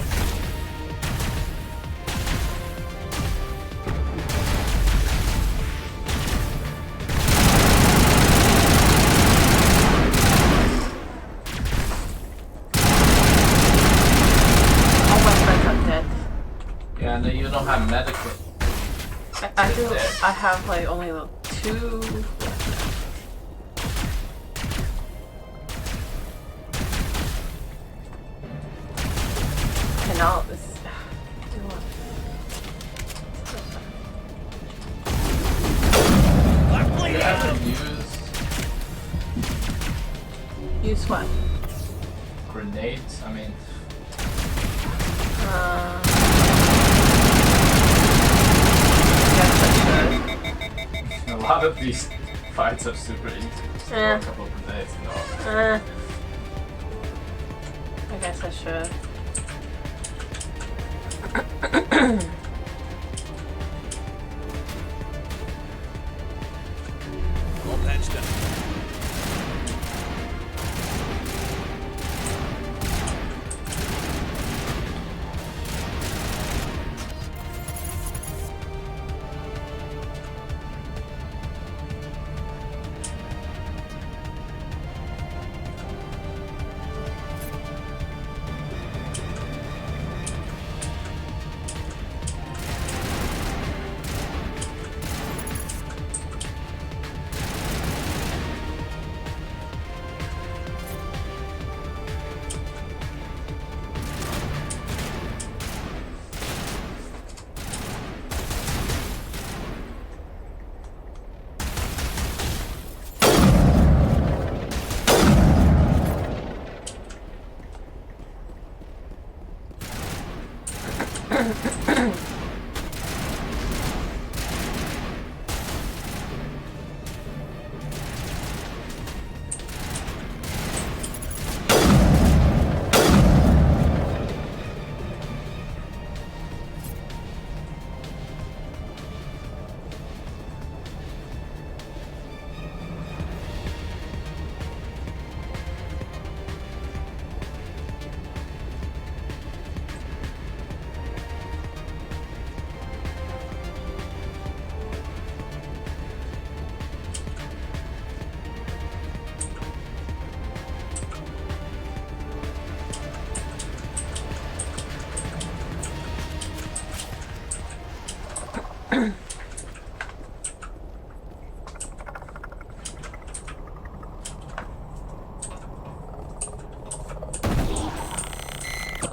Speaker 22: Yeah, and then you don't have medical.
Speaker 8: I do. I have like only 2. And now this.
Speaker 22: You haven't
Speaker 8: Use what?
Speaker 22: Grenades. I mean. A lot of these fights are super easy. Just for a couple of grenades, you know.
Speaker 8: I guess I should.
Speaker 21: All patched up.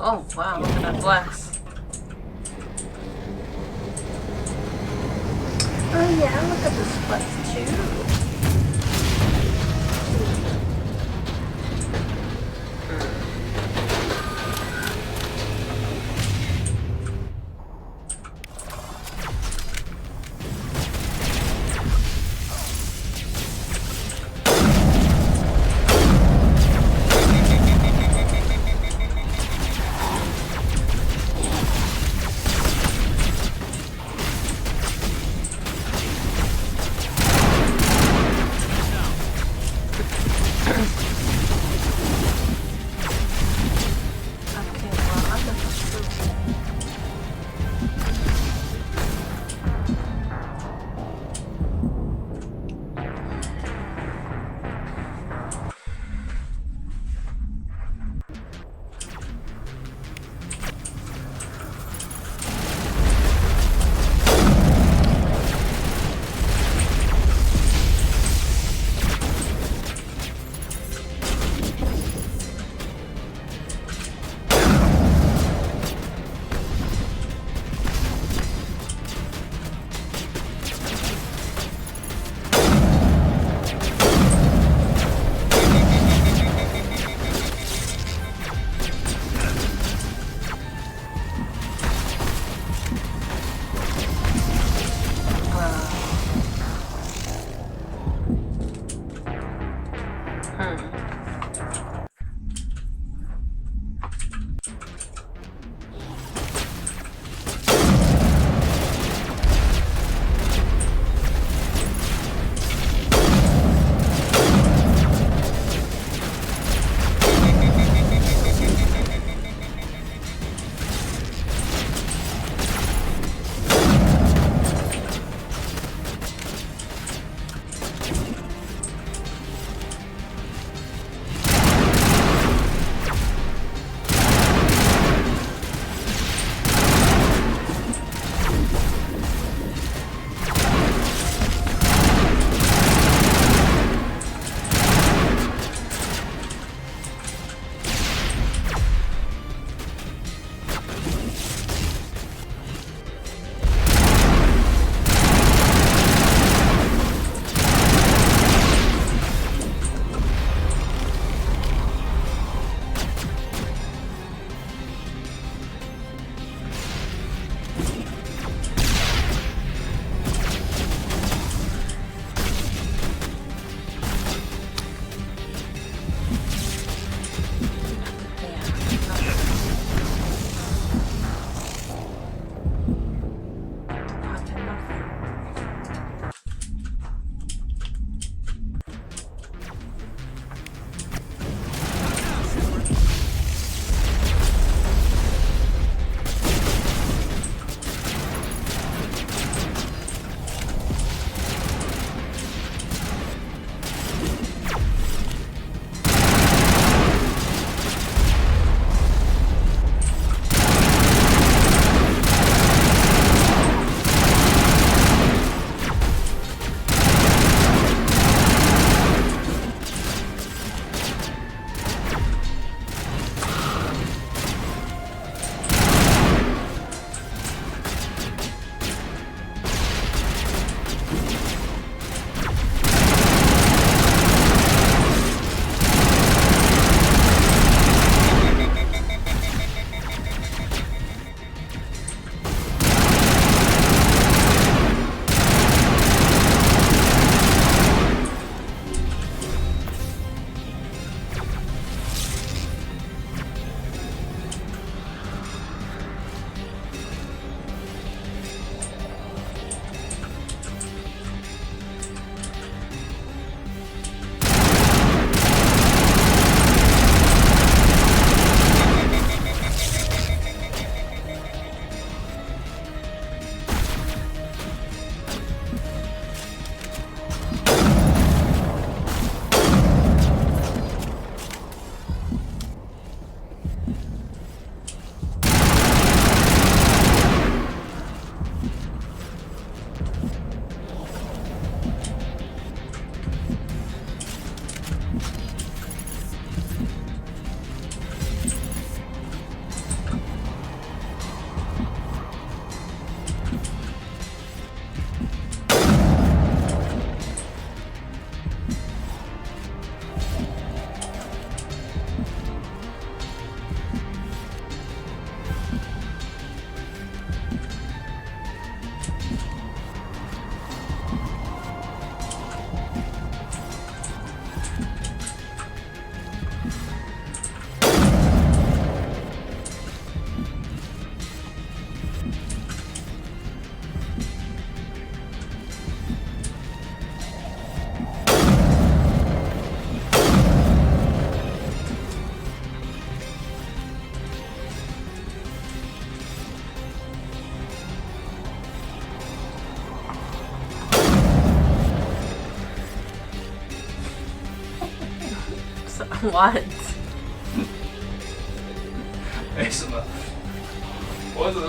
Speaker 8: Oh wow, look at that glass. Oh yeah, look at this glass too. What？
Speaker 22: 没什么，我只是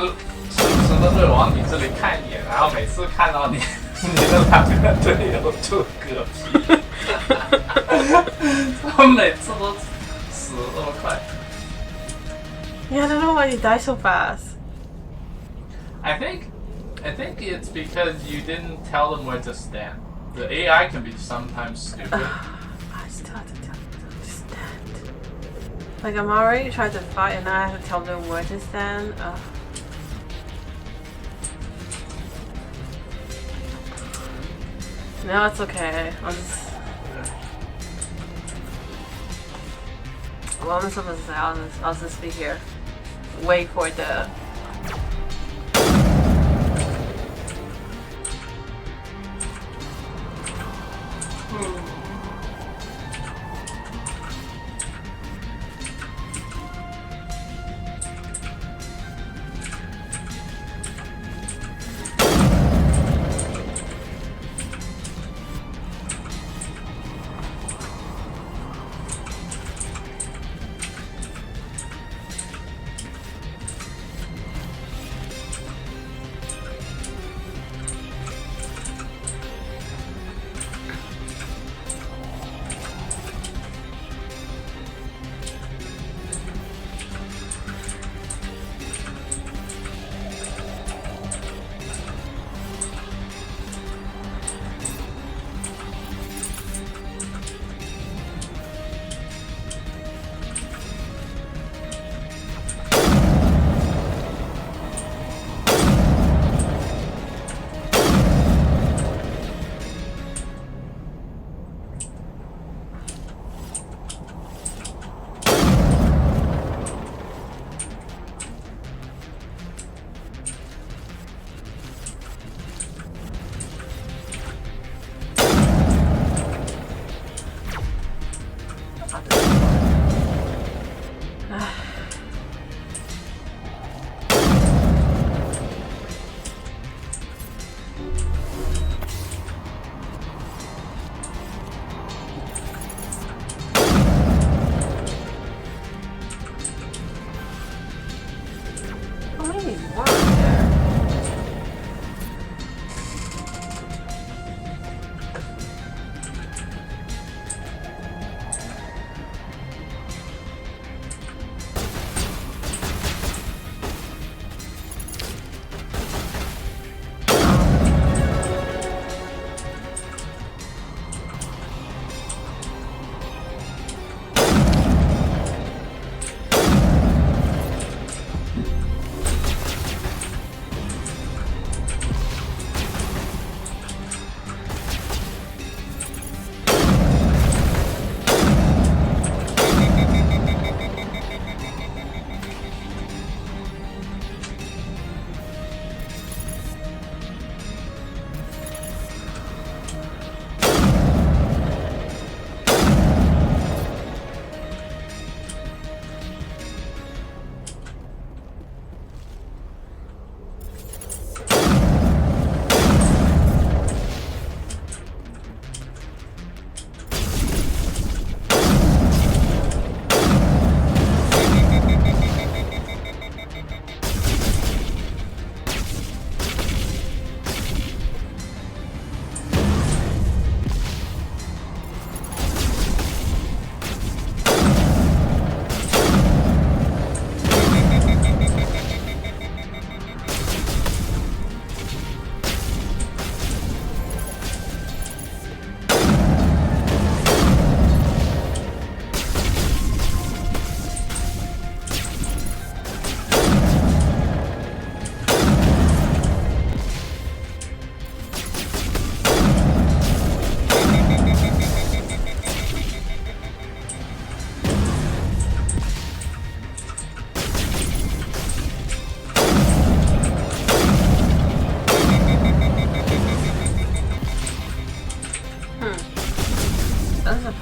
Speaker 22: 时不时的往你这里看一眼，然后每次看到你的两个队友就嗝屁，他们每次都死得这么快。
Speaker 8: Yeah, I don't know why you die so fast.
Speaker 22: I think it's because you didn't tell them where to stand. The AI can be sometimes stupid.
Speaker 8: I still have to tell them to stand. Like, I'm already trying to fight and now I have to tell them where to stand. No, it's okay. What am I supposed to say? I'll just be here. Wait for the...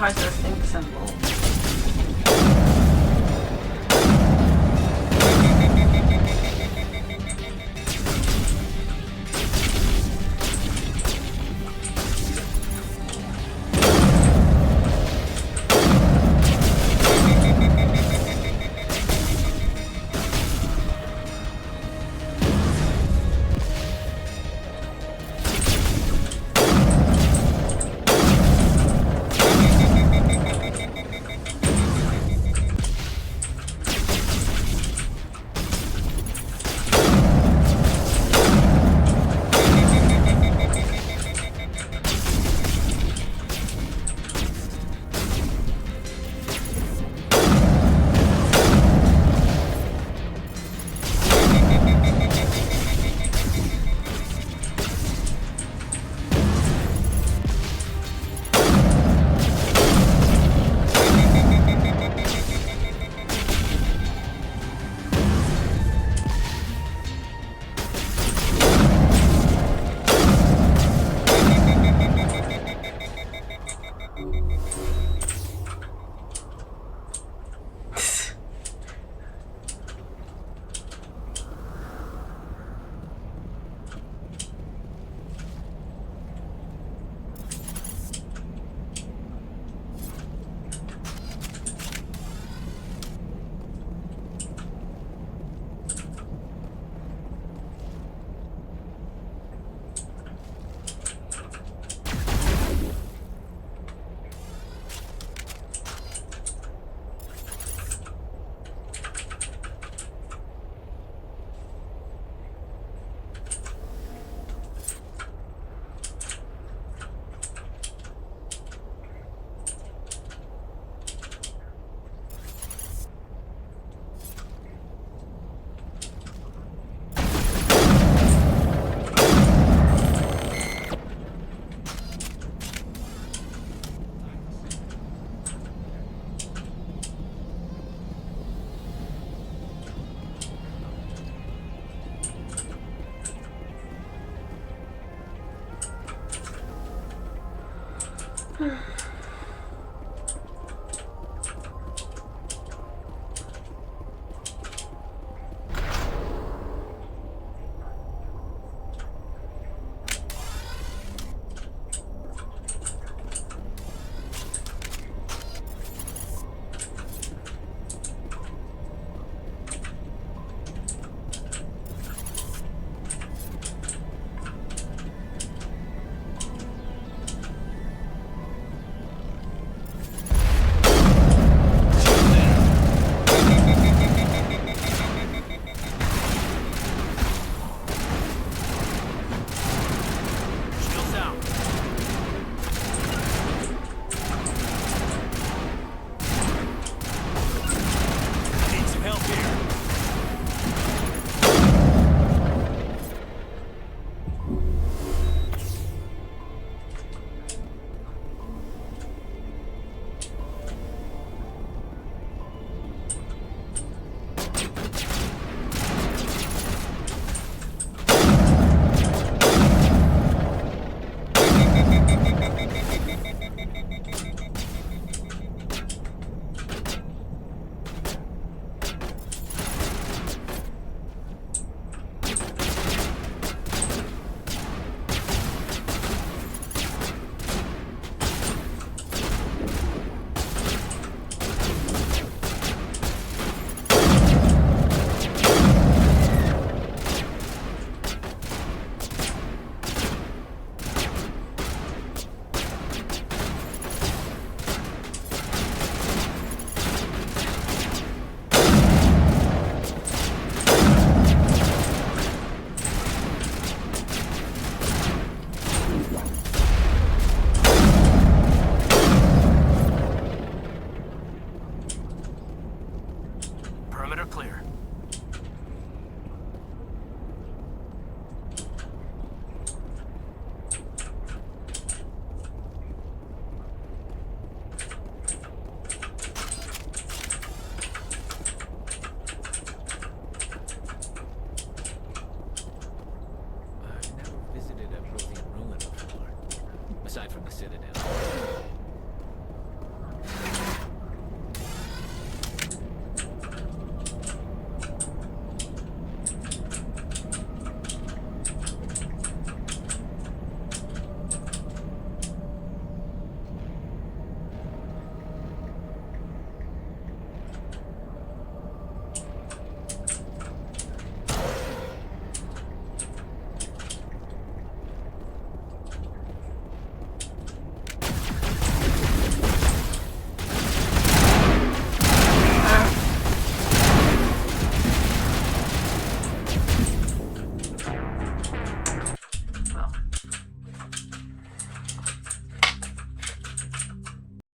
Speaker 8: priceless ink symbol.